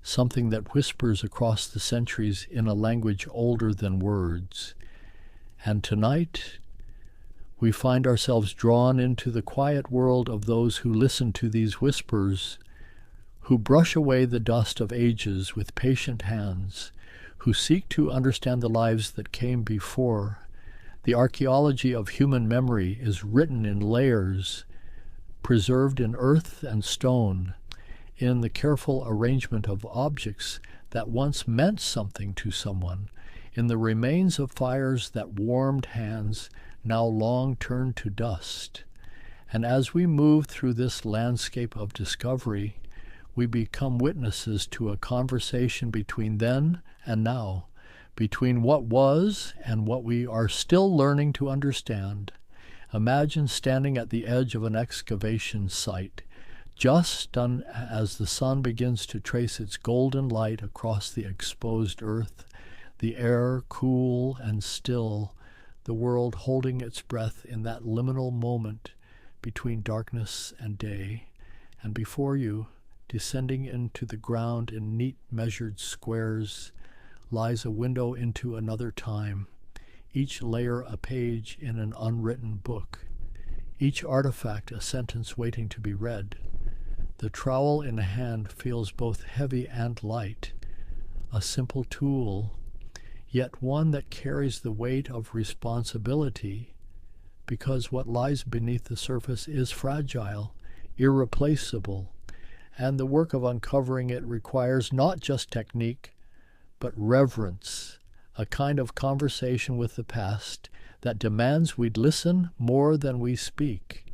something that whispers across the centuries in a language older than words. And tonight, we find ourselves drawn into the quiet world of those who listen to these whispers, who brush away the dust of ages with patient hands, who seek to understand the lives that came before. The archaeology of human memory is written in layers, preserved in earth and stone, in the careful arrangement of objects that once meant something to someone, in the remains of fires that warmed hands now long turned to dust. And as we move through this landscape of discovery, we become witnesses to a conversation between then and now, between what was and what we are still learning to understand. Imagine standing at the edge of an excavation site, just as the sun begins to trace its golden light across the exposed earth, the air cool and still, the world holding its breath in that liminal moment between darkness and day, and before you, descending into the ground in neat measured squares, lies a window into another time, each layer a page in an unwritten book, each artifact a sentence waiting to be read. The trowel in a hand feels both heavy and light, a simple tool, yet one that carries the weight of responsibility, because what lies beneath the surface is fragile, irreplaceable, and the work of uncovering it requires not just technique, but reverence, a kind of conversation with the past that demands we'd listen more than we speak.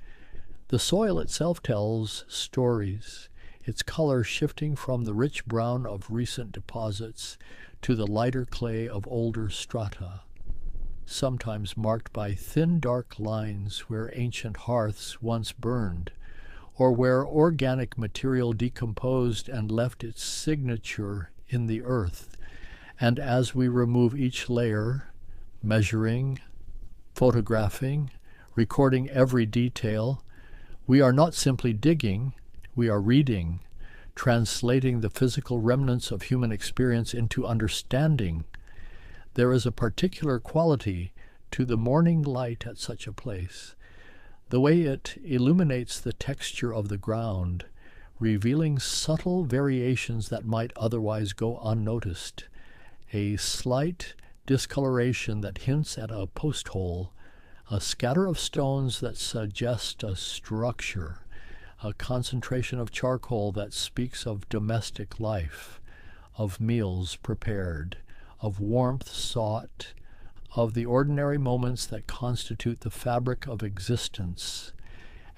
The soil itself tells stories, its color shifting from the rich brown of recent deposits to the lighter clay of older strata, sometimes marked by thin dark lines where ancient hearths once burned, or where organic material decomposed and left its signature in the earth. And as we remove each layer, measuring, photographing, recording every detail, we are not simply digging, we are reading, translating the physical remnants of human experience into understanding. There is a particular quality to the morning light at such a place, the way it illuminates the texture of the ground, revealing subtle variations that might otherwise go unnoticed, a slight discoloration that hints at a post hole, a scatter of stones that suggest a structure, a concentration of charcoal that speaks of domestic life, of meals prepared, of warmth sought, of the ordinary moments that constitute the fabric of existence.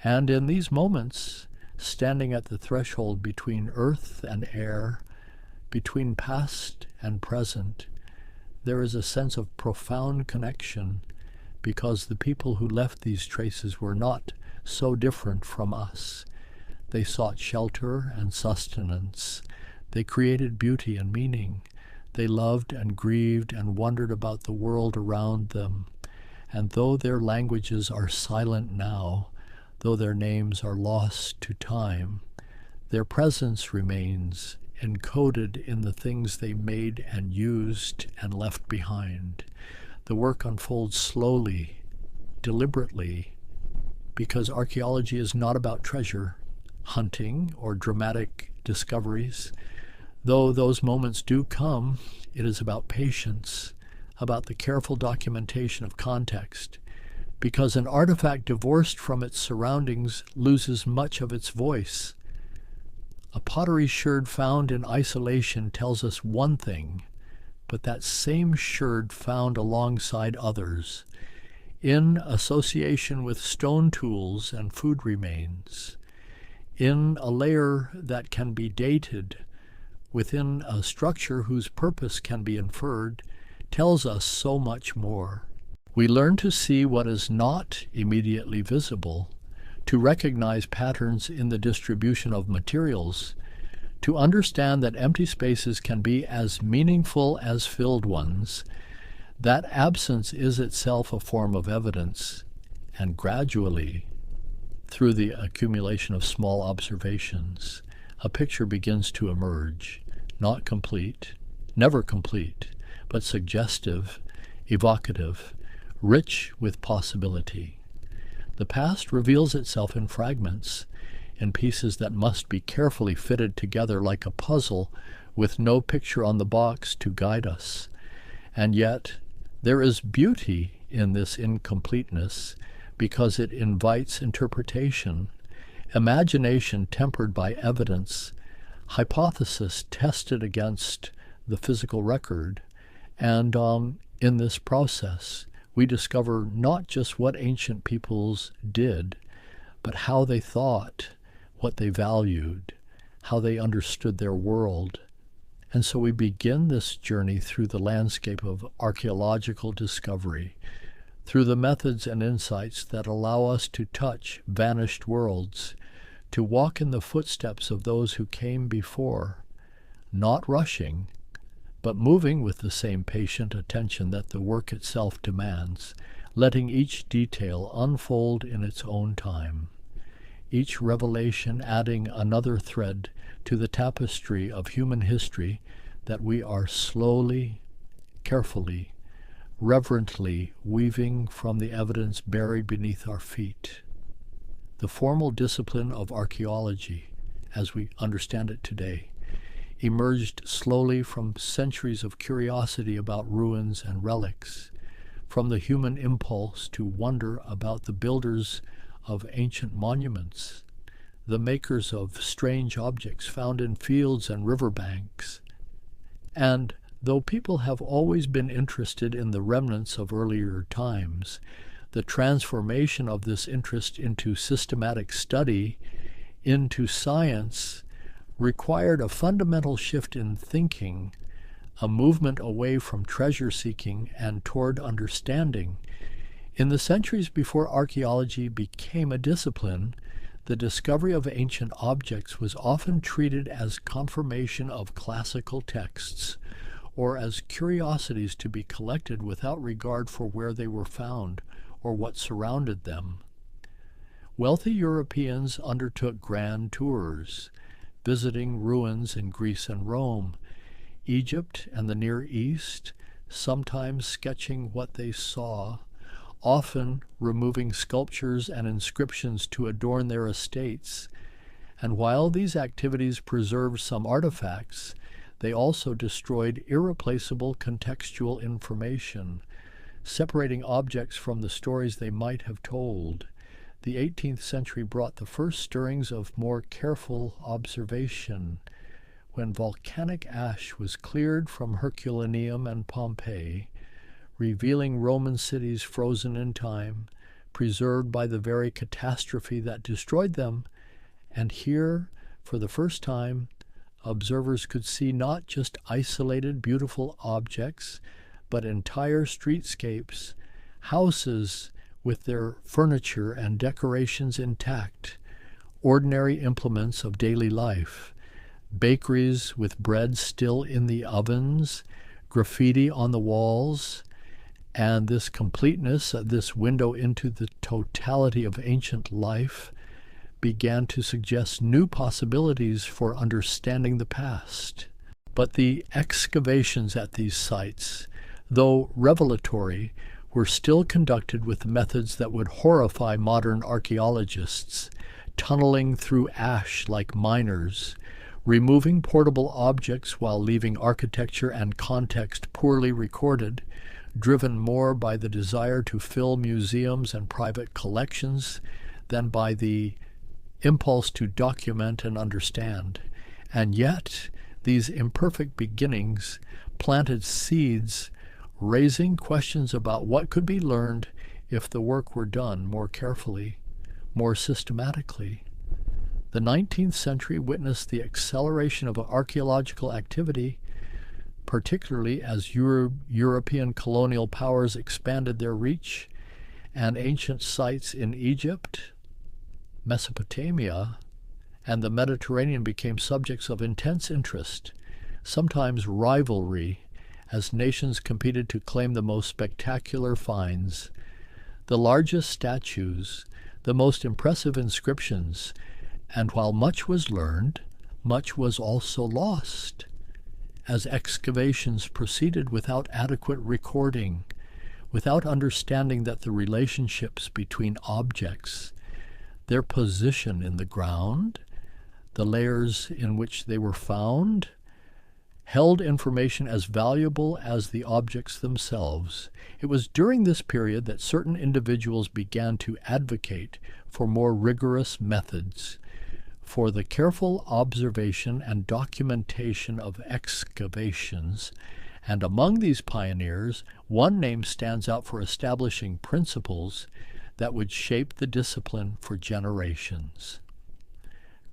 And in these moments, standing at the threshold between earth and air, between past and present, there is a sense of profound connection, because the people who left these traces were not so different from us. They sought shelter and sustenance. They created beauty and meaning. They loved and grieved and wondered about the world around them. And though their languages are silent now, though their names are lost to time, their presence remains encoded in the things they made and used and left behind. The work unfolds slowly, deliberately, because archaeology is not about treasure hunting or dramatic discoveries. Though those moments do come, it is about patience, about the careful documentation of context, because an artifact divorced from its surroundings loses much of its voice. A pottery sherd found in isolation tells us one thing, but that same sherd found alongside others, in association with stone tools and food remains, in a layer that can be dated, within a structure whose purpose can be inferred, tells us so much more. We learn to see what is not immediately visible, to recognize patterns in the distribution of materials, to understand that empty spaces can be as meaningful as filled ones. That absence is itself a form of evidence, and gradually, through the accumulation of small observations, a picture begins to emerge, not complete, never complete, but suggestive, evocative, rich with possibility. The past reveals itself in fragments, in pieces that must be carefully fitted together like a puzzle with no picture on the box to guide us. And yet, there is beauty in this incompleteness because it invites interpretation, imagination tempered by evidence, hypothesis tested against the physical record, and in this process, we discover not just what ancient peoples did, but how they thought, what they valued, how they understood their world. And so we begin this journey through the landscape of archaeological discovery, through the methods and insights that allow us to touch vanished worlds, to walk in the footsteps of those who came before, not rushing, but moving with the same patient attention that the work itself demands, letting each detail unfold in its own time, each revelation adding another thread to the tapestry of human history that we are slowly, carefully, reverently weaving from the evidence buried beneath our feet. The formal discipline of archaeology, as we understand it today, emerged slowly from centuries of curiosity about ruins and relics, from the human impulse to wonder about the builders of ancient monuments, the makers of strange objects found in fields and riverbanks. And though people have always been interested in the remnants of earlier times, the transformation of this interest into systematic study, into science, required a fundamental shift in thinking, a movement away from treasure-seeking and toward understanding. In the centuries before archaeology became a discipline, the discovery of ancient objects was often treated as confirmation of classical texts, or as curiosities to be collected without regard for where they were found or what surrounded them. Wealthy Europeans undertook grand tours, visiting ruins in Greece and Rome, Egypt and the Near East, sometimes sketching what they saw, often removing sculptures and inscriptions to adorn their estates. And while these activities preserved some artifacts, they also destroyed irreplaceable contextual information, separating objects from the stories they might have told. The 18th century brought the first stirrings of more careful observation, when volcanic ash was cleared from Herculaneum and Pompeii, revealing Roman cities frozen in time, preserved by the very catastrophe that destroyed them. And here, for the first time, observers could see not just isolated, beautiful objects, but entire streetscapes, houses with their furniture and decorations intact, ordinary implements of daily life, bakeries with bread still in the ovens, graffiti on the walls, and this completeness, this window into the totality of ancient life, began to suggest new possibilities for understanding the past. But the excavations at these sites, though revelatory, were still conducted with methods that would horrify modern archaeologists, tunneling through ash like miners, removing portable objects while leaving architecture and context poorly recorded, driven more by the desire to fill museums and private collections than by the impulse to document and understand. And yet, these imperfect beginnings planted seeds, raising questions about what could be learned if the work were done more carefully, more systematically. The 19th century witnessed the acceleration of archaeological activity, particularly as European colonial powers expanded their reach, and ancient sites in Egypt, Mesopotamia, and the Mediterranean became subjects of intense interest, sometimes rivalry, as nations competed to claim the most spectacular finds. The largest statues, the most impressive inscriptions, and while much was learned, much was also lost, as excavations proceeded without adequate recording, without understanding that the relationships between objects, their position in the ground, the layers in which they were found, held information as valuable as the objects themselves. It was during this period that certain individuals began to advocate for more rigorous methods, for the careful observation and documentation of excavations, and among these pioneers, one name stands out for establishing principles that would shape the discipline for generations.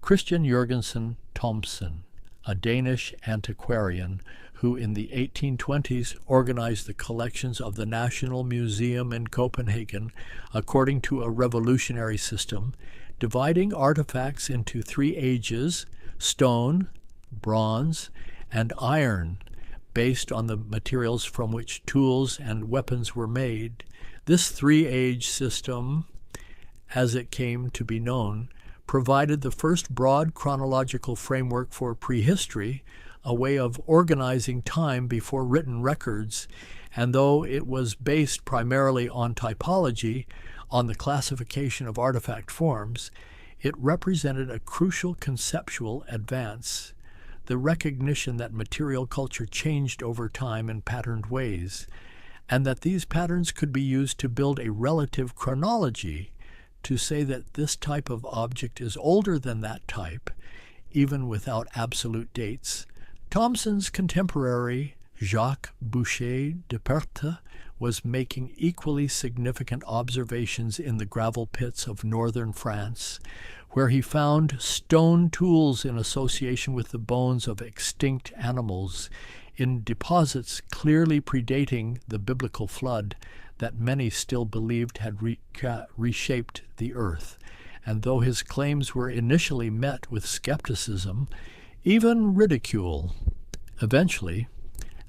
Christian Jørgensen Thomsen, a Danish antiquarian who in the 1820s organized the collections of the National Museum in Copenhagen according to a revolutionary system, dividing artifacts into 3 ages: stone, bronze, and iron, based on the materials from which tools and weapons were made. This 3-age system, as it came to be known, provided the first broad chronological framework for prehistory, a way of organizing time before written records, and though it was based primarily on typology, on the classification of artifact forms, it represented a crucial conceptual advance, the recognition that material culture changed over time in patterned ways, and that these patterns could be used to build a relative chronology, to say that this type of object is older than that type, even without absolute dates. Thomson's contemporary Jacques Boucher de Perthes was making equally significant observations in the gravel pits of northern France, where he found stone tools in association with the bones of extinct animals in deposits clearly predating the biblical flood that many still believed had reshaped the earth. And though his claims were initially met with skepticism, even ridicule, eventually,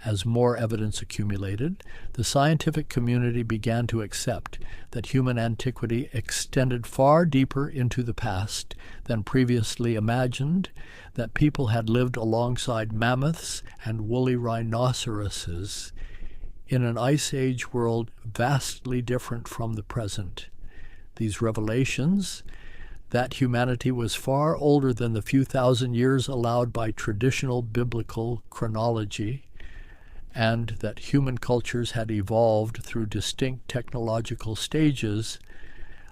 as more evidence accumulated, the scientific community began to accept that human antiquity extended far deeper into the past than previously imagined, that people had lived alongside mammoths and woolly rhinoceroses in an Ice Age world vastly different from the present. These revelations, that humanity was far older than the few thousand years allowed by traditional biblical chronology, and that human cultures had evolved through distinct technological stages,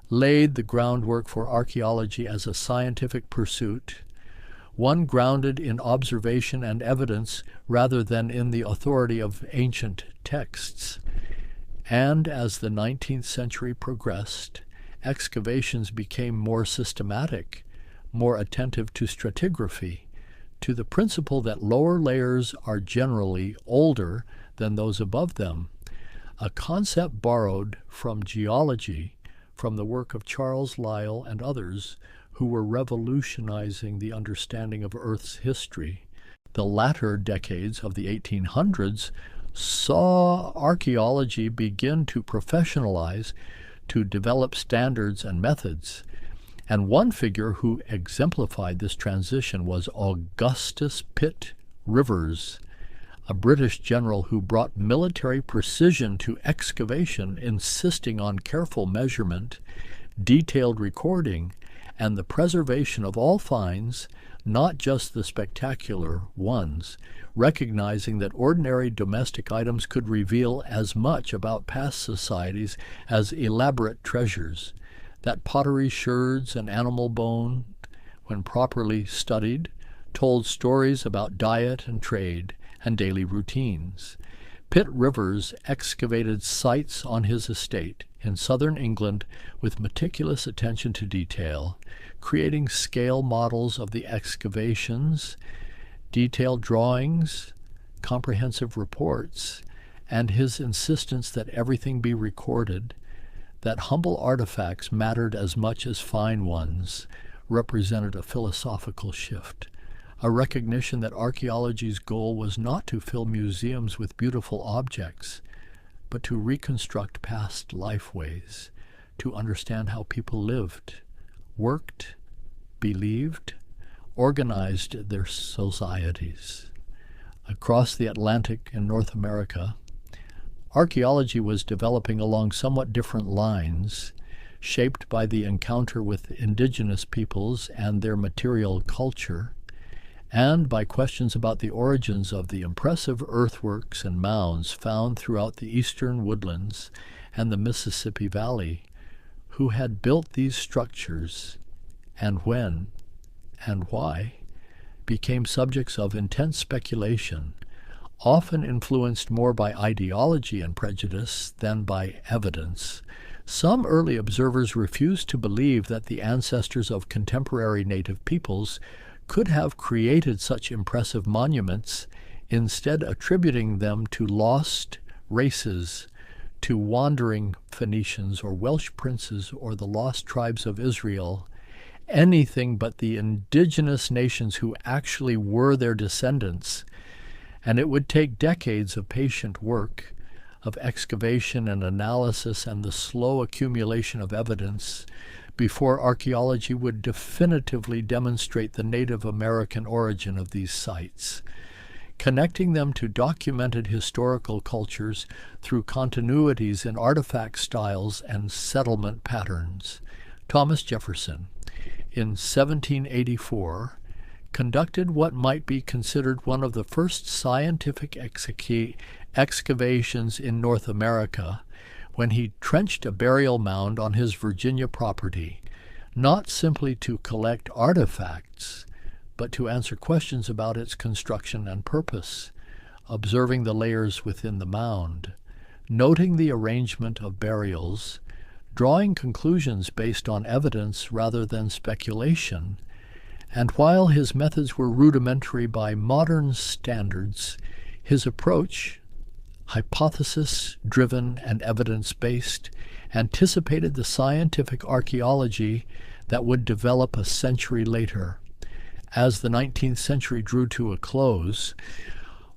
laid the groundwork for archaeology as a scientific pursuit, one grounded in observation and evidence rather than in the authority of ancient texts. And as the 19th century progressed, excavations became more systematic, more attentive to stratigraphy, to the principle that lower layers are generally older than those above them, a concept borrowed from geology, from the work of Charles Lyell and others who were revolutionizing the understanding of Earth's history. The latter decades of the 1800s saw archaeology begin to professionalize, to develop standards and methods. And one figure who exemplified this transition was Augustus Pitt Rivers, a British general who brought military precision to excavation, insisting on careful measurement, detailed recording, and the preservation of all finds, not just the spectacular ones, recognizing that ordinary domestic items could reveal as much about past societies as elaborate treasures, that pottery sherds and animal bone, when properly studied, told stories about diet and trade and daily routines. Pitt Rivers excavated sites on his estate in southern England with meticulous attention to detail, creating scale models of the excavations, detailed drawings, comprehensive reports, and his insistence that everything be recorded, that humble artifacts mattered as much as fine ones, represented a philosophical shift, a recognition that archaeology's goal was not to fill museums with beautiful objects, but to reconstruct past lifeways, to understand how people lived, worked, believed, organized their societies. Across the Atlantic in North America, archaeology was developing along somewhat different lines, shaped by the encounter with indigenous peoples and their material culture, and by questions about the origins of the impressive earthworks and mounds found throughout the eastern woodlands and the Mississippi Valley. Who had built these structures, and when, and why, became subjects of intense speculation, often influenced more by ideology and prejudice than by evidence. Some early observers refused to believe that the ancestors of contemporary native peoples could have created such impressive monuments instead attributing them to lost races, to wandering Phoenicians or Welsh princes or the lost tribes of Israel, anything but the indigenous nations who actually were their descendants. And it would take decades of patient work, of excavation and analysis and the slow accumulation of evidence before archaeology would definitively demonstrate the Native American origin of these sites, connecting them to documented historical cultures through continuities in artifact styles and settlement patterns. Thomas Jefferson, in 1784, conducted what might be considered one of the first scientific excavations in North America when he trenched a burial mound on his Virginia property, not simply to collect artifacts, but to answer questions about its construction and purpose, observing the layers within the mound, noting the arrangement of burials, drawing conclusions based on evidence rather than speculation. And while his methods were rudimentary by modern standards, his approach, hypothesis-driven and evidence-based, anticipated the scientific archaeology that would develop a century later. As the 19th century drew to a close,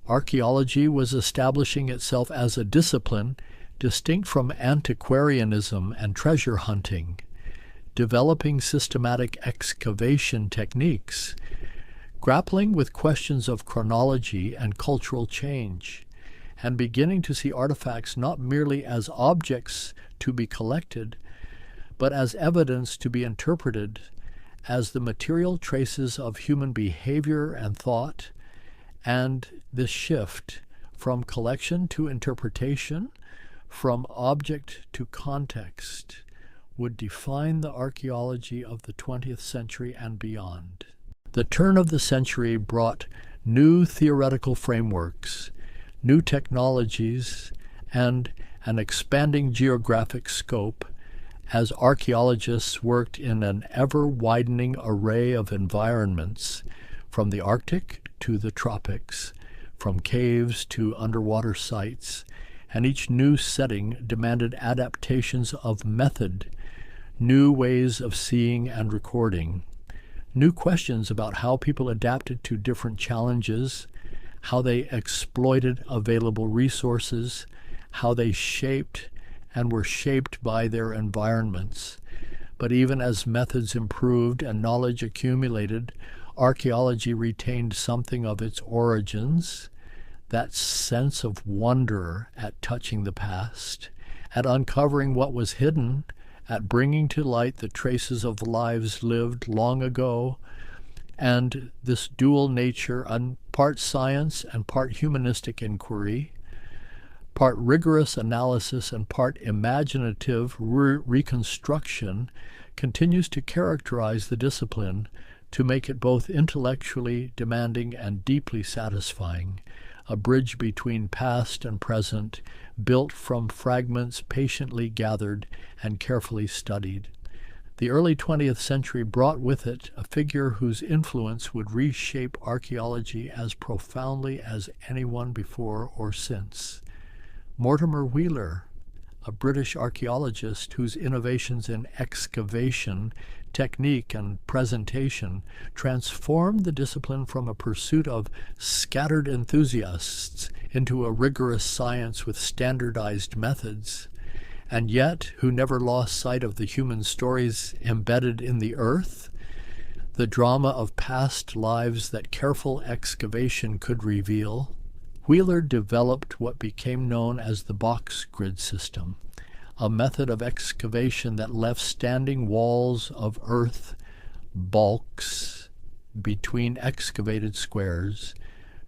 archaeology was establishing itself as a discipline distinct from antiquarianism and treasure hunting, developing systematic excavation techniques, grappling with questions of chronology and cultural change, and beginning to see artifacts not merely as objects to be collected, but as evidence to be interpreted as the material traces of human behavior and thought. And this shift from collection to interpretation, from object to context, would define the archaeology of the 20th century and beyond. The turn of the century brought new theoretical frameworks, new technologies, and an expanding geographic scope as archaeologists worked in an ever-widening array of environments, from the Arctic to the tropics, from caves to underwater sites, and each new setting demanded adaptations of method, new ways of seeing and recording, new questions about how people adapted to different challenges, how they exploited available resources, how they shaped and were shaped by their environments. But even as methods improved and knowledge accumulated, archaeology retained something of its origins, that sense of wonder at touching the past, at uncovering what was hidden, at bringing to light the traces of lives lived long ago, and this dual nature, part science and part humanistic inquiry, part rigorous analysis and part imaginative reconstruction, continues to characterize the discipline, to make it both intellectually demanding and deeply satisfying, a bridge between past and present, built from fragments patiently gathered and carefully studied. The early 20th century brought with it a figure whose influence would reshape archaeology as profoundly as anyone before or since. Mortimer Wheeler, a British archaeologist whose innovations in excavation, technique, and presentation transformed the discipline from a pursuit of scattered enthusiasts into a rigorous science with standardized methods, and yet who never lost sight of the human stories embedded in the earth, the drama of past lives that careful excavation could reveal. Wheeler developed what became known as the box grid system, a method of excavation that left standing walls of earth bulks between excavated squares,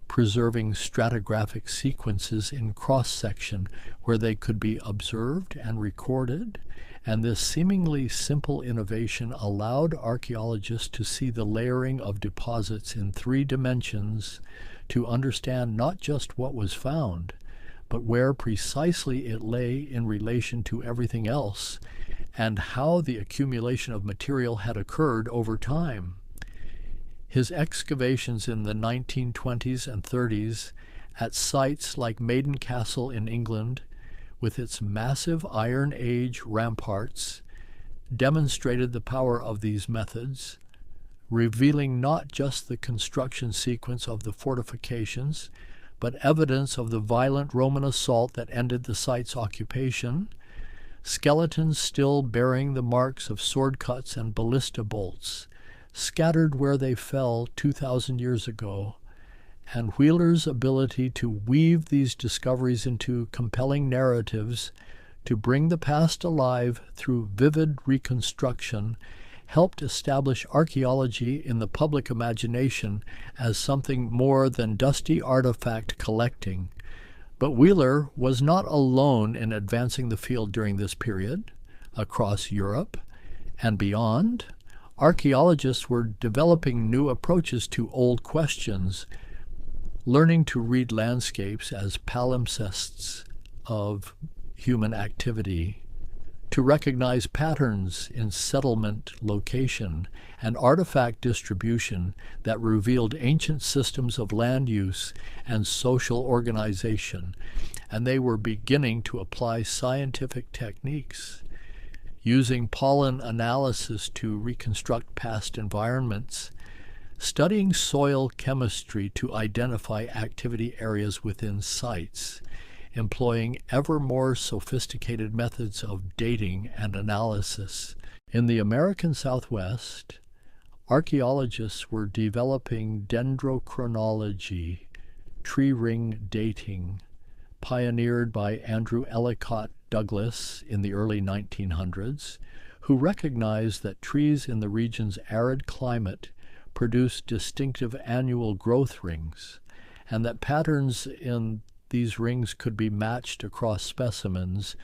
preserving stratigraphic sequences in cross-section where they could be observed and recorded, and this seemingly simple innovation allowed archaeologists to see the layering of deposits in 3 dimensions, to understand not just what was found, but where precisely it lay in relation to everything else, and how the accumulation of material had occurred over time. His excavations in the 1920s and 30s at sites like Maiden Castle in England, with its massive Iron Age ramparts, demonstrated the power of these methods, revealing not just the construction sequence of the fortifications, but evidence of the violent Roman assault that ended the site's occupation, skeletons still bearing the marks of sword cuts and ballista bolts, scattered where they fell 2,000 years ago, and Wheeler's ability to weave these discoveries into compelling narratives to bring the past alive through vivid reconstruction helped establish archaeology in the public imagination as something more than dusty artifact collecting. But Wheeler was not alone in advancing the field during this period. Across Europe and beyond, archaeologists were developing new approaches to old questions, learning to read landscapes as palimpsests of human activity, to recognize patterns in settlement location and artifact distribution that revealed ancient systems of land use and social organization, and they were beginning to apply scientific techniques, using pollen analysis to reconstruct past environments, studying soil chemistry to identify activity areas within sites, employing ever more sophisticated methods of dating and analysis. In the American Southwest, archaeologists were developing dendrochronology, tree ring dating, pioneered by Andrew Ellicott Douglas in the early 1900s, who recognized that trees in the region's arid climate produce distinctive annual growth rings, and that patterns in these rings could be matched across specimens,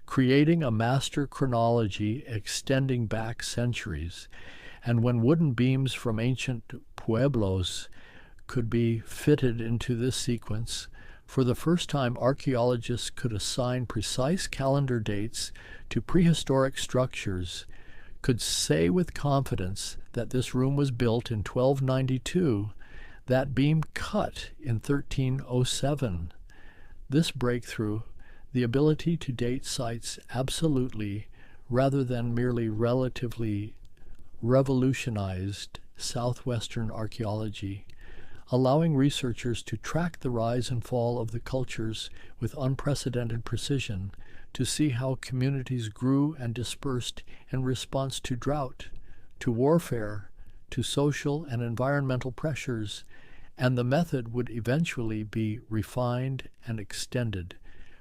creating a master chronology extending back centuries. And when wooden beams from ancient pueblos could be fitted into this sequence, for the first time archaeologists could assign precise calendar dates to prehistoric structures, could say with confidence that this room was built in 1292, that beam cut in 1307. This breakthrough, the ability to date sites absolutely rather than merely relatively, revolutionized southwestern archaeology, allowing researchers to track the rise and fall of the cultures with unprecedented precision, to see how communities grew and dispersed in response to drought, to warfare, to social and environmental pressures, and the method would eventually be refined and extended,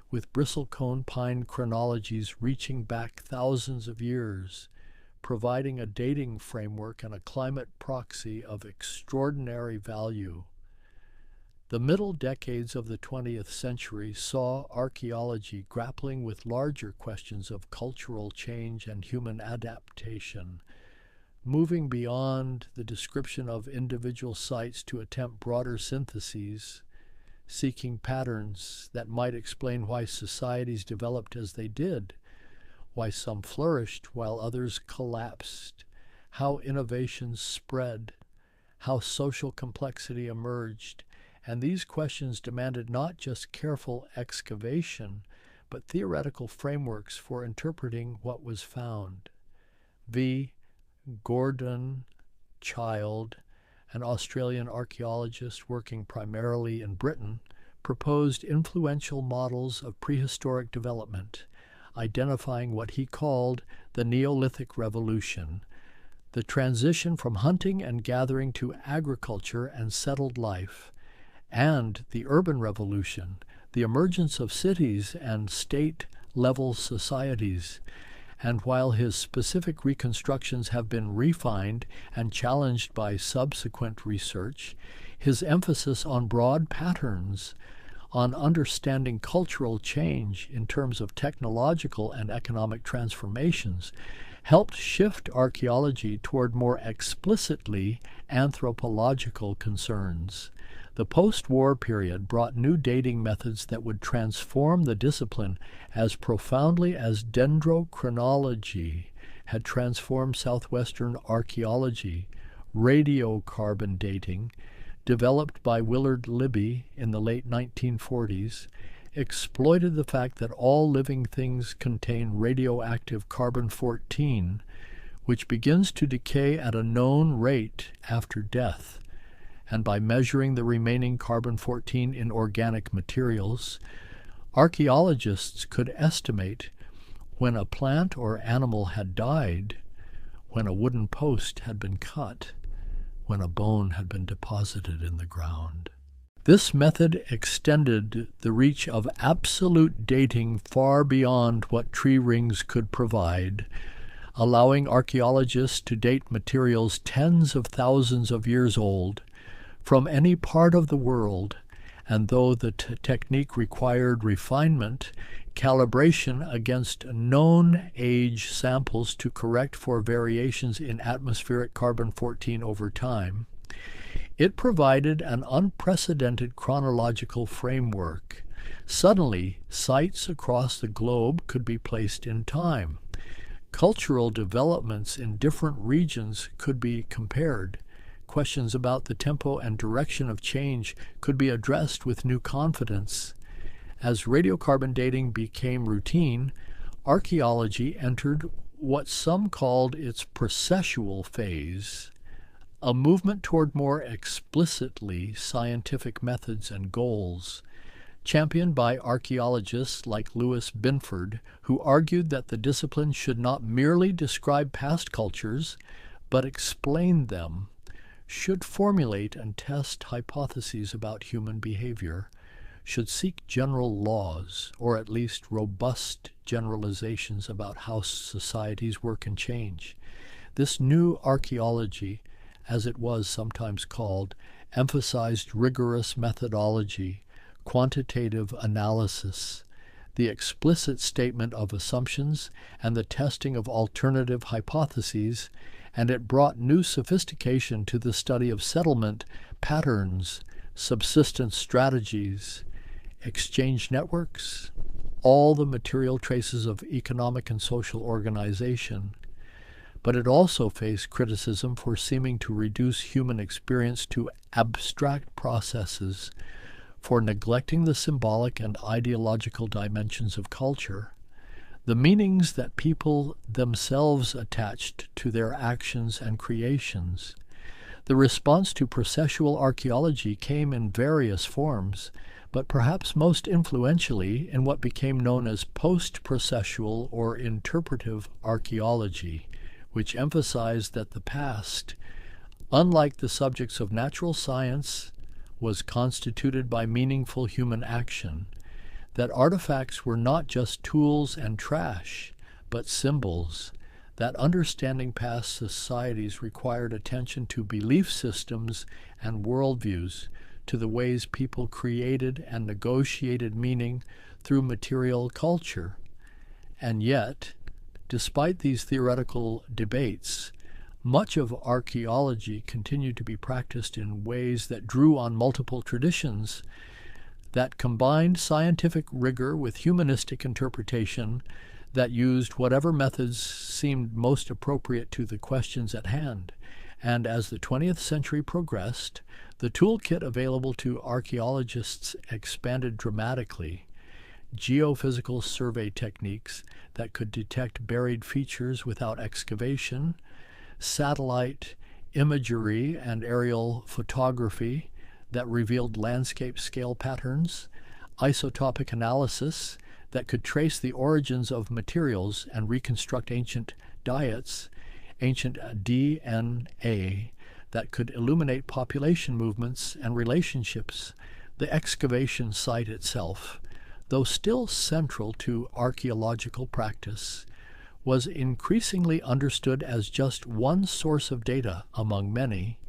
with bristlecone pine chronologies reaching back thousands of years, providing a dating framework and a climate proxy of extraordinary value. The middle decades of the 20th century saw archaeology grappling with larger questions of cultural change and human adaptation, moving beyond the description of individual sites to attempt broader syntheses, seeking patterns that might explain why societies developed as they did, why some flourished while others collapsed, how innovations spread, how social complexity emerged, and these questions demanded not just careful excavation, but theoretical frameworks for interpreting what was found. V. Gordon Childe, an Australian archaeologist working primarily in Britain, proposed influential models of prehistoric development, identifying what he called the Neolithic Revolution, the transition from hunting and gathering to agriculture and settled life, and the urban revolution, the emergence of cities and state-level societies. And while his specific reconstructions have been refined and challenged by subsequent research, his emphasis on broad patterns, on understanding cultural change in terms of technological and economic transformations, helped shift archaeology toward more explicitly anthropological concerns. The post-war period brought new dating methods that would transform the discipline as profoundly as dendrochronology had transformed southwestern archaeology, radiocarbon dating, developed by Willard Libby in the late 1940s, exploited the fact that all living things contain radioactive carbon-14, which begins to decay at a known rate after death. And by measuring the remaining carbon-14 in organic materials, archaeologists could estimate when a plant or animal had died, when a wooden post had been cut, when a bone had been deposited in the ground. This method extended the reach of absolute dating far beyond what tree rings could provide, allowing archaeologists to date materials tens of thousands of years old from any part of the world, and though the technique required refinement, calibration against known age samples to correct for variations in atmospheric carbon-14 over time, it provided an unprecedented chronological framework. Suddenly, sites across the globe could be placed in time. Cultural developments in different regions could be compared. Questions about the tempo and direction of change could be addressed with new confidence. As radiocarbon dating became routine, archaeology entered what some called its processual phase, a movement toward more explicitly scientific methods and goals, championed by archaeologists like Louis Binford, who argued that the discipline should not merely describe past cultures, but explain them, should formulate and test hypotheses about human behavior, should seek general laws, or at least robust generalizations about how societies work and change. This new archaeology, as it was sometimes called, emphasized rigorous methodology, quantitative analysis, the explicit statement of assumptions, and the testing of alternative hypotheses, and it brought new sophistication to the study of settlement patterns, subsistence strategies, exchange networks, all the material traces of economic and social organization. But it also faced criticism for seeming to reduce human experience to abstract processes, for neglecting the symbolic and ideological dimensions of culture, the meanings that people themselves attached to their actions and creations. The response to processual archaeology came in various forms, but perhaps most influentially in what became known as post-processual or interpretive archaeology, which emphasized that the past, unlike the subjects of natural science, was constituted by meaningful human action, that artifacts were not just tools and trash, but symbols, that understanding past societies required attention to belief systems and worldviews, to the ways people created and negotiated meaning through material culture. And yet, despite these theoretical debates, much of archaeology continued to be practiced in ways that drew on multiple traditions, that combined scientific rigor with humanistic interpretation, that used whatever methods seemed most appropriate to the questions at hand. And as the 20th century progressed, the toolkit available to archaeologists expanded dramatically. Geophysical survey techniques that could detect buried features without excavation, satellite imagery and aerial photography that revealed landscape scale patterns, isotopic analysis that could trace the origins of materials and reconstruct ancient diets, ancient DNA that could illuminate population movements and relationships, the excavation site itself, though still central to archaeological practice, was increasingly understood as just one source of data among many,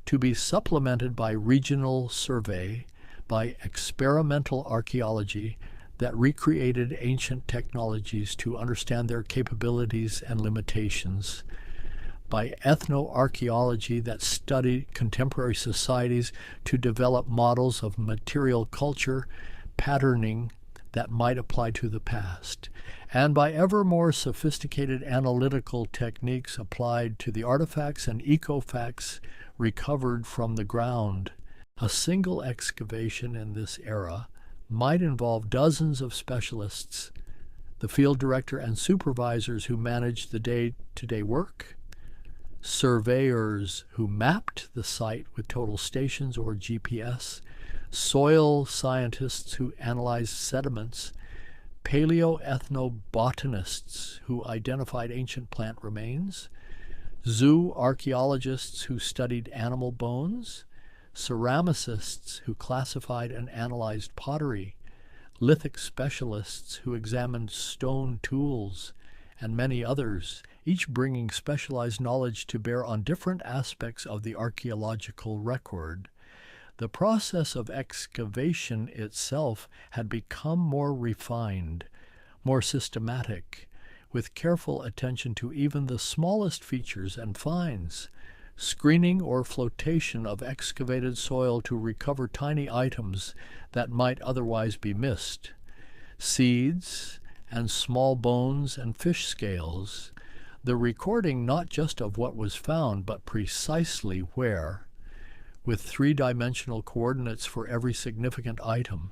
to be supplemented by regional survey, by experimental archaeology that recreated ancient technologies to understand their capabilities and limitations, by ethnoarchaeology that studied contemporary societies to develop models of material culture patterning that might apply to the past, and by ever more sophisticated analytical techniques applied to the artifacts and ecofacts recovered from the ground A single excavation in this era might involve dozens of specialists, the field director and supervisors who managed the day-to-day work, surveyors who mapped the site with total stations or GPS, soil scientists who analyzed sediments, paleoethnobotanists who identified ancient plant remains, zoo archaeologists who studied animal bones, ceramicists who classified and analyzed pottery, lithic specialists who examined stone tools, and many others, each bringing specialized knowledge to bear on different aspects of the archaeological record. The process of excavation itself had become more refined, more systematic, with careful attention to even the smallest features and finds, screening or flotation of excavated soil to recover tiny items that might otherwise be missed, seeds and small bones and fish scales, the recording not just of what was found, but precisely where, with three-dimensional coordinates for every significant item,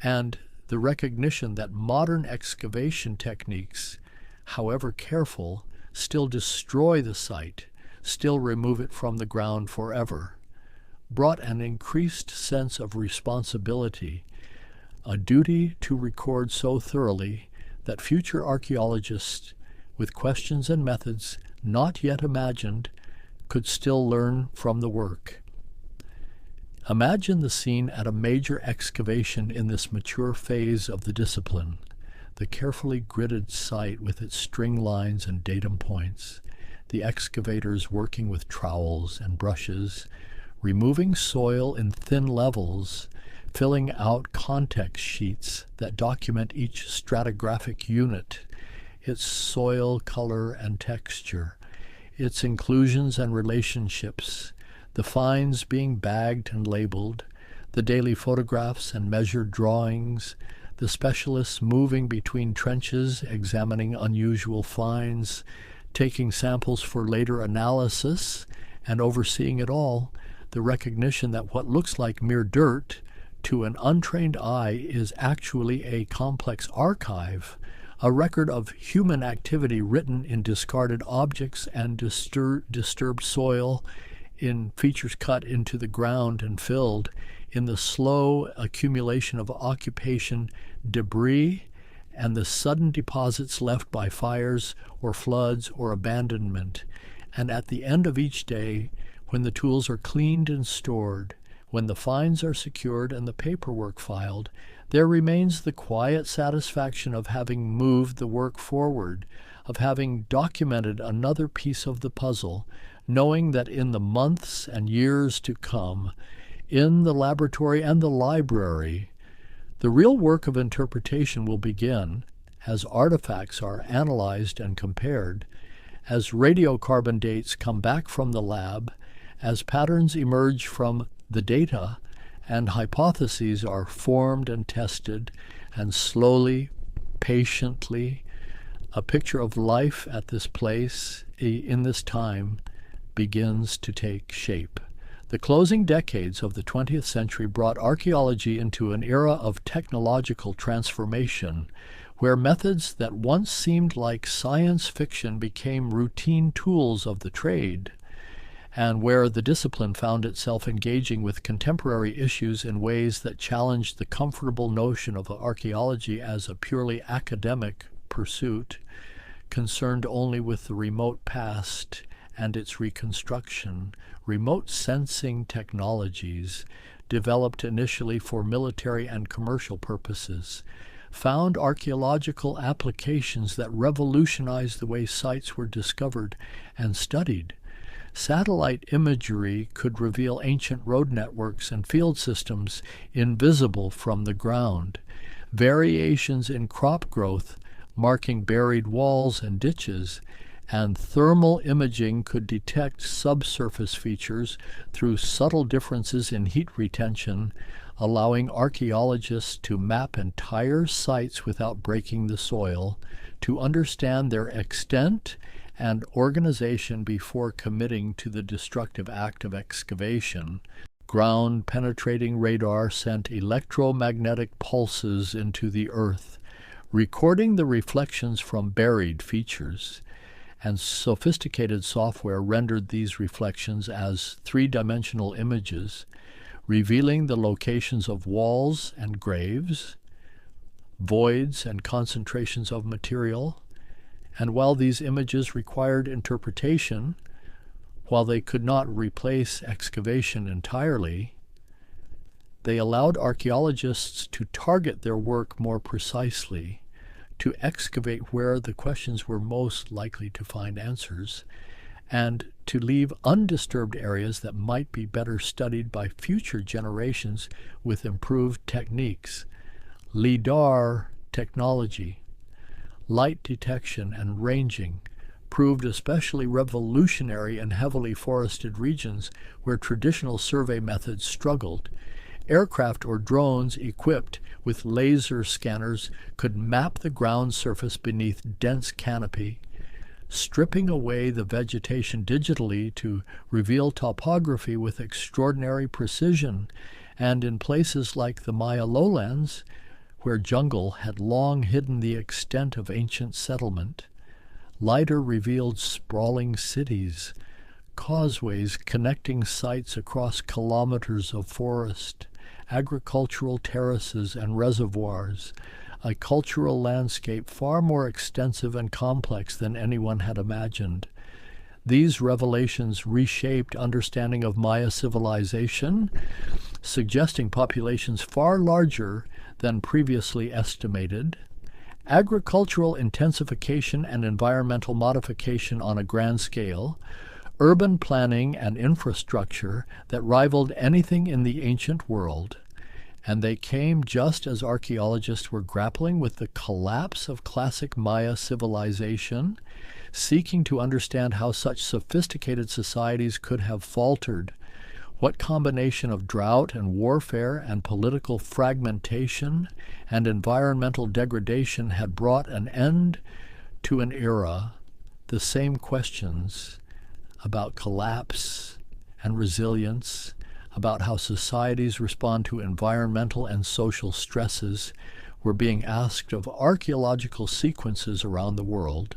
and the recognition that modern excavation techniques, however careful, still destroy the site, still remove it from the ground forever, brought an increased sense of responsibility, a duty to record so thoroughly that future archaeologists, with questions and methods not yet imagined, could still learn from the work. Imagine the scene at a major excavation in this mature phase of the discipline, the carefully gridded site with its string lines and datum points, the excavators working with trowels and brushes, removing soil in thin levels, filling out context sheets that document each stratigraphic unit, its soil color and texture, its inclusions and relationships, the finds being bagged and labeled, the daily photographs and measured drawings, the specialists moving between trenches examining unusual finds, taking samples for later analysis, and overseeing it all, the recognition that what looks like mere dirt to an untrained eye is actually a complex archive, a record of human activity written in discarded objects and disturbed soil, in features cut into the ground and filled, in the slow accumulation of occupation debris and the sudden deposits left by fires or floods or abandonment. And at the end of each day, when the tools are cleaned and stored, when the finds are secured and the paperwork filed, there remains the quiet satisfaction of having moved the work forward, of having documented another piece of the puzzle, knowing that in the months and years to come, in the laboratory and the library, the real work of interpretation will begin as artifacts are analyzed and compared, as radiocarbon dates come back from the lab, as patterns emerge from the data, and hypotheses are formed and tested, and slowly, patiently, a picture of life at this place, in this time, begins to take shape. The closing decades of the 20th century brought archaeology into an era of technological transformation, where methods that once seemed like science fiction became routine tools of the trade, and where the discipline found itself engaging with contemporary issues in ways that challenged the comfortable notion of archaeology as a purely academic pursuit, concerned only with the remote past and its reconstruction. Remote sensing technologies, developed initially for military and commercial purposes, found archaeological applications that revolutionized the way sites were discovered and studied. Satellite imagery could reveal ancient road networks and field systems invisible from the ground. Variations in crop growth marking buried walls and ditches, and thermal imaging could detect subsurface features through subtle differences in heat retention, allowing archaeologists to map entire sites without breaking the soil, to understand their extent and organization before committing to the destructive act of excavation. Ground-penetrating radar sent electromagnetic pulses into the Earth, recording the reflections from buried features, and sophisticated software rendered these reflections as three-dimensional images, revealing the locations of walls and graves, voids and concentrations of material. And while these images required interpretation, while they could not replace excavation entirely, they allowed archaeologists to target their work more precisely, to excavate where the questions were most likely to find answers, and to leave undisturbed areas that might be better studied by future generations with improved techniques. LIDAR technology, light detection and ranging, proved especially revolutionary in heavily forested regions where traditional survey methods struggled. Aircraft or drones equipped with laser scanners could map the ground surface beneath dense canopy, stripping away the vegetation digitally to reveal topography with extraordinary precision, and in places like the Maya lowlands, where jungle had long hidden the extent of ancient settlement, LiDAR revealed sprawling cities, causeways connecting sites across kilometers of forest, agricultural terraces and reservoirs, a cultural landscape far more extensive and complex than anyone had imagined. These revelations reshaped understanding of Maya civilization, suggesting populations far larger than previously estimated, agricultural intensification and environmental modification on a grand scale, urban planning and infrastructure that rivaled anything in the ancient world. And they came just as archaeologists were grappling with the collapse of classic Maya civilization, seeking to understand how such sophisticated societies could have faltered. What combination of drought and warfare and political fragmentation and environmental degradation had brought an end to an era? The same questions about collapse and resilience, about how societies respond to environmental and social stresses, were being asked of archaeological sequences around the world.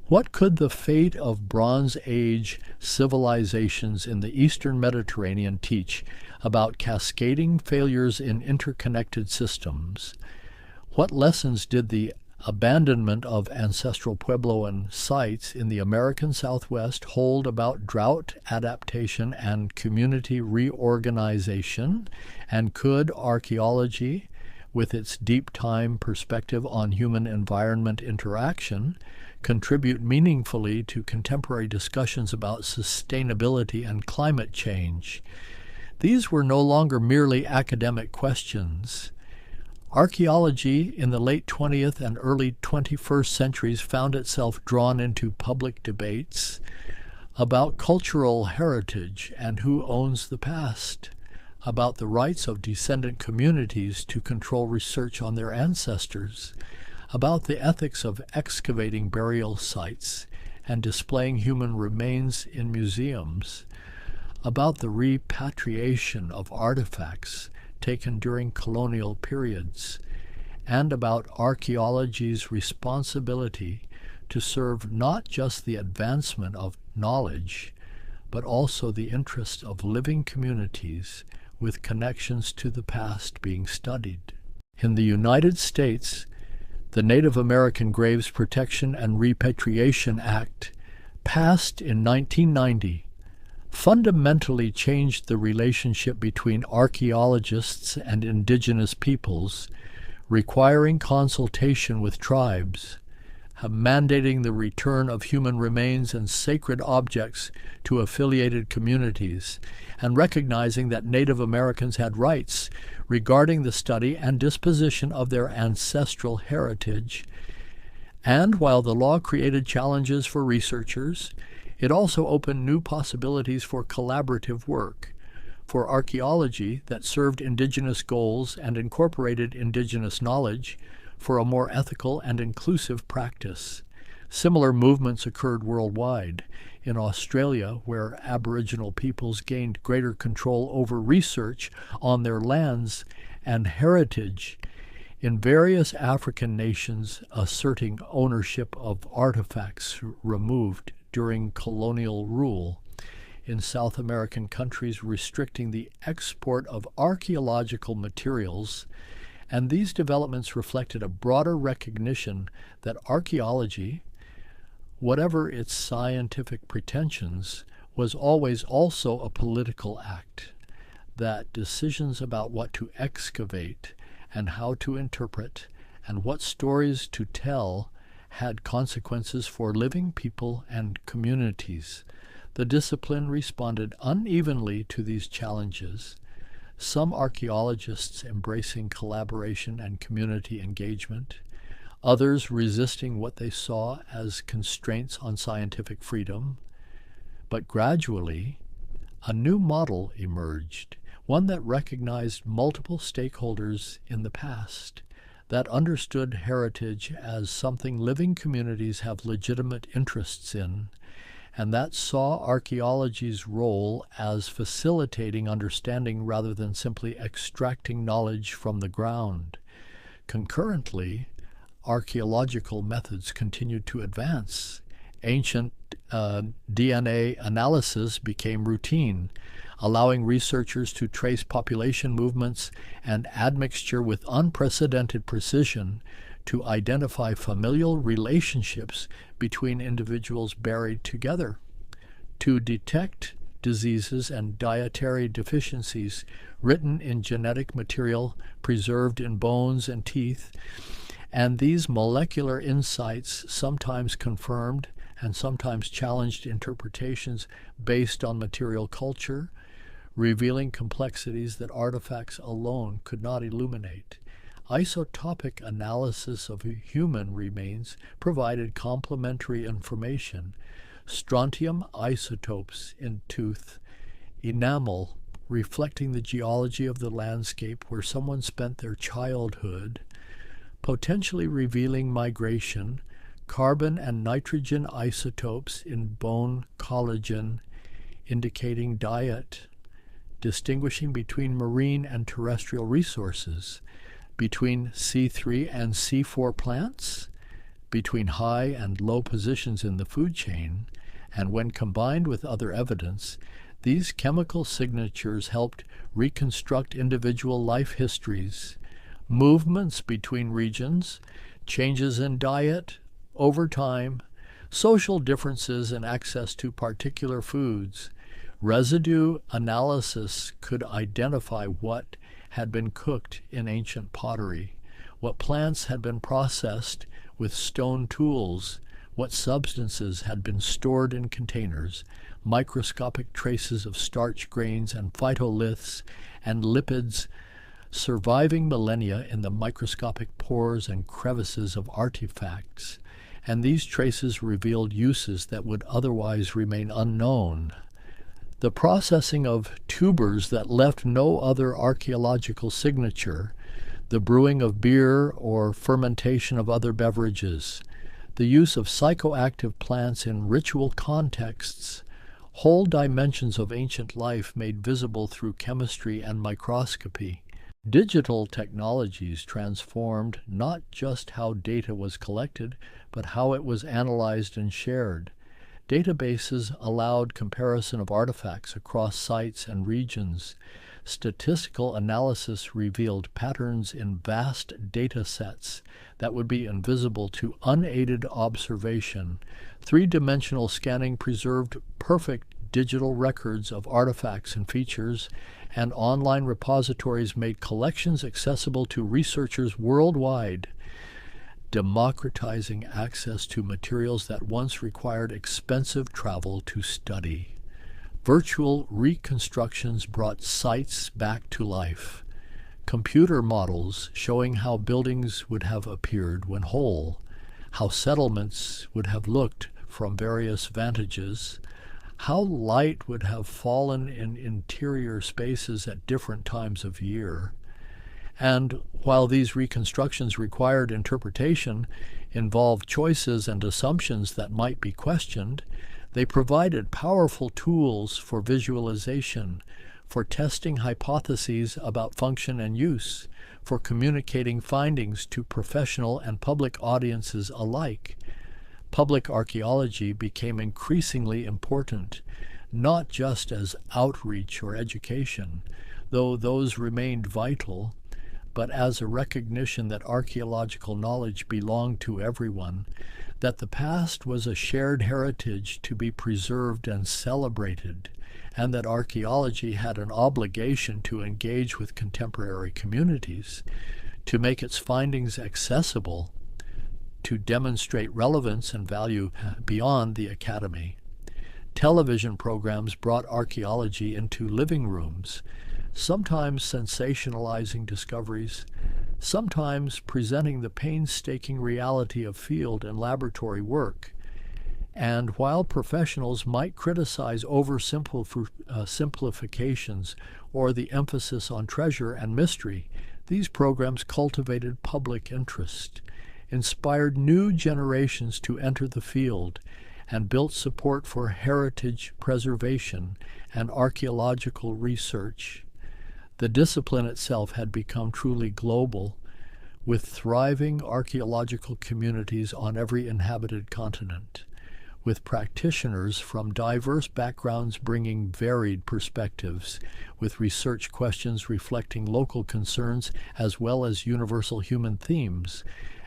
What could the fate of Bronze Age civilizations in the Eastern Mediterranean teach about cascading failures in interconnected systems? What lessons did the abandonment of ancestral Puebloan sites in the American Southwest hold about drought adaptation and community reorganization? And could archaeology, with its deep time perspective on human-environment interaction, contribute meaningfully to contemporary discussions about sustainability and climate change? These were no longer merely academic questions. Archaeology in the late 20th and early 21st centuries found itself drawn into public debates about cultural heritage and who owns the past, about the rights of descendant communities to control research on their ancestors, about the ethics of excavating burial sites and displaying human remains in museums, about the repatriation of artifacts taken during colonial periods, and about archaeology's responsibility to serve not just the advancement of knowledge, but also the interest of living communities with connections to the past being studied. In the United States, the Native American Graves Protection and Repatriation Act, passed in 1990, fundamentally changed the relationship between archaeologists and indigenous peoples, requiring consultation with tribes, mandating the return of human remains and sacred objects to affiliated communities, and recognizing that Native Americans had rights regarding the study and disposition of their ancestral heritage. And while the law created challenges for researchers, it also opened new possibilities for collaborative work, for archaeology that served indigenous goals and incorporated indigenous knowledge, for a more ethical and inclusive practice. Similar movements occurred worldwide. In Australia, where Aboriginal peoples gained greater control over research on their lands and heritage, in various African nations asserting ownership of artifacts removed during colonial rule, in South American countries restricting the export of archaeological materials, and these developments reflected a broader recognition that archaeology, whatever its scientific pretensions, was always also a political act, that decisions about what to excavate and how to interpret and what stories to tell had consequences for living people and communities. The discipline responded unevenly to these challenges, some archaeologists embracing collaboration and community engagement, others resisting what they saw as constraints on scientific freedom. But gradually, a new model emerged, one that recognized multiple stakeholders in the past, that understood heritage as something living communities have legitimate interests in, and that saw archaeology's role as facilitating understanding rather than simply extracting knowledge from the ground. Concurrently, archaeological methods continued to advance. Ancient DNA analysis became routine, allowing researchers to trace population movements and admixture with unprecedented precision to identify familial relationships between individuals buried together, to detect diseases and dietary deficiencies written in genetic material preserved in bones and teeth, and these molecular insights sometimes confirmed and sometimes challenged interpretations based on material culture, revealing complexities that artifacts alone could not illuminate. Isotopic analysis of human remains provided complementary information. Strontium isotopes in tooth enamel, reflecting the geology of the landscape where someone spent their childhood, potentially revealing migration. Carbon and nitrogen isotopes in bone collagen, indicating diet, distinguishing between marine and terrestrial resources, between C3 and C4 plants, between high and low positions in the food chain, and when combined with other evidence, these chemical signatures helped reconstruct individual life histories, movements between regions, changes in diet over time, social differences in access to particular foods. Residue analysis could identify what had been cooked in ancient pottery, what plants had been processed with stone tools, what substances had been stored in containers, microscopic traces of starch grains and phytoliths and lipids surviving millennia in the microscopic pores and crevices of artifacts, and these traces revealed uses that would otherwise remain unknown. The processing of tubers that left no other archaeological signature, the brewing of beer or fermentation of other beverages, the use of psychoactive plants in ritual contexts, whole dimensions of ancient life made visible through chemistry and microscopy. Digital technologies transformed not just how data was collected, but how it was analyzed and shared. Databases allowed comparison of artifacts across sites and regions. Statistical analysis revealed patterns in vast data sets that would be invisible to unaided observation. Three-dimensional scanning preserved perfect digital records of artifacts and features, and online repositories made collections accessible to researchers worldwide, democratizing access to materials that once required expensive travel to study. Virtual reconstructions brought sites back to life. Computer models showing how buildings would have appeared when whole, how settlements would have looked from various vantages, how light would have fallen in interior spaces at different times of year, And while these reconstructions required interpretation, involved choices and assumptions that might be questioned, they provided powerful tools for visualization, for testing hypotheses about function and use, for communicating findings to professional and public audiences alike. Public archaeology became increasingly important, not just as outreach or education, though those remained vital, but as a recognition that archaeological knowledge belonged to everyone, that the past was a shared heritage to be preserved and celebrated, and that archaeology had an obligation to engage with contemporary communities, to make its findings accessible, to demonstrate relevance and value beyond the academy. Television programs brought archaeology into living rooms, sometimes sensationalizing discoveries, sometimes presenting the painstaking reality of field and laboratory work. And while professionals might criticize oversimplifications or the emphasis on treasure and mystery, these programs cultivated public interest, inspired new generations to enter the field, and built support for heritage preservation and archaeological research. The discipline itself had become truly global, with thriving archaeological communities on every inhabited continent, with practitioners from diverse backgrounds bringing varied perspectives, with research questions reflecting local concerns as well as universal human themes,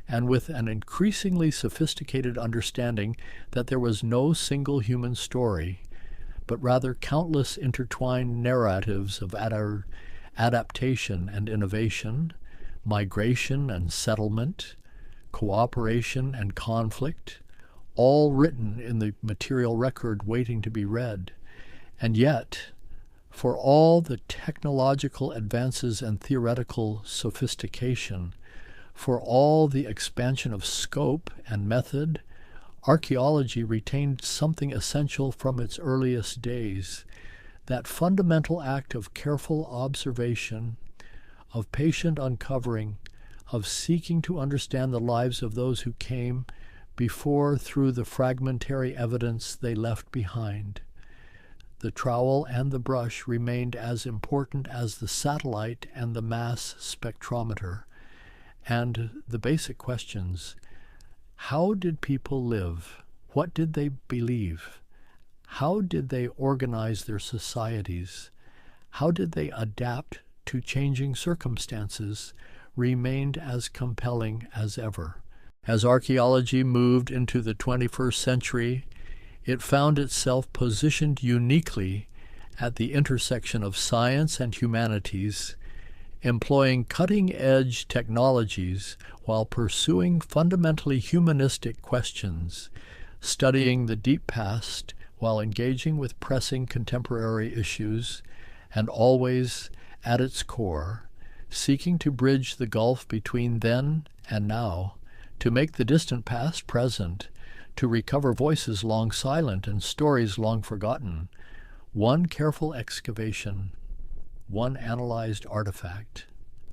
and with an increasingly sophisticated understanding that there was no single human story, but rather countless intertwined narratives of adaptation and innovation, migration and settlement, cooperation and conflict, all written in the material record waiting to be read. And yet, for all the technological advances and theoretical sophistication, for all the expansion of scope and method, archaeology retained something essential from its earliest days, that fundamental act of careful observation, of patient uncovering, of seeking to understand the lives of those who came before through the fragmentary evidence they left behind. The trowel and the brush remained as important as the satellite and the mass spectrometer. And the basic questions: how did people live? What did they believe? How did they organize their societies? How did they adapt to changing circumstances? Remained as compelling as ever. As archaeology moved into the 21st century, it found itself positioned uniquely at the intersection of science and humanities, employing cutting-edge technologies while pursuing fundamentally humanistic questions, studying the deep past while engaging with pressing contemporary issues, and always, at its core, seeking to bridge the gulf between then and now, to make the distant past present, to recover voices long silent and stories long forgotten, one careful excavation, one analyzed artifact,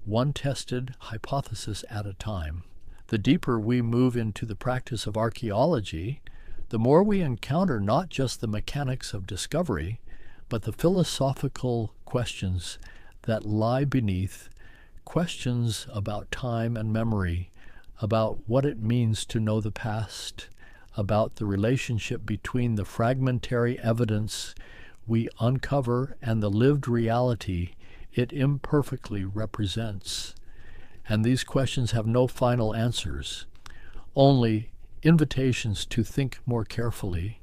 one tested hypothesis at a time. The deeper we move into the practice of archaeology, the more we encounter not just the mechanics of discovery, but the philosophical questions that lie beneath, questions about time and memory, about what it means to know the past, about the relationship between the fragmentary evidence we uncover and the lived reality it imperfectly represents. And these questions have no final answers, only invitations to think more carefully,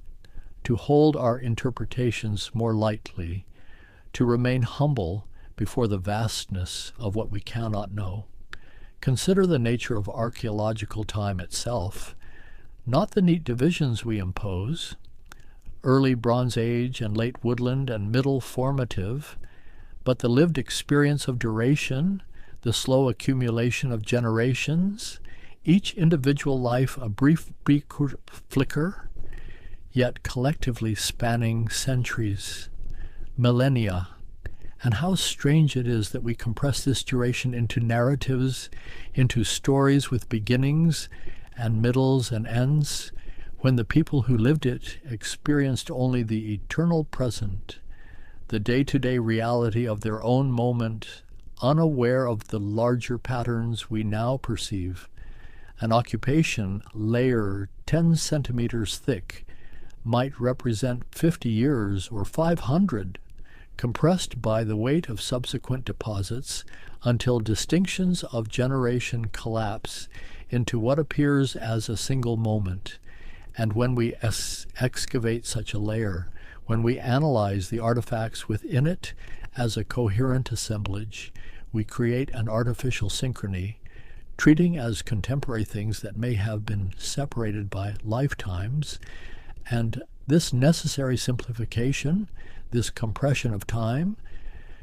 to hold our interpretations more lightly, to remain humble before the vastness of what we cannot know. Consider the nature of archaeological time itself, not the neat divisions we impose, early Bronze Age and late woodland and middle formative, but the lived experience of duration, the slow accumulation of generations, each individual life a brief flicker, yet collectively spanning centuries, millennia, And how strange it is that we compress this duration into narratives, into stories with beginnings and middles and ends, when the people who lived it experienced only the eternal present, the day-to-day reality of their own moment, unaware of the larger patterns we now perceive. An occupation layer 10 centimeters thick might represent 50 years or 500, compressed by the weight of subsequent deposits until distinctions of generation collapse into what appears as a single moment. And when we excavate such a layer, when we analyze the artifacts within it as a coherent assemblage, we create an artificial synchrony, treating as contemporary things that may have been separated by lifetimes. And this necessary simplification, this compression of time,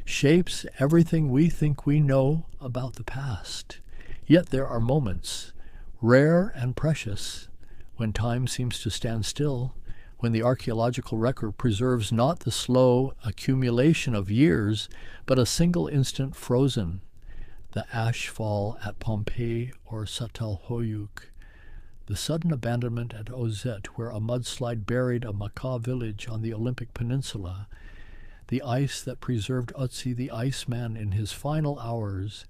shapes everything we think we know about the past. Yet there are moments, rare and precious, when time seems to stand still, when the archaeological record preserves not the slow accumulation of years, but a single instant frozen, the ash fall at Pompeii or Çatalhöyük, the sudden abandonment at Ozet, where a mudslide buried a Macaw village on the Olympic Peninsula, the ice that preserved Ötzi the Iceman in his final hours,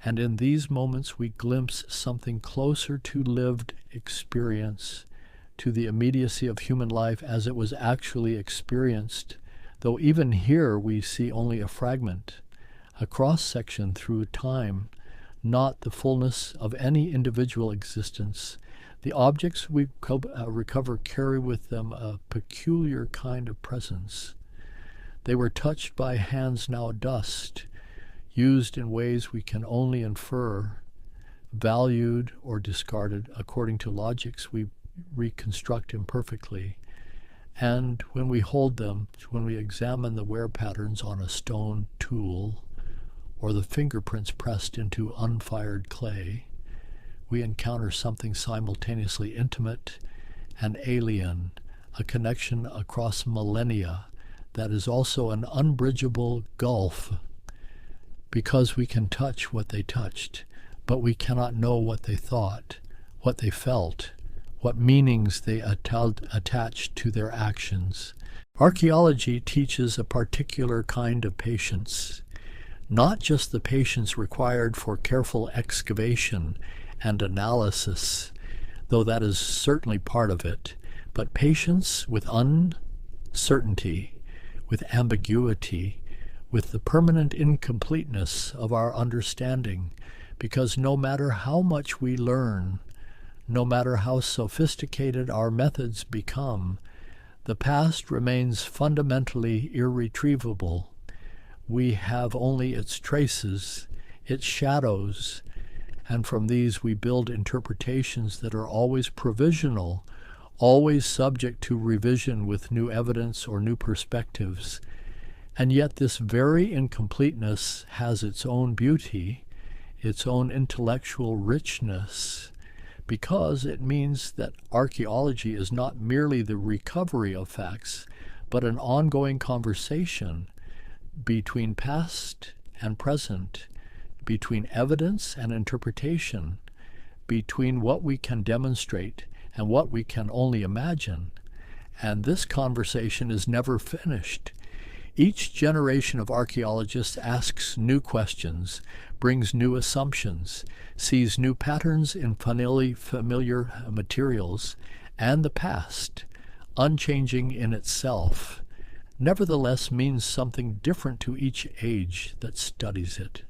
and in these moments we glimpse something closer to lived experience, to the immediacy of human life as it was actually experienced, though even here we see only a fragment, a cross-section through time, not the fullness of any individual existence. The objects we recover carry with them a peculiar kind of presence. They were touched by hands now dust, used in ways we can only infer, valued or discarded according to logics we reconstruct imperfectly. And when we hold them, when we examine the wear patterns on a stone tool, or the fingerprints pressed into unfired clay, we encounter something simultaneously intimate and alien, a connection across millennia that is also an unbridgeable gulf, because we can touch what they touched, but we cannot know what they thought, what they felt, what meanings they attached to their actions. Archaeology teaches a particular kind of patience, not just the patience required for careful excavation and analysis, though that is certainly part of it, but patience with uncertainty, with ambiguity, with the permanent incompleteness of our understanding, because no matter how much we learn, no matter how sophisticated our methods become, the past remains fundamentally irretrievable. We have only its traces, its shadows, and from these we build interpretations that are always provisional, always subject to revision with new evidence or new perspectives. And yet this very incompleteness has its own beauty, its own intellectual richness, because it means that archaeology is not merely the recovery of facts, but an ongoing conversation between past and present, between evidence and interpretation, between what we can demonstrate and what we can only imagine. And this conversation is never finished. Each generation of archaeologists asks new questions, brings new assumptions, sees new patterns in familiar materials, and the past, unchanging in itself, nevertheless means something different to each age that studies it.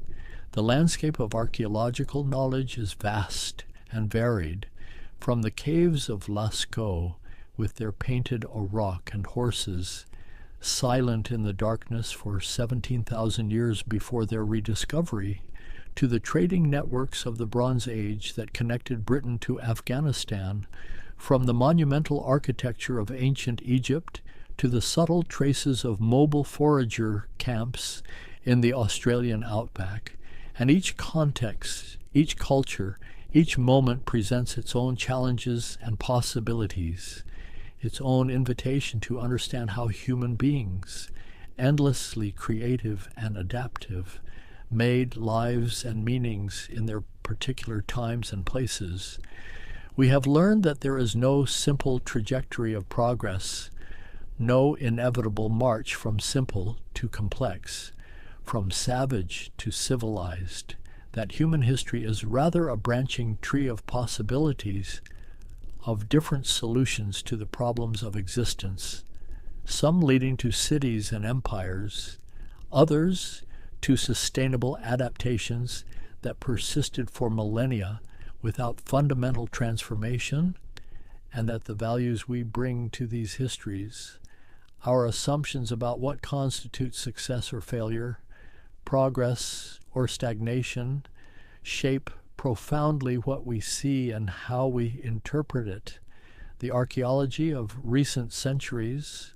The landscape of archaeological knowledge is vast and varied, from the caves of Lascaux, with their painted aurochs and horses, silent in the darkness for 17,000 years before their rediscovery, to the trading networks of the Bronze Age that connected Britain to Afghanistan, from the monumental architecture of ancient Egypt to the subtle traces of mobile forager camps in the Australian outback. And each context, each culture, each moment presents its own challenges and possibilities, its own invitation to understand how human beings endlessly creative and adaptive, made lives and meanings in their particular times and places, we have learned that there is no simple trajectory of progress, no inevitable march from simple to complex, from savage to civilized, that human history is rather a branching tree of possibilities, of different solutions to the problems of existence, some leading to cities and empires, others to sustainable adaptations that persisted for millennia without fundamental transformation, and that the values we bring to these histories, our assumptions about what constitutes success or failure, progress or stagnation, shape profoundly what we see and how we interpret it. The archaeology of recent centuries,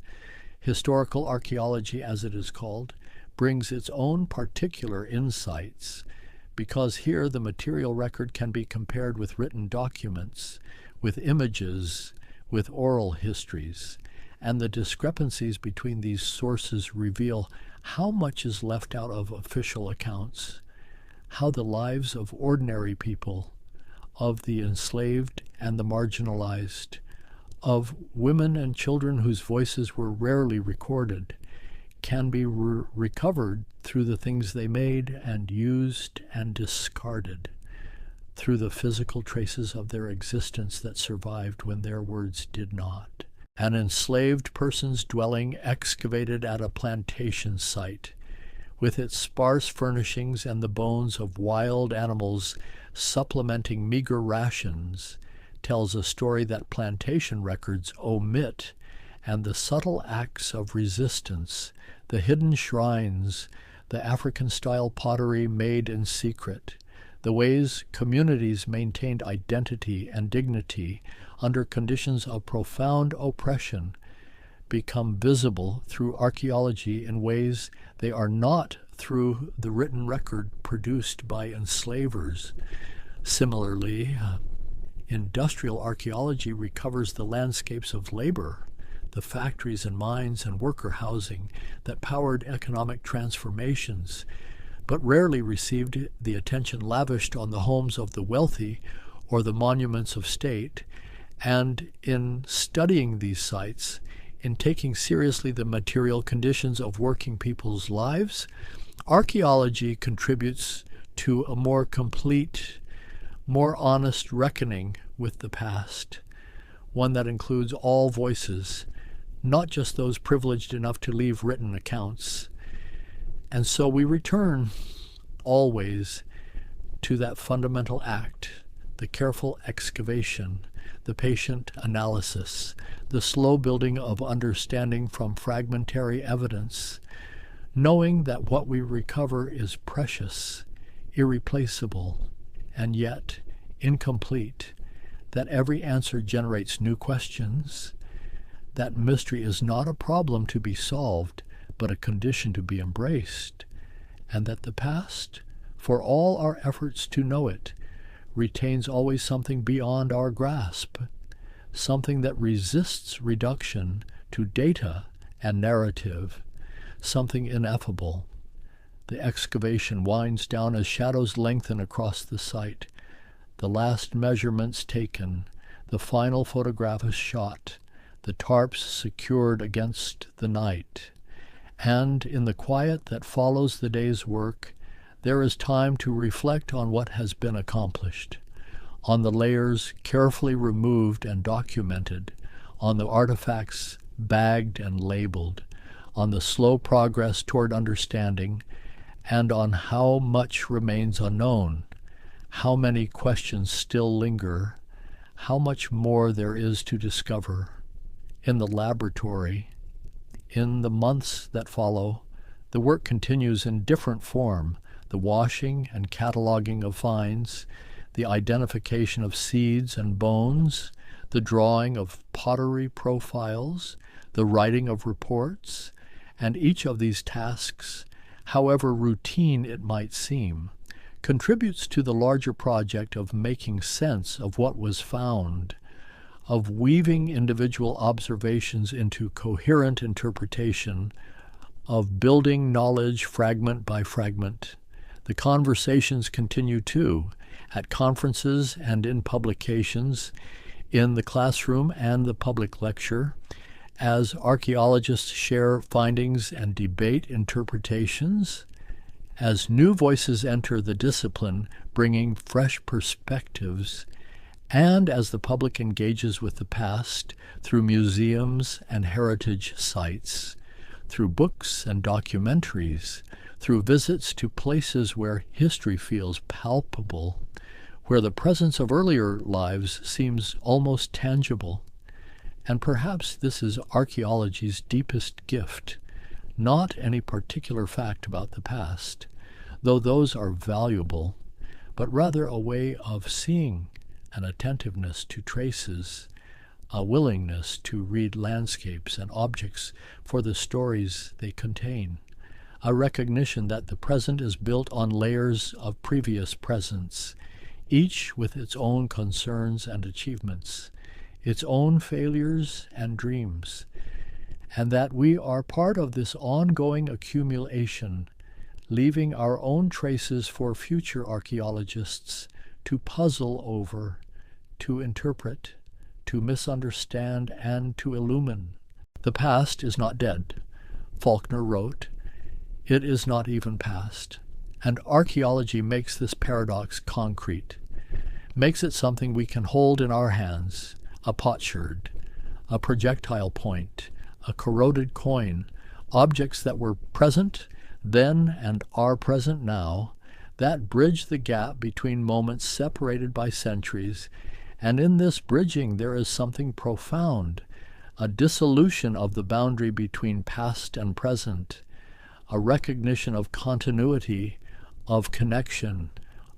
historical archaeology as it is called, brings its own particular insights, because here the material record can be compared with written documents, with images, with oral histories, and the discrepancies between these sources reveal how much is left out of official accounts, how the lives of ordinary people, of the enslaved and the marginalized, of women and children whose voices were rarely recorded, can be recovered through the things they made and used and discarded, through the physical traces of their existence that survived when their words did not. An enslaved person's dwelling excavated at a plantation site, with its sparse furnishings and the bones of wild animals supplementing meager rations, tells a story that plantation records omit, and the subtle acts of resistance, the hidden shrines, the African-style pottery made in secret, the ways communities maintained identity and dignity under conditions of profound oppression, become visible through archaeology in ways they are not through the written record produced by enslavers. Similarly, industrial archaeology recovers the landscapes of labor, the factories and mines and worker housing that powered economic transformations, but rarely received the attention lavished on the homes of the wealthy or the monuments of state. And in studying these sites, in taking seriously the material conditions of working people's lives, archaeology contributes to a more complete, more honest reckoning with the past, one that includes all voices, not just those privileged enough to leave written accounts. And so we return always to that fundamental act, the careful excavation, the patient analysis, the slow building of understanding from fragmentary evidence, knowing that what we recover is precious, irreplaceable, and yet incomplete, that every answer generates new questions, that mystery is not a problem to be solved, but a condition to be embraced, and that the past, for all our efforts to know it, retains always something beyond our grasp, something that resists reduction to data and narrative, something ineffable. The excavation winds down as shadows lengthen across the site, the last measurements taken, the final photograph is shot, the tarps secured against the night, and in the quiet that follows the day's work, there is time to reflect on what has been accomplished, on the layers carefully removed and documented, on the artifacts bagged and labeled, on the slow progress toward understanding, and on how much remains unknown, how many questions still linger, how much more there is to discover. In the laboratory, in the months that follow, the work continues in different form, the washing and cataloging of finds, the identification of seeds and bones, the drawing of pottery profiles, the writing of reports, and each of these tasks, however routine it might seem, contributes to the larger project of making sense of what was found, of weaving individual observations into coherent interpretation of building knowledge fragment by fragment. The conversations continue too, at conferences and in publications, in the classroom and the public lecture, as archaeologists share findings and debate interpretations, as new voices enter the discipline, bringing fresh perspectives, and as the public engages with the past through museums and heritage sites, through books and documentaries, through visits to places where history feels palpable, where the presence of earlier lives seems almost tangible. And perhaps this is archaeology's deepest gift, not any particular fact about the past, though those are valuable, but rather a way of seeing, an attentiveness to traces, a willingness to read landscapes and objects for the stories they contain, a recognition that the present is built on layers of previous presents, each with its own concerns and achievements, its own failures and dreams, and that we are part of this ongoing accumulation, leaving our own traces for future archaeologists to puzzle over, to interpret, to misunderstand, and to illumine. The past is not dead, Faulkner wrote. It is not even past. And archaeology makes this paradox concrete, makes it something we can hold in our hands, a potsherd, a projectile point, a corroded coin, objects that were present then and are present now, that bridge the gap between moments separated by centuries. And in this bridging there is something profound, a dissolution of the boundary between past and present, a recognition of continuity, of connection,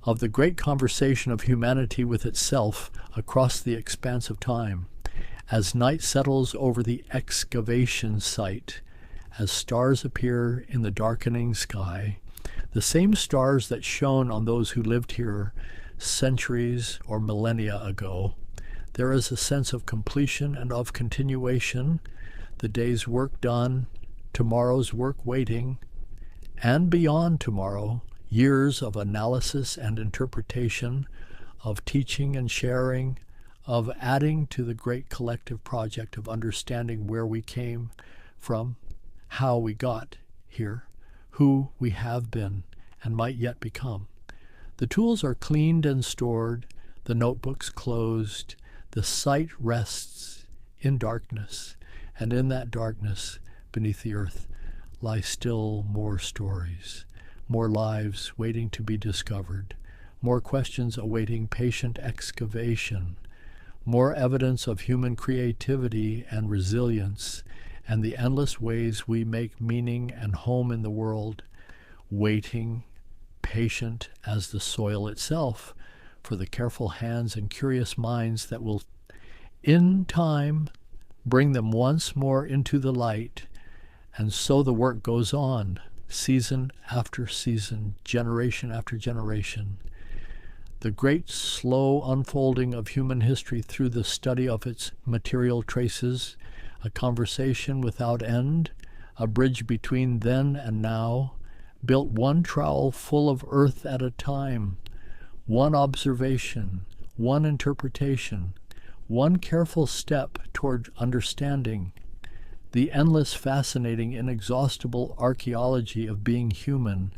of the great conversation of humanity with itself across the expanse of time, as night settles over the excavation site, as stars appear in the darkening sky, the same stars that shone on those who lived here centuries or millennia ago. There is a sense of completion and of continuation, the day's work done, tomorrow's work waiting, and beyond tomorrow, years of analysis and interpretation, of teaching and sharing, of adding to the great collective project of understanding where we came from, how we got here, who we have been and might yet become. The tools are cleaned and stored, the notebooks closed, the site rests in darkness, and in that darkness, beneath the earth, lie still more stories, more lives waiting to be discovered, more questions awaiting patient excavation, more evidence of human creativity and resilience, and the endless ways we make meaning and home in the world, waiting, patient as the soil itself, for the careful hands and curious minds that will, in time, bring them once more into the light. And so the work goes on, season after season, generation after generation. The great slow unfolding of human history through the study of its material traces, a conversation without end, a bridge between then and now, built one trowel full of earth at a time, one observation, one interpretation, one careful step toward understanding, the endless, fascinating, inexhaustible archaeology of being human,